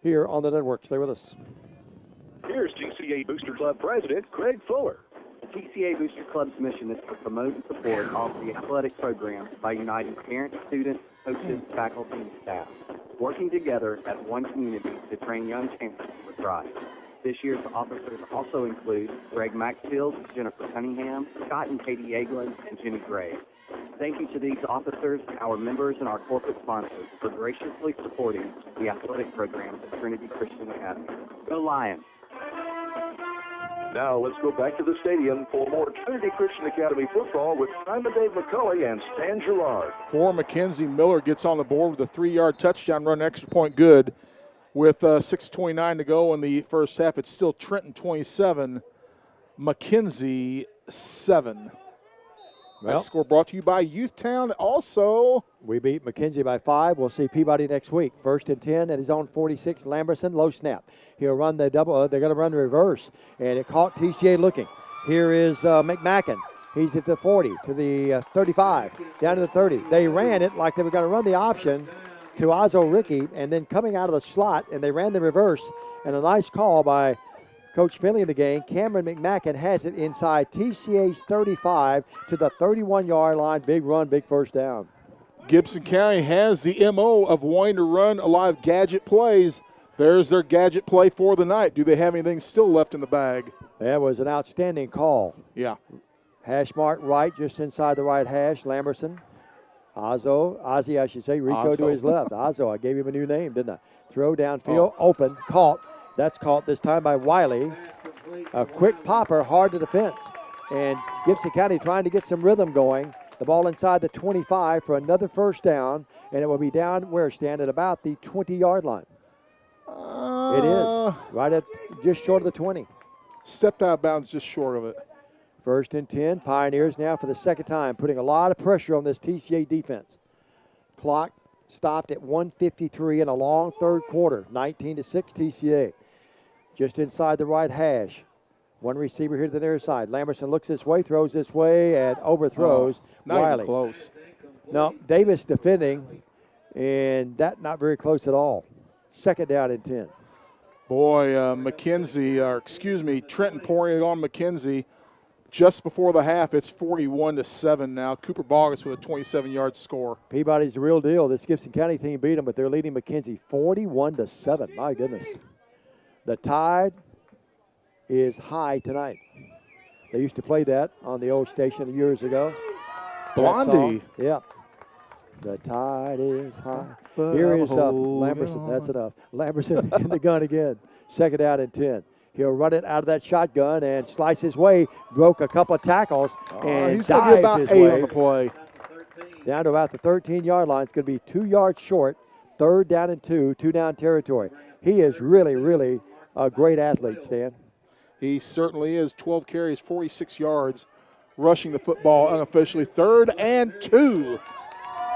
here on the network. Stay with us. Here's TCA Booster Club President Craig Fuller. The TCA Booster Club's mission is to promote and support all of the athletic programs by uniting parents, students, coaches, faculty, and staff, working together as one community to train young champions with pride. This year's officers also include Greg Maxfield, Jennifer Cunningham, Scott and Katie Eglin, and Jenny Gray. Thank you to these officers, our members, and our corporate sponsors for graciously supporting the athletic programs at Trinity Christian Academy. Go Lions! Now let's go back to the stadium for more Trinity Christian Academy football with Simon Dave McCulley and Stan Gerard. For Mackenzie, Miller gets on the board with a 3-yard touchdown run, extra point good. With 6:29 to go in the first half, it's still Trenton 27, Mackenzie 7. Well, that score brought to you by Youthtown. Also, we beat Mackenzie by 5. We'll see Peabody next week. 1st and 10 at his own 46. Lamberson, low snap. He'll run the double. They're going to run the reverse, and it caught TCA looking. Here is McMacken. He's at the 40 to the 35, down to the 30. They ran it like they were going to run the option to Azo Ricky, and then coming out of the slot, and they ran the reverse, and a nice call by Coach Finley in the game. Cameron McMacken has it inside TCA's 35 to the 31-yard line. Big run, big first down. Gibson County has the MO of wanting to run a lot of gadget plays. There's their gadget play for the night. Do they have anything still left in the bag? That was an outstanding call. Yeah. Hash mark right, just inside the right hash, Lamberson. Ozzy, I should say, Rico to his left. Ozzo, I gave him a new name, didn't I? Throw downfield, open, caught. That's caught this time by Wiley. A quick popper, hard to the fence. And Gibson County trying to get some rhythm going. The ball inside the 25 for another first down, and it will be down where stand at about the 20-yard line. It is, right at just short of the 20. Stepped out of bounds just short of it. 1st and 10, Pioneers now for the second time, putting a lot of pressure on this TCA defense. Clock stopped at 1:53 in a long third quarter, 19-6 TCA. Just inside the right hash. One receiver here to the near side. Lamberson looks this way, throws this way, and overthrows not Wiley. Even close. No, Davis defending, and that not very close at all. 2nd down and 10. Boy, Trenton pouring it on Mackenzie. Just before the half, it's 41-7 now. Cooper Bogus with a 27-yard score. Peabody's the real deal. This Gibson County team beat them, but they're leading Mackenzie 41-7. My goodness. The Tide is high tonight. They used to play that on the old station years ago. Blondie. Yeah. The Tide is high. But Here is Lamberson. That's enough. Lamberson in the gun again. 2nd down and 10. He'll run it out of that shotgun and slice his way. Broke a couple of tackles and he's going to be about 8 on the play. Down to about the 13-yard line. It's going to be 2 yards short. 3rd down and 2, 2-down territory. He is really, really a great athlete, Stan. He certainly is. 12 carries, 46 yards, rushing the football unofficially. 3rd and 2.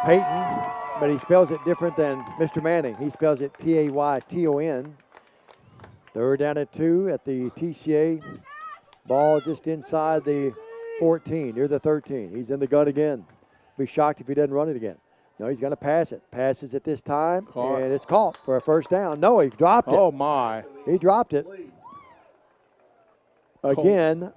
Peyton, but he spells it different than Mr. Manning. He spells it Payton. 3rd down and 2 at the TCA. Ball just inside the 14, near the 13. He's in the gun again. Be shocked if he doesn't run it again. No, he's going to pass it. Passes it this time, and it's caught for a first down. No, he dropped it. Oh, my. He dropped it. Again,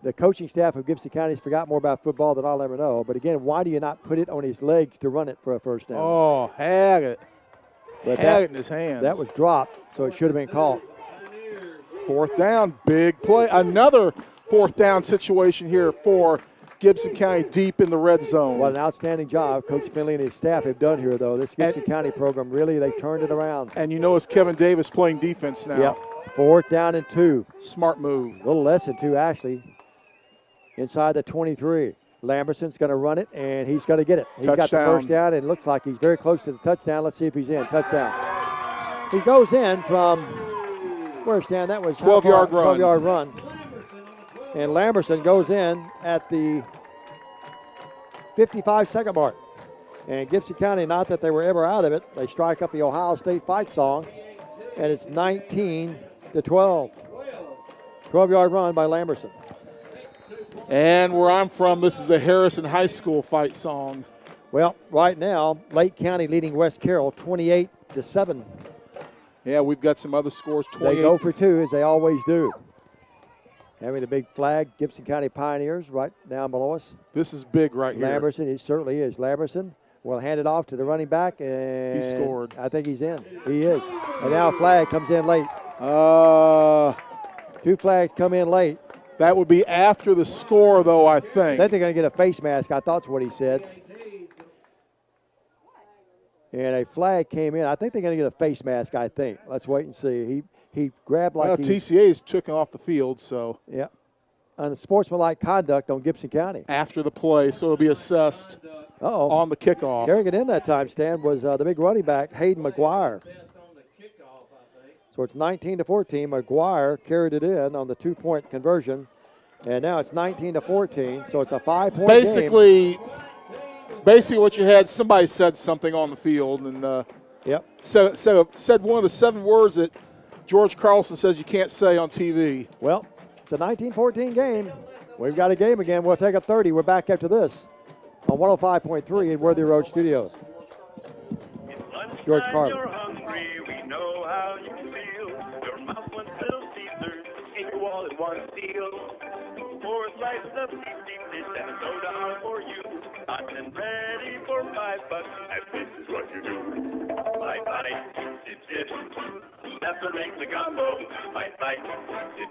the coaching staff of Gibson County has forgot more about football than I'll ever know. But again, why do you not put it on his legs to run it for a first down? Oh, had it. But had it in his hands. That was dropped, so it should have been caught. 4th down, big play. Another 4th down situation here for Gibson County deep in the red zone. What an outstanding job Coach Finley and his staff have done here, though. This Gibson County program, really, they turned it around. And you know it's Kevin Davis playing defense now. Yep. 4th down and 2. Smart move. A little less than 2, actually. Inside the 23. Lamberson's going to run it, and he's going to get it. He's got the first down, and it looks like he's very close to the touchdown. Let's see if he's in. Touchdown. He goes in from, where's Dan? That was 12-yard run. 12-yard run. And Lamberson goes in at the 55-second mark. And Gibson County, not that they were ever out of it, they strike up the Ohio State fight song, and it's 19-12. 12-yard run by Lamberson. And where I'm from, this is the Harrison High School fight song. Well, right now, Lake County leading West Carroll 28-7. Yeah, we've got some other scores. They go for 2, as they always do. Having the big flag, Gibson County Pioneers right down below us. This is big right here. Lamberson, it certainly is. Lamberson will hand it off to the running back, and he scored. I think he's in. He is. And now a flag comes in late. 2 flags come in late. That would be after the score, though, I think. I think they're going to get a face mask. I thought that's what he said. And a flag came in. I think they're going to get a face mask, I think. Let's wait and see. He grabbed like TCA's took him off the field, so. Yeah. Unsportsmanlike conduct on Gibson County. After the play, so it'll be assessed on the kickoff. Carrying it in that time, Stan, was the big running back, Hayden McGuire. So it's 19-14. McGuire carried it in on the 2-point conversion. And now it's 19-14, so it's a 5-point game. Basically what you had, somebody said something on the field and said one of the 7 words that George Carlson says you can't say on TV. Well, it's a 19-14 game. We've got a game again. We'll take a 30. We're back after this on 105.3 in Worthy Road Studios. George Carlin. You're hungry, we know how you feel. Your mouth wants little Caesars, and you all in one deal. For a slice of deep dish and a soda for you. Hot and ready for $5, and this is what you do. Bite, bite, it's. That's what makes the combo. Bite, bite, it's.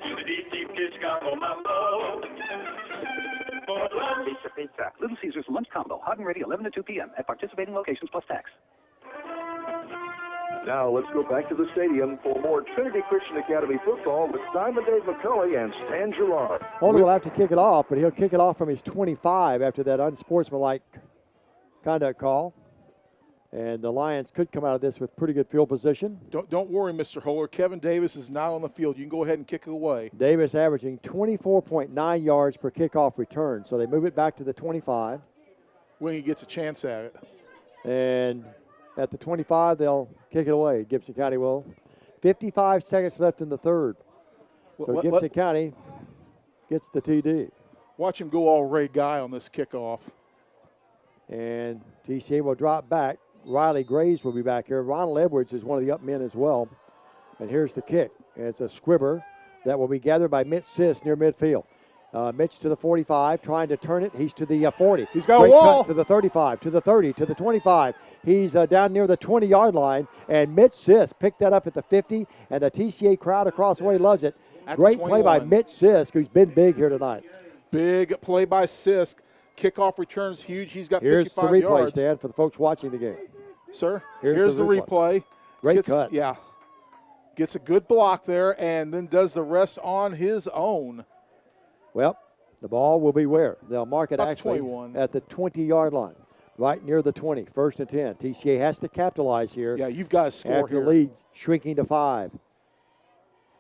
You the deep dish combo mambo. For lunch. Pizza. Little Caesars lunch combo. Hot and ready 11 to 2 p.m. at participating locations plus tax. Now let's go back to the stadium for more Trinity Christian Academy football with Diamond Dave McCulley and Stan Gerard. Holder will have to kick it off, but he'll kick it off from his 25 after that unsportsmanlike conduct call. And the Lions could come out of this with pretty good field position. Don't worry, Mr. Holler. Kevin Davis is not on the field. You can go ahead and kick it away. Davis averaging 24.9 yards per kickoff return. So they move it back to the 25. When he gets a chance at it. And at the 25, they'll kick it away. Gibson County will. 55 seconds left in the third. So Gibson County gets the TD. Watch him go all Ray Guy on this kickoff. And TCA will drop back. Riley Graves will be back here. Ronald Edwards is one of the up men as well. And here's the kick. And it's a squibber that will be gathered by Mitch Sis near midfield. Mitch to the 45, trying to turn it. He's to the 40. He's got a wall. Cut to the 35, to the 30, to the 25. He's down near the 20-yard line. And Mitch Sis picked that up at the 50. And the TCA crowd across the way loves it. Great play by Mitch Sisk, who's been big here tonight. Big play by Sisk. Kickoff returns huge. He's got 55 yards. Here's the replay, Stan, for the folks watching the game. Sir, here's the replay. Great cut. Yeah. Gets a good block there and then does the rest on his own. Well, the ball will be where? They'll mark it About actually 21. At the 20-yard line, right near the 20, 1st and 10. TCA has to capitalize here. Yeah, you've got to score after here. the lead shrinking to 5.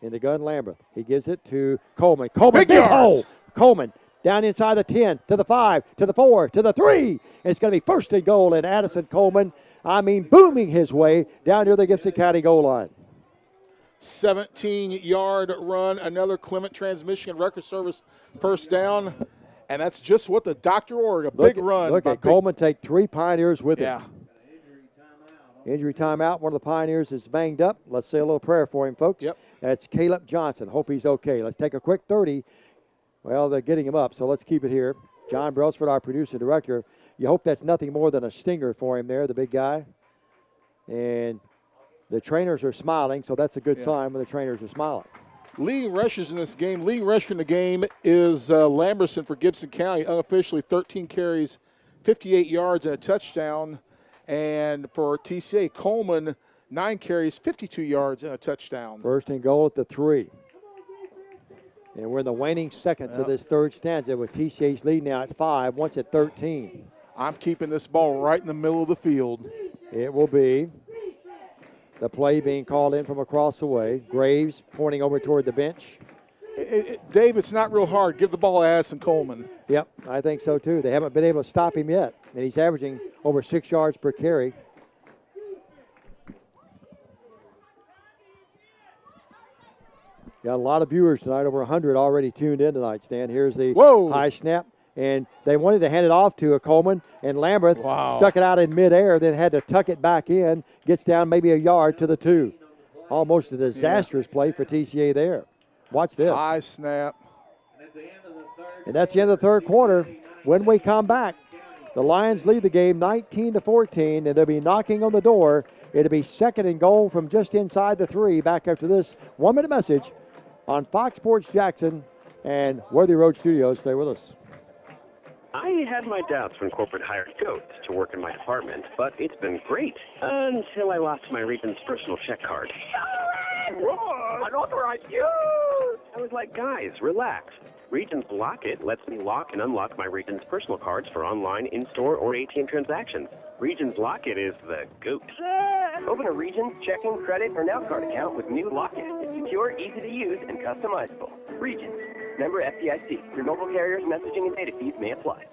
In the gun, Lambert. He gives it to Coleman. Coleman, big hole. Coleman down inside the 10, to the 5, to the 4, to the 3. It's going to be 1st and goal, and Addison Coleman, booming his way down near the Gibson County goal line. 17-yard run, another Clement Transmission record service first down, and that's just what the doctor ordered, a big run. Look at Coleman take 3 Pioneers with him. Yeah. Injury timeout. One of the Pioneers is banged up. Let's say a little prayer for him, folks. Yep. That's Caleb Johnson. Hope he's okay. Let's take a quick 30. Well, they're getting him up, so let's keep it here. John Brailsford, our producer director. You hope that's nothing more than a stinger for him there, the big guy. And the trainers are smiling, so that's a good sign when the trainers are smiling. Leading rushers in this game. Leading rusher in the game is Lamberson for Gibson County. Unofficially 13 carries, 58 yards and a touchdown. And for TCA, Coleman, 9 carries, 52 yards and a touchdown. 1st and goal at the 3. And we're in the waning seconds of this third stanza with TCA's lead now at 5, once at 13. I'm keeping this ball right in the middle of the field. It will be. The play being called in from across the way. Graves pointing over toward the bench. Dave, it's not real hard. Give the ball to Addison Coleman. Yep, I think so too. They haven't been able to stop him yet. And he's averaging over 6 yards per carry. Got a lot of viewers tonight, over 100 already tuned in tonight, Stan. Here's the high snap. And they wanted to hand it off to a Coleman, and Lambert stuck it out in midair, then had to tuck it back in, gets down maybe a yard to the 2. Almost a disastrous play for TCA there. Watch this. High snap. And that's the end of the third quarter. When we come back, the Lions lead the game 19-14, and they'll be knocking on the door. It'll be 2nd and goal from just inside the 3. Back after this 1-minute message on Fox Sports Jackson and Worthy Road Studios. Stay with us. I had my doubts when corporate hired goats to work in my department, but it's been great until I lost my region's personal check card. Unauthorized use. I was like, guys, relax. Regions Lock It lets me lock and unlock my Regions personal cards for online, in-store, or ATM transactions. Regions Lock It is the GOAT. Open a Regions checking, credit, or Now Card account with new Lock It. It's secure, easy to use, and customizable. Regions. Member FDIC. Your mobile carrier's messaging and data fees may apply.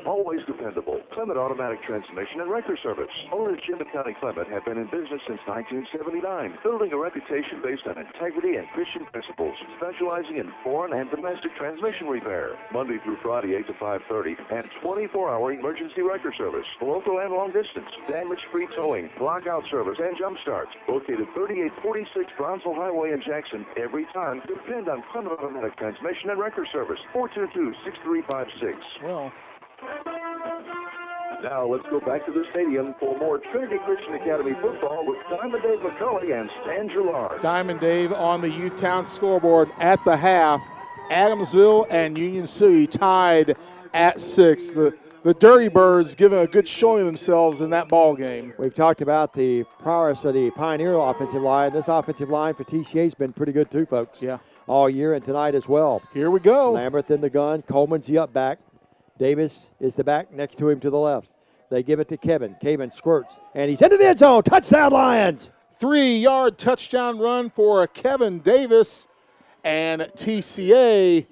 Always dependable. Clement Automatic Transmission and Wrecker Service. Owners Jim and County Clement have been in business since 1979, building a reputation based on integrity and Christian principles, specializing in foreign and domestic transmission repair. Monday through Friday, 8 to 5:30, and 24-hour emergency wrecker service, local and long distance, damage-free towing, lockout service, and jump starts. Located 3846 Brownsville Highway in Jackson. Every time, depend on Clement Automatic Transmission and Wrecker Service. 422-6356. Well. Now let's go back to the stadium for more Trinity Christian Academy football with Diamond Dave McCulley and Stan Gillard. Diamond Dave on the Youthtown scoreboard at the half. Adamsville and Union City tied at 6. The Dirty Birds giving a good showing of themselves in that ball game. We've talked about the prowess of the Pioneer offensive line. This offensive line for TCA has been pretty good too, folks. Yeah. All year and tonight as well. Here we go. Lambert in the gun. Coleman's the up back. Davis is the back next to him to the left. They give it to Kevin. Kevin squirts, and he's into the end zone. Touchdown, Lions! 3-yard touchdown run for Kevin Davis, and TCA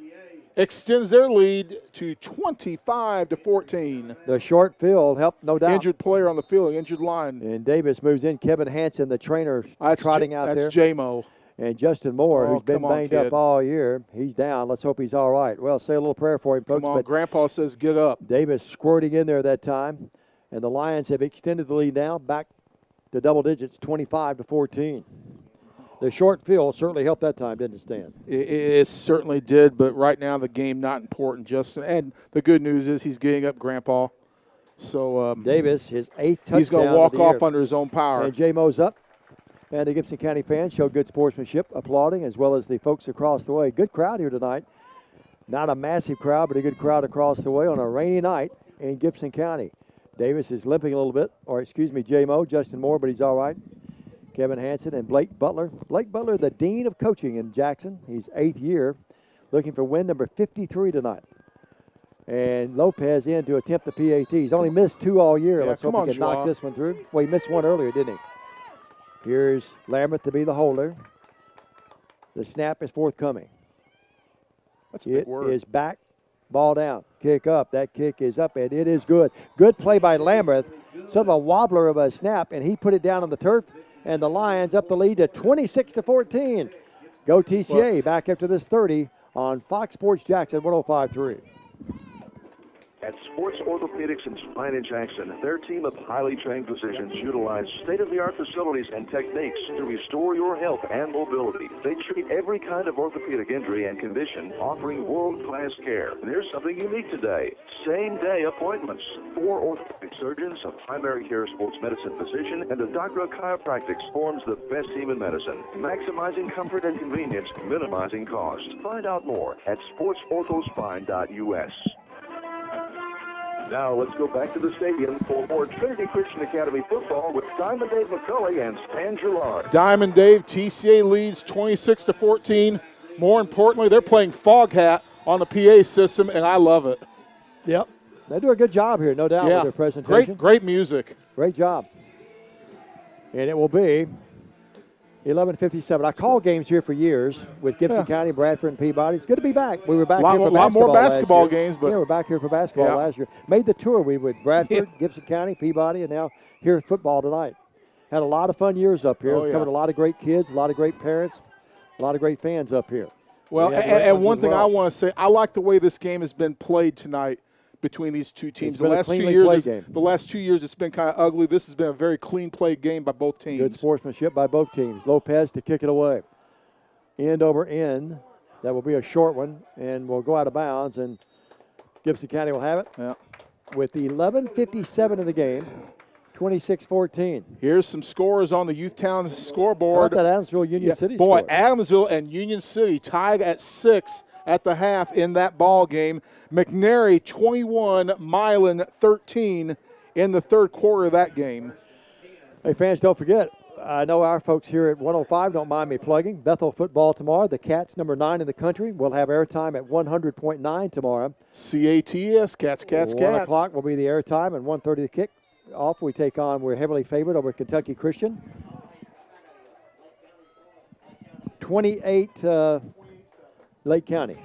extends their lead to 25-14. The short field helped, no doubt. Injured player on the field, injured line. And Davis moves in. Kevin Hansen, the trainer, trotting out there. That's J-Mo. And Justin Moore, who's been banged up all year, he's down. Let's hope he's all right. Well, say a little prayer for him, folks. Come on, Grandpa says get up. Davis squirting in there that time. And the Lions have extended the lead now back to double digits, 25-14. The short field certainly helped that time, didn't it, Stan? It certainly did, but right now the game not important, Justin. And the good news is he's getting up, Grandpa. So Davis, his 8th touchdown. He's going to walk off under his own power. And J-Mo's up. And the Gibson County fans show good sportsmanship, applauding, as well as the folks across the way. Good crowd here tonight. Not a massive crowd, but a good crowd across the way on a rainy night in Gibson County. Davis is limping a little bit, or excuse me, J-Mo, Justin Moore, but he's all right. Kevin Hansen and Blake Butler. Blake Butler, the dean of coaching in Jackson. He's 8th year, looking for win number 53 tonight. And Lopez in to attempt the PAT. He's only missed 2 all year. Yeah, Let's hope he can knock this one through. Well, he missed 1 earlier, didn't he? Here's Lambert to be the holder. The snap is forthcoming. That's a big word. It is back, ball down, kick up. That kick is up, and it is good. Good play by Lambert. Sort of a wobbler of a snap, and he put it down on the turf, and the Lions up the lead to 26-14. Go TCA back after this 30 on Fox Sports Jackson 105.3. At Sports Orthopedics and Spine in Jackson, their team of highly trained physicians utilize state-of-the-art facilities and techniques to restore your health and mobility. They treat every kind of orthopedic injury and condition, offering world-class care. There's something unique today. Same-day appointments. 4 orthopedic surgeons, a primary care sports medicine physician, and a doctor of chiropractics forms the best team in medicine, maximizing comfort and convenience, minimizing cost. Find out more at sportsorthospine.us. Now let's go back to the stadium for more Trinity Christian Academy football with Diamond Dave McCulley and Stan Gillard. Diamond Dave, TCA leads 26-14. More importantly, they're playing Fog Hat on the PA system, and I love it. Yep. They do a good job here, no doubt, with their presentation. Great music. Great job. And it will be 11:57. I called games here for years with Gibson County, Bradford, and Peabody. It's good to be back. We were back here for basketball. A lot more basketball games, but we're back here for basketball last year. Made the tour. We with Bradford, Gibson County, Peabody, and now here at football tonight. Had a lot of fun years up here. Covered a lot of great kids, a lot of great parents, a lot of great fans up here. Well, and one thing I want to say, I like the way this game has been played tonight between these two teams. The last 2 years it's been kind of ugly. This has been a very clean played game by both teams. Good sportsmanship by both teams. Lopez to kick it away. End over end. That will be a short one, and will go out of bounds, and Gibson County will have it. Yeah. With 11:57 in the game, 26-14. Here's some scores on the Youthtown scoreboard. How about that Adamsville Union City Boy, score? Adamsville and Union City tied at 6 at the half in that ball game. McNary 21, Milan 13 in the third quarter of that game. Hey, fans, don't forget, I know our folks here at 105 don't mind me plugging. Bethel football tomorrow. The Cats, number 9 in the country, will have airtime at 100.9 tomorrow. CATS, Cats. 1 o'clock will be the airtime, and 1:30 the kick off. We're heavily favored over Kentucky Christian. 28 Lake County.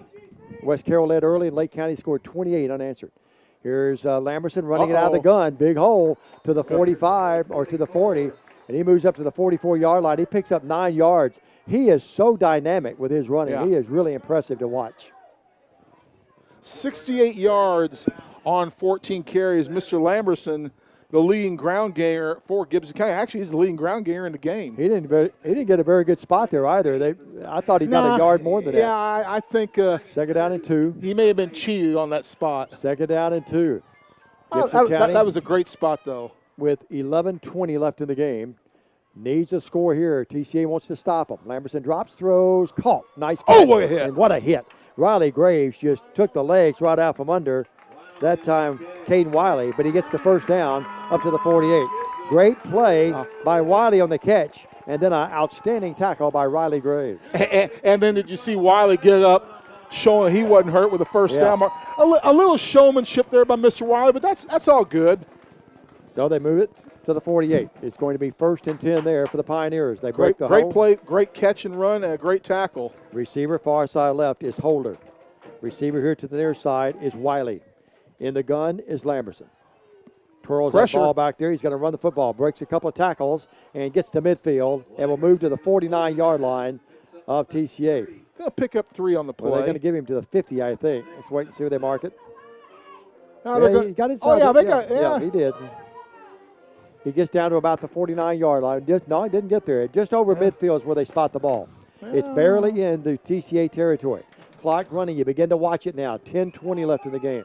West Carroll led early, and Lake County scored 28 unanswered. Here's Lamberson running it out of the gun. Big hole to the 45 or to the 40, and he moves up to the 44-yard line. He picks up 9 yards. He is so dynamic with his running. Yeah. He is really impressive to watch. 68 yards on 14 carries. Mr. Lamberson, the leading ground gainer for Gibson County. Actually, he's the leading ground gainer in the game. He didn't get a very good spot there either. I thought he got a yard more than that. Yeah, I think. Second down and 2. He may have been cheated on that spot. Second down and 2. That was a great spot, though. With 11:20 left in the game, needs a score here. TCA wants to stop him. Lamberson drops, throws, caught. Nice catch. Oh, what a hit. And what a hit. Riley Graves just took the legs right out from under. That time, Caden Wiley, but he gets the first down up to the 48. Great play by Wiley on the catch, and then an outstanding tackle by Riley Graves. And then did you see Wiley get up, showing he wasn't hurt with the first down mark? A little showmanship there by Mr. Wiley, but that's all good. So they move it to the 48. It's going to be 1st and 10 there for the Pioneers. They break the hole. Great play, great catch and run, and a great tackle. Receiver far side left is Holder. Receiver here to the near side is Wiley. In the gun is Lamberson. Twirls that ball back there. He's going to run the football. Breaks a couple of tackles and gets to midfield and will move to the 49-yard line of TCA. They'll pick up 3 on the play. Well, they're going to give him to the 50, I think. Let's wait and see where they mark it. He got inside. Yeah, he did. He gets down to about the 49-yard line. No, he didn't get there. Just over midfield is where they spot the ball. It's barely in the TCA territory. Clock running. You begin to watch it now. 10:20 left in the game.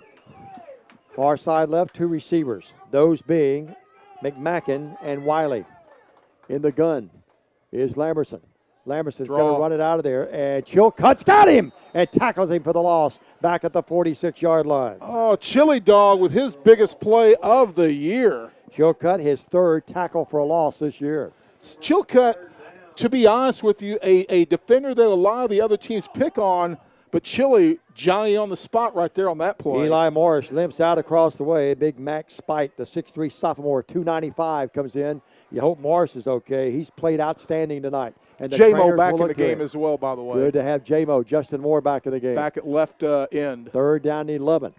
Far side left, 2 receivers. Those being McMacken and Wiley. In the gun is Lamberson. Lamberson's going to run it out of there, and Chilcutt's got him and tackles him for the loss back at the 46-yard line. Oh, Chili Dog with his biggest play of the year. Chilcutt, his 3rd tackle for a loss this year. Chilcutt, to be honest with you, a defender that a lot of the other teams pick on, but Chili, Johnny on the spot right there on that play. Eli Morris limps out across the way. Big Max Spite, the 6'3 sophomore, 295 comes in. You hope Morris is okay. He's played outstanding tonight. And J-Mo back in the game as well, by the way. Good to have J-Mo, Justin Moore, back in the game. Back at left end. 3rd down and 11.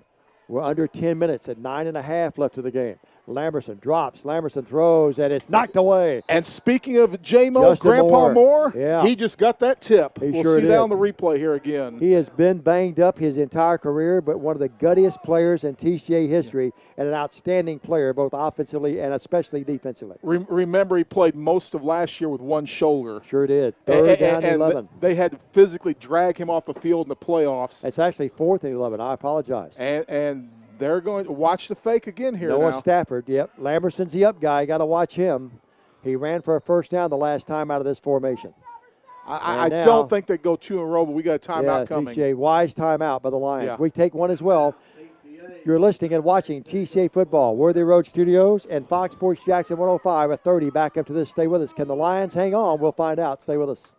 We're under 10 minutes at 9.5 left of the game. Lamberson drops. Lamberson throws, and it's knocked away. And speaking of J-Mo, Grandpa Moore, he just got that tip. We'll see that on the replay here again. He has been banged up his entire career, but one of the guttiest players in TCA history and an outstanding player, both offensively and especially defensively. Remember, he played most of last year with one shoulder. Sure did. 3rd down and 11. They had to physically drag him off the field in the playoffs. It's actually 4th and 11. I apologize. And they're going to watch the fake again here Noah now. Stafford, yep. Lamberson's the up guy. Got to watch him. He ran for a first down the last time out of this formation. I don't think they go 2 in a row, but we got a timeout coming. TCA, wise timeout by the Lions. Yeah. We take one as well. You're listening and watching TCA Football, Worthy Road Studios, and Fox Sports Jackson 105 at 30. Back up to this. Stay with us. Can the Lions hang on? We'll find out. Stay with us.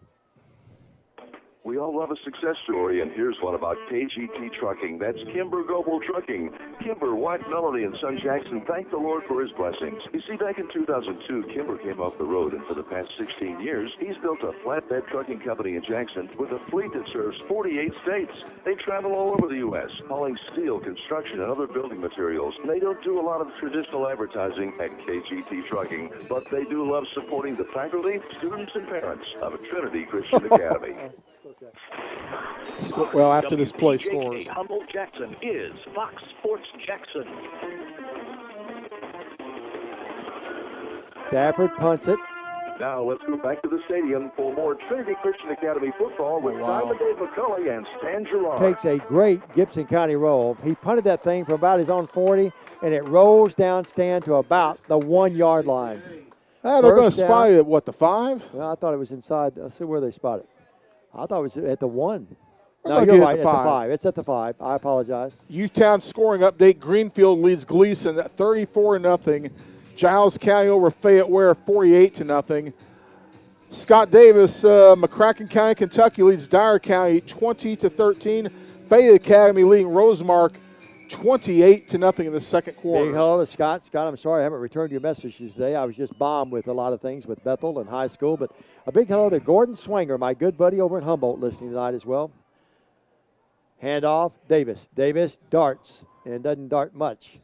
We all love a success story, and here's one about KGT Trucking. That's Kimber Global Trucking. Kimber, White Melody, and Son Jackson thank the Lord for his blessings. You see, back in 2002, Kimber came off the road, and for the past 16 years, he's built a flatbed trucking company in Jackson with a fleet that serves 48 states. They travel all over the U.S., hauling steel, construction, and other building materials. They don't do a lot of traditional advertising at KGT Trucking, but they do love supporting the faculty, students, and parents of Trinity Christian Academy. Well, after this play scores. Humboldt Jackson is Fox Sports Jackson. Stafford punts it. Now let's go back to the stadium for more Trinity Christian Academy football with Simon Dave McCulley and Stan Gerard. Takes a great Gibson County roll. He punted that thing from about his own 40, and it rolls down Stan to about the 1-yard line. They're going to spot it at what, the 5? Well, I thought it was inside. Let's see where they spot it. I thought it was at the 1. No, you're right, at the 5. It's at the 5. I apologize. Utown scoring update. Greenfield leads Gleason at 34-0. Giles County over Fayette Ware 48-0. Scott Davis, McCracken County, Kentucky leads Dyer County 20-13. Fayette Academy leading Rosemark 28-0 in the second quarter. Big hello to Scott. Scott, I'm sorry I haven't returned your messages today. I was just bombed with a lot of things with Bethel and high school. But a big hello to Gordon Swanger, my good buddy over in Humboldt, listening tonight as well. Handoff, Davis. Davis darts and doesn't dart much,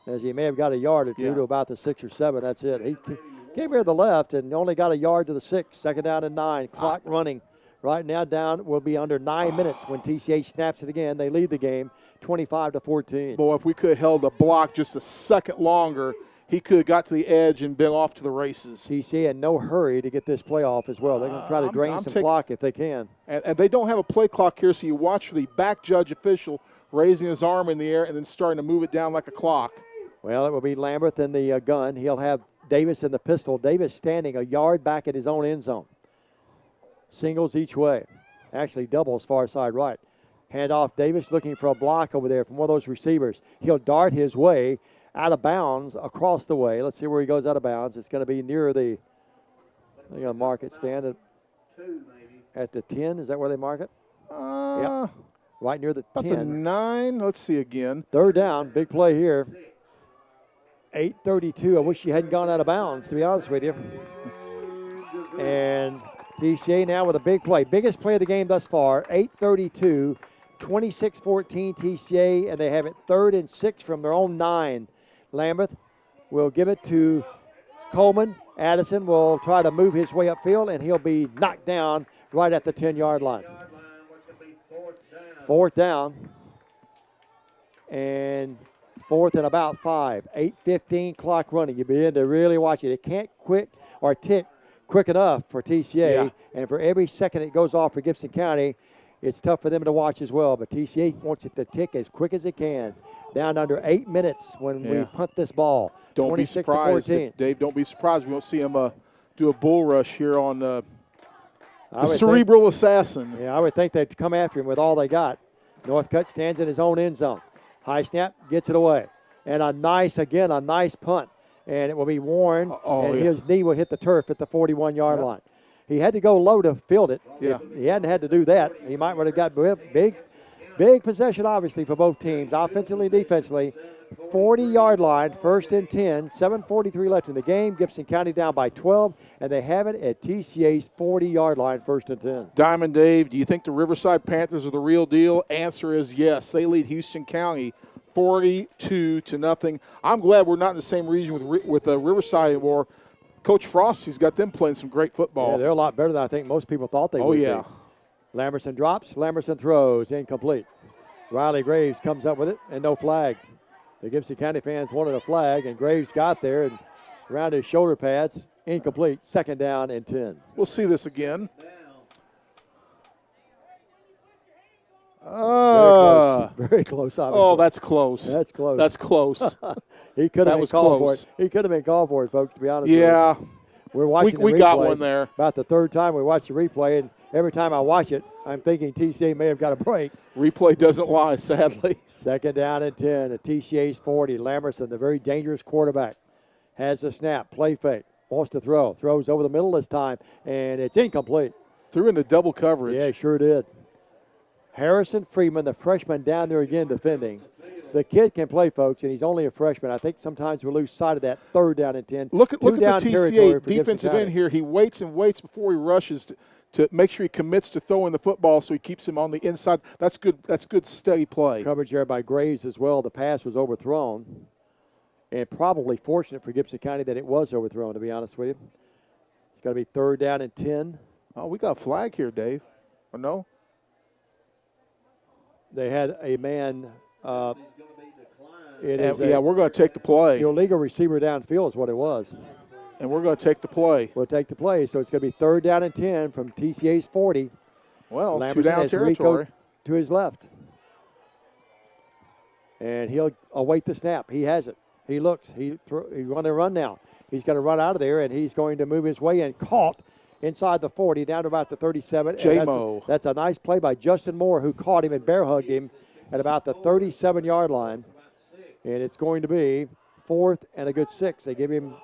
as he may have got a yard or two to about the 6 or 7. That's it. He came here to the left and only got a yard to the 6. Second down and 9. Clock running. Right now down will be under 9 minutes when TCA snaps it again. They lead the game 25-14. Boy, if we could have held the block just a second longer, he could have got to the edge and been off to the races. TCA in no hurry to get this play off as well. They're going to try to drain some clock if they can. And they don't have a play clock here, so you watch the back judge official raising his arm in the air and then starting to move it down like a clock. Well, it will be Lambert in the gun. He'll have Davis in the pistol. Davis standing a yard back at his own end zone. Singles each way. Actually doubles far side right. Handoff, Davis looking for a block over there from one of those receivers. He'll dart his way out of bounds across the way. Let's see where he goes out of bounds. It's going to be near the, they're going to mark it, stand at the 10. Is that where they mark it? Yeah. Right near the 10. About the 9. Let's see again. Third down. Big play here. 8:32. I wish you hadn't gone out of bounds, to be honest with you. And TCA now with a big play. Biggest play of the game thus far. 8:32. 26-14 TCA, and they have it 3rd and 6 from their own 9. Lambert will give it to Coleman. Addison will try to move his way upfield, and he'll be knocked down right at the 10-yard line. 4th down. And 4th and about 5. 8:15 clock running. You begin to really watch it. It can't quit or tick quick enough for TCA, and for every second it goes off for Gibson County, it's tough for them to watch as well. But TCA wants it to tick as quick as it can. Down under 8 minutes when we punt this ball. Don't be surprised, Dave. Don't be surprised. We won't see him do a bull rush here on the cerebral assassin. Yeah, I would think they'd come after him with all they got. Northcutt stands in his own end zone. High snap, gets it away. And a nice punt. And it will be Warren, his knee will hit the turf at the 41-yard line. He had to go low to field it. Yeah. If he hadn't had to do that, he might would have got big possession, obviously, for both teams, offensively and defensively. 40-yard line, 1st and 10, 7:43 left in the game. Gibson County down by 12, and they have it at TCA's 40-yard line, 1st and 10. Diamond Dave, do you think the Riverside Panthers are the real deal? Answer is yes. They lead Houston County 42-0. I'm glad we're not in the same region with Riverside anymore. Coach Frosty's got them playing some great football. Yeah, they're a lot better than I think most people thought they would be. Lamberson drops, Lamberson throws, incomplete. Riley Graves comes up with it, and no flag. The Gibson County fans wanted a flag, and Graves got there, and around his shoulder pads, incomplete. 2nd down and 10. We'll see this again. Very close, obviously. Oh, that's close. That's close. That's close. He could have been called for it. He could have been called for it, folks, to be honest with you. We're watching the replay. We got one there. About the 3rd time we watched the replay, and every time I watch it, I'm thinking TCA may have got a break. Replay doesn't lie, sadly. 2nd down and 10 at TCA's 40. Lamberson, the very dangerous quarterback, has the snap, play fake, wants to throw. Throws over the middle this time, and it's incomplete. Threw into double coverage. Yeah, sure did. Harrison Freeman, the freshman, down there again defending. The kid can play, folks, and he's only a freshman. I think sometimes we lose sight of that 3rd down and 10. Look at the TCA defensive end here. He waits and waits before he rushes to make sure he commits to throwing the football so he keeps him on the inside. That's good. That's good steady play. Coverage there by Graves as well. The pass was overthrown, and probably fortunate for Gibson County that it was overthrown, to be honest with you. It's going to be 3rd down and 10. Oh, we got a flag here, Dave. Or no? They had a man. We're going to take the play. The illegal receiver downfield is what it was. And we're going to take the play. We'll take the play. So it's going to be 3rd down and 10 from TCA's 40. Well, Lamberson 2 down has territory. Rico to his left. And he'll await the snap. He has it. He looks. He's going to run now. He's going to run out of there, and he's going to move his way in. Caught inside the 40, down to about the 37. That's a nice play by Justin Moore, who caught him and bear hugged him at about the 37-yard line. And it's going to be 4th and a good 6. They give him,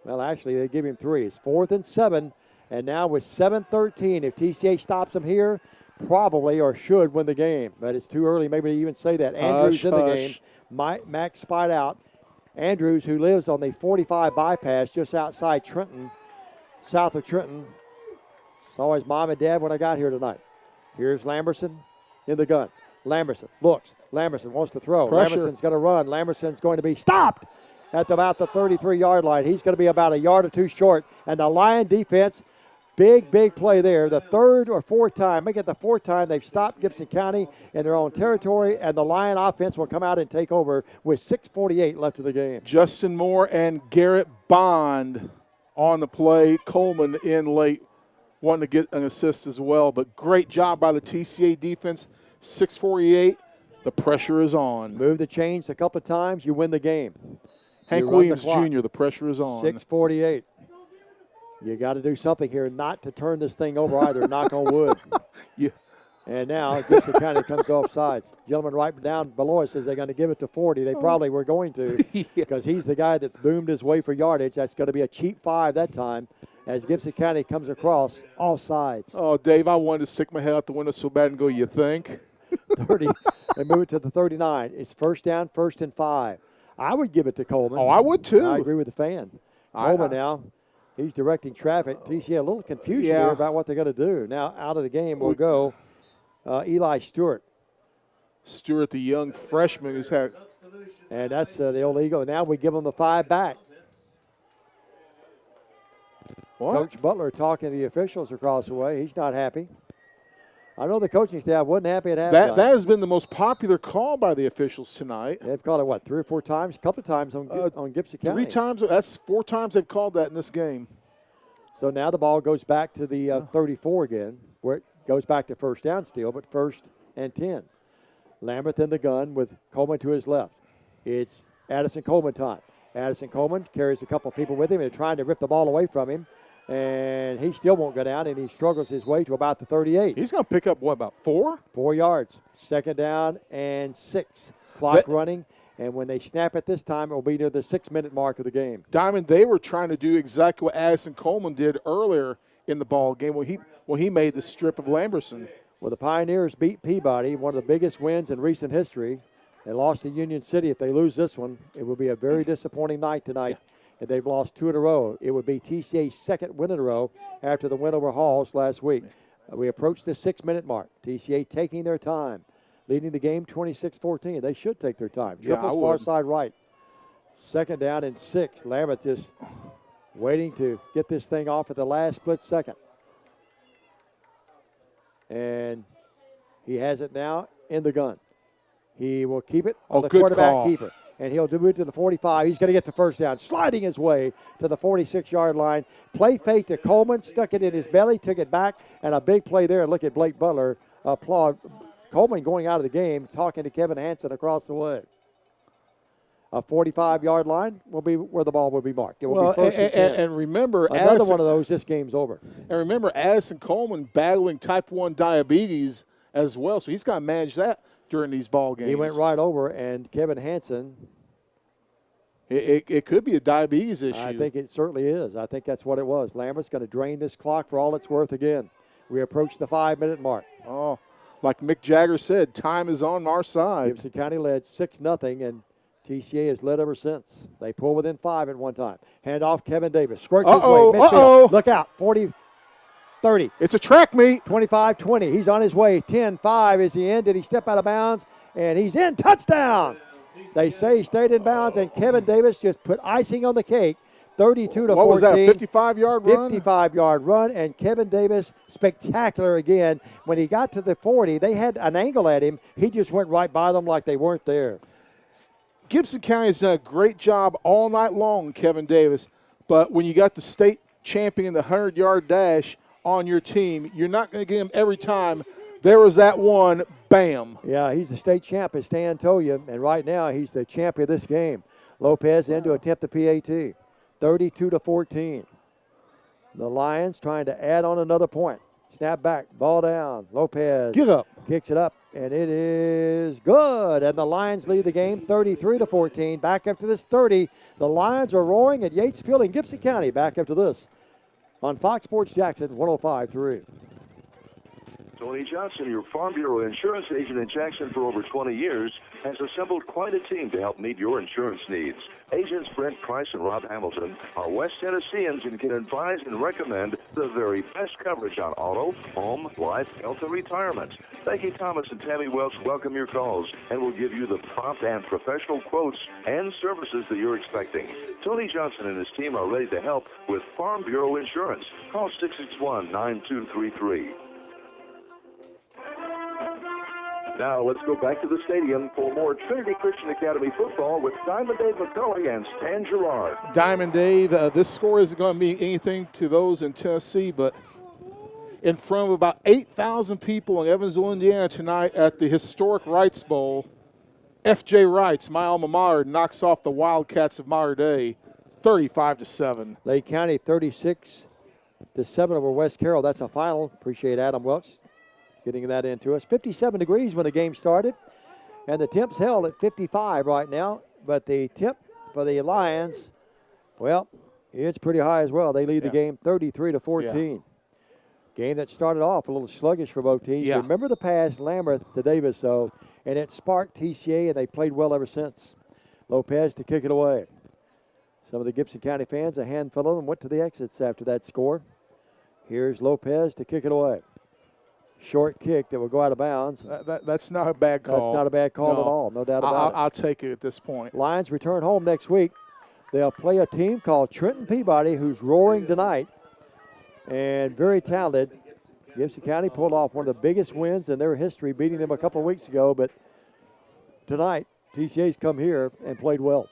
well, actually, they give him 3. It's 4th and 7 And now with 7:13, if TCA stops them here, probably or should win the game. But it's too early maybe to even say that. Andrews in the game. Max spied out. Andrews, who lives on the 45 bypass just outside Trenton, south of Trenton. Saw his mom and dad when I got here tonight. Here's Lamberson in the gun. Lamberson looks. Lamberson wants to throw. Pressure. Lamberson's going to run. Lamberson's going to be stopped at about the 33-yard line. He's going to be about a yard or two short. And the Lion defense, big play there. The third or fourth time, make it the fourth time they've stopped Gibson County in their own territory, and the Lion offense will come out and take over with 6:48 left of the game. Justin Moore and Garrett Bond on the play. Coleman in late, wanting to get an assist as well. But great job by the TCA defense. 6:48. The pressure is on. Move the chains a couple of times, you win the game. Hank Williams Jr., the pressure is on. 6:48. You got to do something here not to turn this thing over either, knock on wood. Yeah. And now Gibson County comes off sides. Gentleman right down below us says they're going to give it to 40. They probably were going to because he's the guy that's boomed his way for yardage. That's going to be a cheap 5 that time as Gibson County comes across all sides. Oh, Dave, I wanted to stick my head out the window so bad and go, you think? 30. They move it to the 39. It's first down, 1st and 5. I would give it to Coleman. Oh, I would too. I agree with the fan. Coleman now. He's directing traffic. TCA a little confusion here about what they're going to do. Now out of the game will go Eli Stewart. Stewart, the young freshman who's had. And that's the old Eagle. Now we give him the 5 back. What? Coach Butler talking to the officials across the way. He's not happy. I know the coaching staff wasn't happy at halftime. That has been the most popular call by the officials tonight. They've called it, what, 3 or 4 times? A couple of times on Gibson County. 3 times. That's 4 times they've called that in this game. So now the ball goes back to the 34 again, where it goes back to first down still, but 1st and 10. Lambert in the gun with Coleman to his left. It's Addison Coleman time. Addison Coleman carries a couple of people with him. They're trying to rip the ball away from him. And he still won't go down, and he struggles his way to about the 38. He's going to pick up, what, about 4? 4 yards. 2nd down and 6. Clock running, and when they snap it this time, it will be near the 6-minute mark of the game. Diamond, they were trying to do exactly what Addison Coleman did earlier in the ball game when he made the strip of Lamberson. Well, the Pioneers beat Peabody, one of the biggest wins in recent history. They lost to Union City. If they lose this one, it will be a very disappointing night tonight. If they've lost 2 in a row, it would be TCA's 2nd win in a row after the win over Halls last week. We approach the 6-minute mark. TCA taking their time, leading the game 26-14. They should take their time. Triples far side right. 2nd down and 6. Lambert just waiting to get this thing off at the last split second. And he has it now in the gun. He will keep it on the quarterback keeper. And he'll do it to the 45. He's going to get the first down, sliding his way to the 46-yard line. Play fake to Coleman, stuck it in his belly, took it back, and a big play there. Look at Blake Butler applaud. Coleman going out of the game, talking to Kevin Hansen across the way. A 45-yard line will be where the ball will be marked. It will be 1st and 10. And remember, another one of those, this game's over. And remember, Addison Coleman battling type 1 diabetes as well, so he's got to manage that during these ball games. He went right over, and Kevin Hansen. It could be a diabetes issue. I think it certainly is. I think that's what it was. Lambert's going to drain this clock for all it's worth again. We approach the 5-minute mark. Oh, like Mick Jagger said, time is on our side. Gibson County led 6-0, and TCA has led ever since. They pull within 5 at one time. Hand off Kevin Davis. Squirts his way. Midfield. Look out. 40. 30. It's a track meet. 25-20. He's on his way. 10-5 is the end. Did he step out of bounds? And he's in. Touchdown. They say he stayed in bounds, and Kevin Davis just put icing on the cake. 32-14. What was that, 55-yard run? 55-yard run, and Kevin Davis, spectacular again. When he got to the 40, they had an angle at him. He just went right by them like they weren't there. Gibson County has done a great job all night long, Kevin Davis. But when you got the state champion, the 100-yard dash on your team, you're not going to get him every time. There was that one, bam. Yeah, he's the state champ, as Stan told you, and right now he's the champion of this game. Lopez in to attempt the PAT. 32-14. The Lions trying to add on another point. Snap back, ball down. Lopez get up, kicks it up, and it is good. And the Lions lead the game 33-14. Back up to this 30. The Lions are roaring at Yates Field in Gibson County. Back up to this. on Fox Sports Jackson 105.3. Tony Johnson, your Farm Bureau insurance agent in Jackson for over 20 years, has assembled quite a team to help meet your insurance needs. Agents Brent Price and Rob Hamilton are West Tennesseans and can advise and recommend the very best coverage on auto, home, life, health, and retirement. Becky Thomas and Tammy Welch welcome your calls and will give you the prompt and professional quotes and services that you're expecting. Tony Johnson and his team are ready to help with Farm Bureau Insurance. Call 661-9233. Now let's go back to the stadium for more Trinity Christian Academy football with Diamond Dave McCully and Stan Gerard. Diamond Dave, this score isn't going to mean anything to those in Tennessee, but in front of about 8,000 people in Evansville, Indiana tonight at the historic Wrights Bowl, F.J. Wrights, my alma mater, knocks off the Wildcats of Mater Dei 35-7. Lake County 36-7 over West Carroll. That's a final. Appreciate Adam Welch getting that into us. 57 degrees when the game started, and the temp's held at 55 right now. But the temp for the Lions, well, it's pretty high as well. They lead the game 33-14. Game that started off a little sluggish for both teams. Remember the pass, Lambert to Davis, though, and it sparked TCA, and they played well ever since. Lopez to kick it away. Some of the Gibson County fans, a handful of them, went to the exits after that score. Here's Lopez to kick it away. Short kick that will go out of bounds. That's not a bad call. That's not a bad call at all, no doubt about it. I'll take it at this point. Lions return home next week. They'll play a team called Trenton Peabody, who's roaring tonight and very talented. Gibson County pulled off one of the biggest wins in their history, beating them a couple of weeks ago. But tonight, TCA's come here and played well.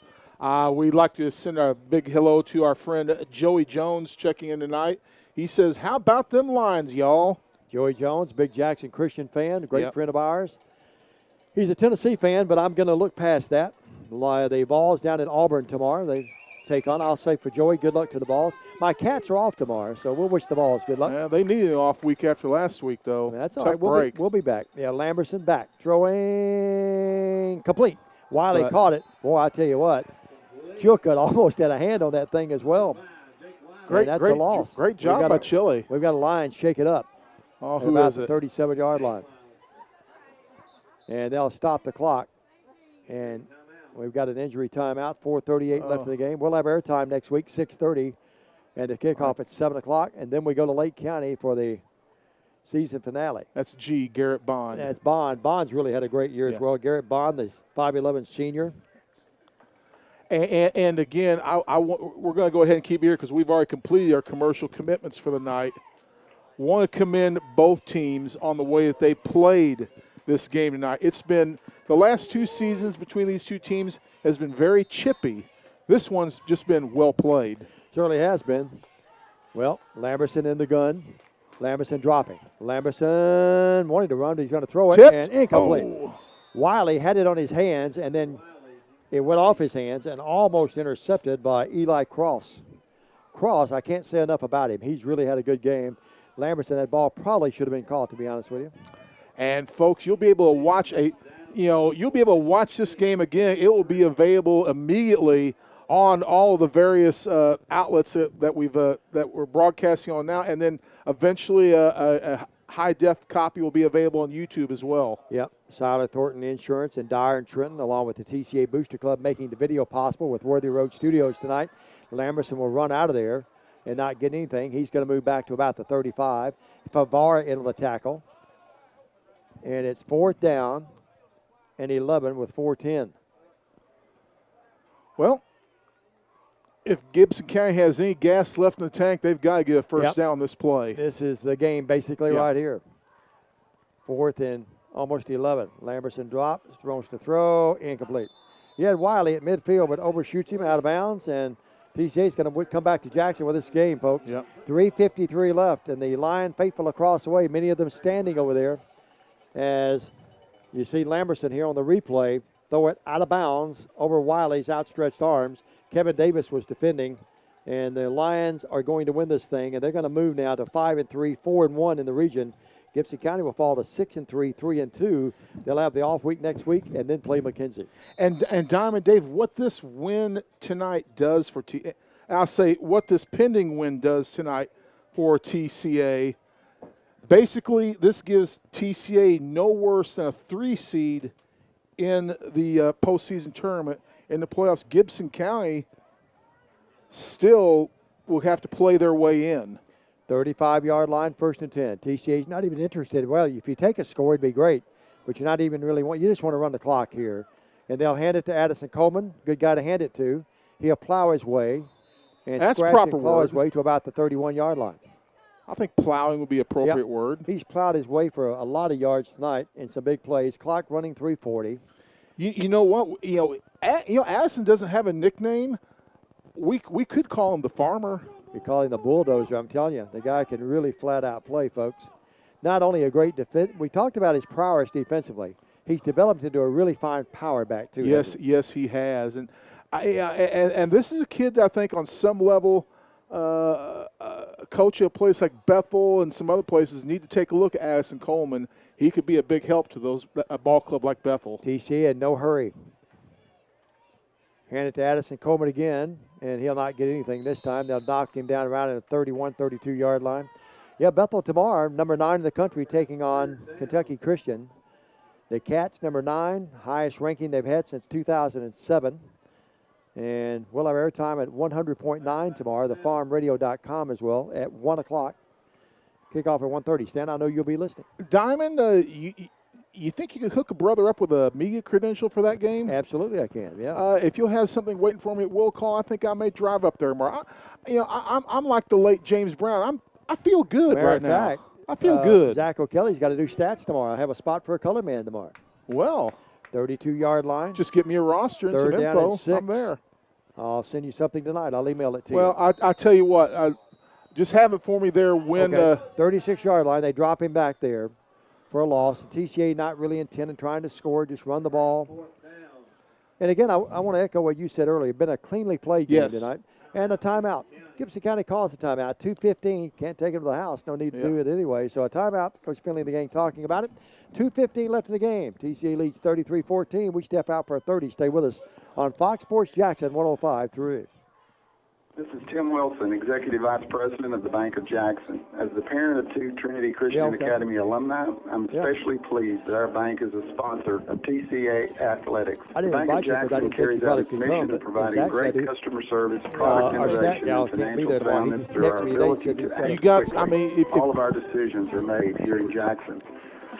We'd like to send a big hello to our friend Joey Jones checking in tonight. He says, how about them Lions, y'all? Joey Jones, big Jackson Christian fan, a great friend of ours. He's a Tennessee fan, but I'm going to look past that. The Vols down in Auburn tomorrow. They take on. I'll say for Joey, good luck to the Vols. My Cats are off tomorrow, so we'll wish the Vols good luck. Yeah, they needed an off week after last week, though. That's all right. We'll be back. Yeah, Lamberson back. Throwing complete. Wiley caught it. Boy, I tell you what, Chilcutt almost had a hand on that thing as well. That's a loss. Great job by Chile. We've got a Lions shake it up. Oh, who about is it? The 37-yard line. And they'll stop the clock. And we've got an injury timeout, 4:38 left in the game. We'll have airtime next week, 6:30, and the kickoff at 7 o'clock. And then we go to Lake County for the season finale. That's Garrett Bond. That's Bond. Bond's really had a great year as well. Garrett Bond, the 5'11" senior. And again, we're going to go ahead and keep here because we've already completed our commercial commitments for the night. Want to commend both teams on the way that they played this game tonight. It's been the last two seasons between these two teams has been very chippy. This one's just been well played. Certainly has been. Well, Lamberson in the gun. Lamberson dropping. Lamberson wanting to run. He's going to throw it. Tipped. And incomplete. Wiley had it on his hands, and then it went off his hands and almost intercepted by Eli Cross. Cross, I can't say enough about him. He's really had a good game. Lamberson, that ball probably should have been caught, to be honest with you. And folks, you'll be able to watch this game again. It will be available immediately on all of the various outlets that we're broadcasting on now, and then eventually a high-def copy will be available on YouTube as well. Yep. Siler Thornton Insurance and Dyer and Trenton, along with the TCA Booster Club, making the video possible with Worthy Road Studios tonight. Lamberson will run out of there and not get anything. He's going to move back to about the 35. Favara into the tackle. And it's 4th down and 11 with 4:10. Well, if Gibson County has any gas left in the tank, they've got to get a first down this play. This is the game basically right here. 4th and almost 11. Lamberson drops, throws to throw, incomplete. He had Wiley at midfield, but overshoots him out of bounds, and TCA's going to come back to Jackson with this game, folks. 3:53 left, and the Lion faithful across the way, many of them standing over there. As you see Lamberson here on the replay, throw it out of bounds over Wiley's outstretched arms. Kevin Davis was defending, and the Lions are going to win this thing, and they're going to move now to 5-3, 4-1 in the region. Gibson County will fall to 6-3, 3-2. They'll have the off week next week and then play McKenzie. And Diamond Dave, what this win tonight does for I'll say what this pending win does tonight for TCA. Basically, this gives TCA no worse than a 3 seed in the postseason tournament. In the playoffs, Gibson County still will have to play their way in. 35-yard line, 1st and 10. TCA's not even interested. Well, if you take a score, it'd be great, but you're not even really you just want to run the clock here. And they'll hand it to Addison Coleman, good guy to hand it to. He'll plow his way and scratch and claw his way to about the 31-yard line. I think plowing would be an appropriate word. He's plowed his way for a lot of yards tonight and some big plays. Clock running 3:40. You know what? Addison doesn't have a nickname. We could call him the Farmer. We call him the Bulldozer. I'm telling you, the guy can really flat out play, folks. Not only a great defense. We talked about his prowess defensively. He's developed into a really fine power back too. Yes, he has. And and this is a kid that I think on some level, coach at a place like Bethel and some other places need to take a look at Addison Coleman. He could be a big help to a ball club like Bethel. TCA in no hurry. Hand it to Addison Coleman again, and he'll not get anything this time. They'll knock him down around at the 31, 32-yard line. Yeah, Bethel tomorrow, number 9 in the country, taking on Kentucky Christian. The Cats, number 9, highest ranking they've had since 2007. And we'll have airtime at 100.9 tomorrow, thefarmradio.com as well, at 1 o'clock. Kickoff at 1:30. Stan, I know you'll be listening. Diamond, you think you could hook a brother up with a media credential for that game? Absolutely, I can. Yeah. If you'll have something waiting for me at Will Call, I think I may drive up there tomorrow. I'm like the late James Brown. I feel good right now. I feel good. Zach O'Kelly's got to do stats tomorrow. I have a spot for a color man tomorrow. Well, 32-yard line. Just get me a roster and some info. I'm there. I'll send you something tonight. I'll email it to you. Well, I tell you what. Just have it for me there when. 36-yard line. They drop him back there for a loss. TCA not really intending trying to score, just run the ball. And again, I want to echo what you said earlier. It's been a cleanly played game tonight. And a timeout. Gibson County calls a timeout. 2:15. Can't take him to the house. No need to do it anyway. So a timeout. Coach Finley and the gang talking about it. 2:15 left in the game. TCA leads 33-14. We step out for a 30. Stay with us on Fox Sports Jackson 105.3. This is Tim Wilson, Executive Vice President of the Bank of Jackson. As the parent of 2 Trinity Christian Academy alumni, I'm especially pleased that our bank is a sponsor of TCA Athletics. I didn't Bank of Jackson carries out its mission of providing great customer service, product innovation, and financial soundness through our ability to all of our decisions are made here in Jackson.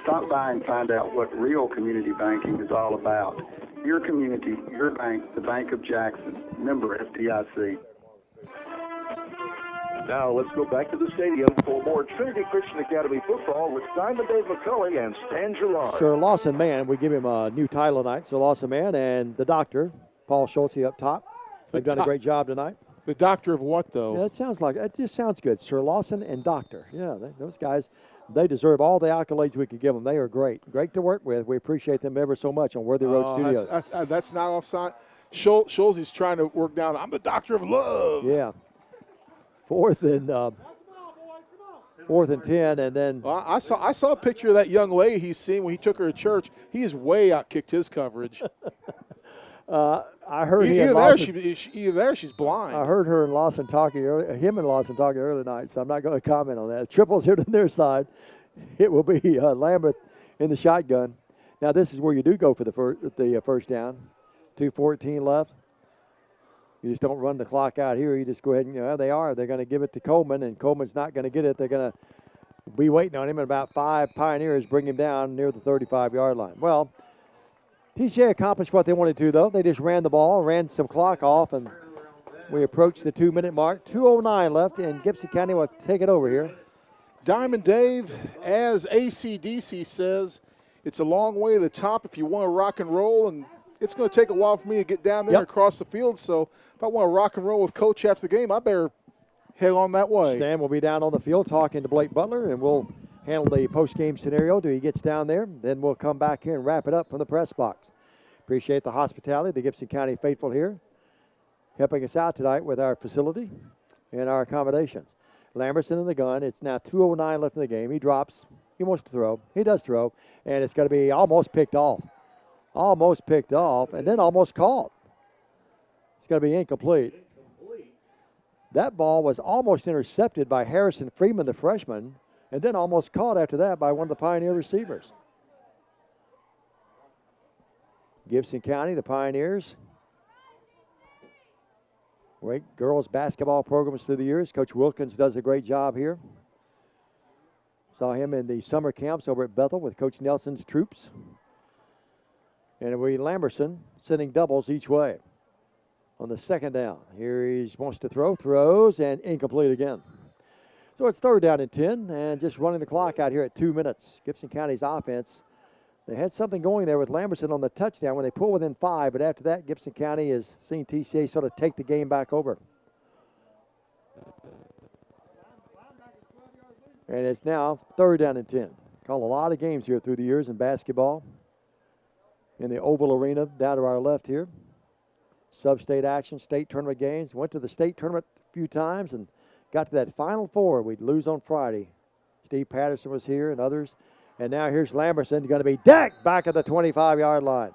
Stop by and find out what real community banking is all about. Your community, your bank, the Bank of Jackson, member FDIC. Now let's go back to the stadium for more Trinity Christian Academy football with Diamond Dave McCulley and Stan Gerard. Sir Lawson Man, we give him a new title tonight. Sir Lawson Man and the doctor, Paul Schulte up top. They've done a great job tonight. The doctor of what, though? Yeah, it just sounds good. Sir Lawson and doctor. Yeah, those guys, they deserve all the accolades we could give them. They are great. Great to work with. We appreciate them ever so much on Worthy Road Studios. That's not offside. Schulte's trying to work down. I'm the doctor of love. Yeah. Fourth and 10, and then I saw a picture of that young lady he's seen when he took her to church. He has way outkicked his coverage. I heard either there she's blind. I heard her and Lawson talking earlier, him and Lawson talking earlier tonight, so I'm not going to comment on that. Triples here to their side. It will be Lambert in the shotgun. Now this is where you do go for the first down. 2:14 left. You just don't run the clock out here. You just go ahead and, they're going to give it to Coleman, and Coleman's not going to get it. They're going to be waiting on him, and about 5 Pioneers bring him down near the 35-yard line. Well, TCA accomplished what they wanted to, though. They just ran the ball, ran some clock off, and we approached the 2-minute mark. 2:09 left, and Gibson County will take it over here. Diamond Dave, as AC/DC says, it's a long way to the top if you want to rock and roll, and it's going to take a while for me to get down there and across the field, so if I want to rock and roll with Coach after the game, I better head on that way. Stan will be down on the field talking to Blake Butler, and we'll handle the post-game scenario till he gets down there. Then we'll come back here and wrap it up from the press box. Appreciate the hospitality, the Gibson County faithful here, helping us out tonight with our facility and our accommodations. Lambertson in the gun. It's now 2:09 left in the game. He drops. He wants to throw. He does throw, and it's going to be almost picked off. Almost picked off, and then almost caught. It's going to be incomplete. That ball was almost intercepted by Harrison Freeman, the freshman, and then almost caught after that by one of the Pioneer receivers. Gibson County, the Pioneers. Great girls basketball programs through the years. Coach Wilkins does a great job here. Saw him in the summer camps over at Bethel with Coach Nelson's troops. And it'll be Lamberson sending doubles each way on the second down. Here he wants to throw, throws, and incomplete again. So it's 3rd down and 10, and just running the clock out here at 2 minutes. Gibson County's offense, they had something going there with Lamberson on the touchdown when they pulled within 5, but after that, Gibson County has seen TCA sort of take the game back over. And it's now 3rd down and 10. Call a lot of games here through the years in basketball. In the Oval Arena down to our left here. Sub-state action, state tournament games. Went to the state tournament a few times and got to that Final Four. We'd lose on Friday. Steve Patterson was here and others. And now here's Lamberson going to be decked back at the 25-yard line.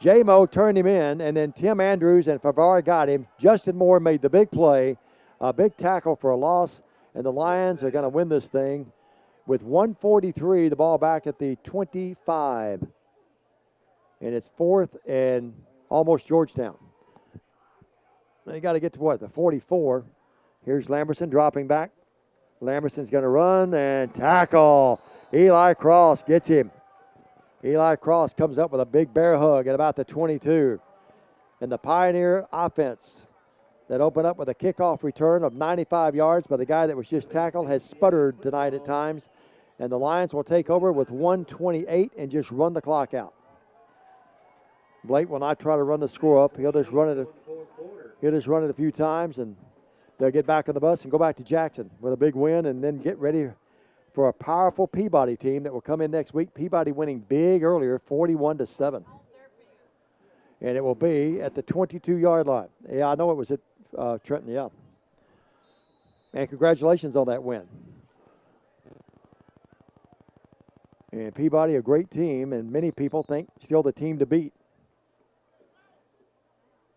J-Mo turned him in, and then Tim Andrews and Favara got him. Justin Moore made the big play, a big tackle for a loss, and the Lions are going to win this thing with 1:43, the ball back at the 25. And it's 4th and almost Georgetown. They got to get to what, the 44. Here's Lamberson dropping back. Lamberson's going to run and tackle. Eli Cross gets him. Eli Cross comes up with a big bear hug at about the 22. And the Pioneer offense that opened up with a kickoff return of 95 yards by the guy that was just tackled has sputtered tonight at times. And the Lions will take over with 1:28 and just run the clock out. Blake will not try to run the score up. He'll just run it a few times, and they'll get back on the bus and go back to Jackson with a big win and then get ready for a powerful Peabody team that will come in next week. Peabody winning big earlier, 41-7. And it will be at the 22-yard line. Yeah, I know it was at Trenton, yeah. And congratulations on that win. And Peabody, a great team, and many people think still the team to beat.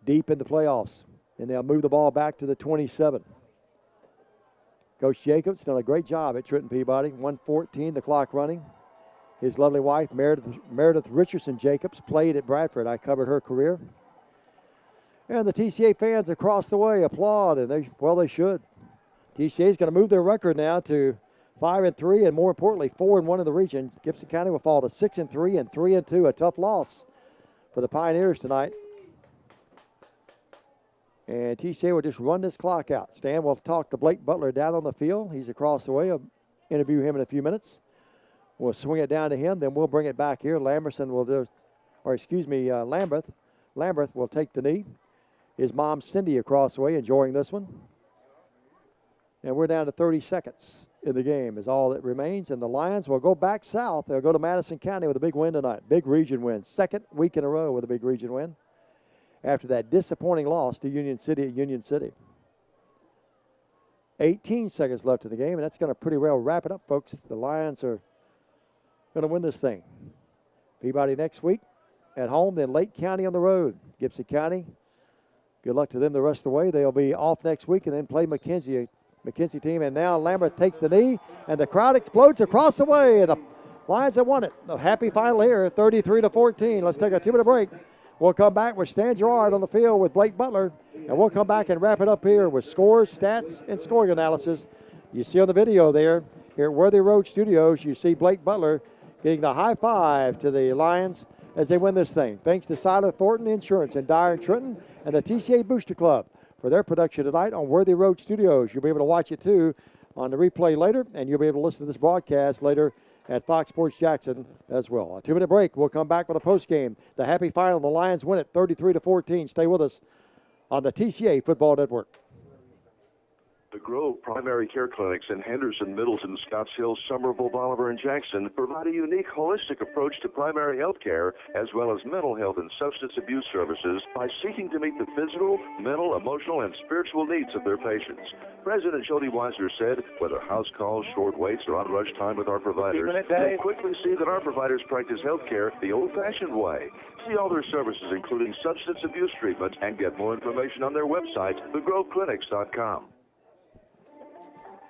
Deep in the playoffs, and they'll move the ball back to the 27. Coach Jacobs done a great job at Trenton Peabody. 1:14, the clock running. His lovely wife, Meredith Richardson Jacobs, played at Bradford. I covered her career. And the TCA fans across the way applaud, and they should. TCA is going to move their record now to 5-3, and more importantly, 4-1 in the region. Gibson County will fall to 6-3 and 3-2. A tough loss for the Pioneers tonight. And TCA will just run this clock out. Stan will talk to Blake Butler down on the field. He's across the way. I'll interview him in a few minutes. We'll swing it down to him, then we'll bring it back here. Lambert will take the knee. His mom, Cindy, across the way, enjoying this one. And we're down to 30 seconds in the game is all that remains. And the Lions will go back south. They'll go to Madison County with a big win tonight. Big region win. 2nd week in a row with a big region win after that disappointing loss to Union City at Union City. 18 seconds left in the game, and that's going to pretty well wrap it up, folks. The Lions are going to win this thing. Peabody next week at home, then Lake County on the road. Gibson County, good luck to them the rest of the way. They'll be off next week and then play McKenzie team. And now Lambert takes the knee, and the crowd explodes across the way, and the Lions have won it. A happy final here, 33-14. Let's take a 2-minute break. We'll come back with Stan Gerard on the field with Blake Butler, and we'll come back and wrap it up here with scores, stats, and scoring analysis. You see on the video there, here at Worthy Road Studios, you see Blake Butler getting the high five to the Lions as they win this thing. Thanks to Siler Thornton Insurance in Dyer and Trenton and the TCA Booster Club for their production tonight on Worthy Road Studios. You'll be able to watch it, too, on the replay later, and you'll be able to listen to this broadcast later at Fox Sports Jackson as well. A 2-minute break. We'll come back with a postgame. The happy final. The Lions win it 33-14. Stay with us on the TCA Football Network. The Grove Primary Care Clinics in Henderson, Middleton, Scotts Hills, Somerville, Bolivar, and Jackson provide a unique holistic approach to primary health care as well as mental health and substance abuse services by seeking to meet the physical, mental, emotional, and spiritual needs of their patients. President Jody Weiser said, whether house calls, short waits, or on rush time with our providers, they'll quickly see that our providers practice health care the old-fashioned way. See all their services, including substance abuse treatment, and get more information on their website, thegroveclinics.com.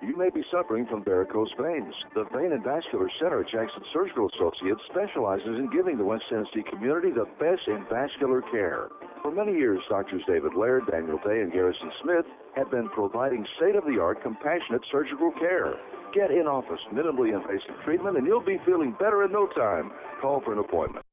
You may be suffering from varicose veins. The Vein and Vascular Center at Jackson Surgical Associates specializes in giving the West Tennessee community the best in vascular care. For many years, Doctors David Laird, Daniel Day, and Garrison Smith have been providing state-of-the-art, compassionate surgical care. Get in-office, minimally invasive treatment, and you'll be feeling better in no time. Call for an appointment.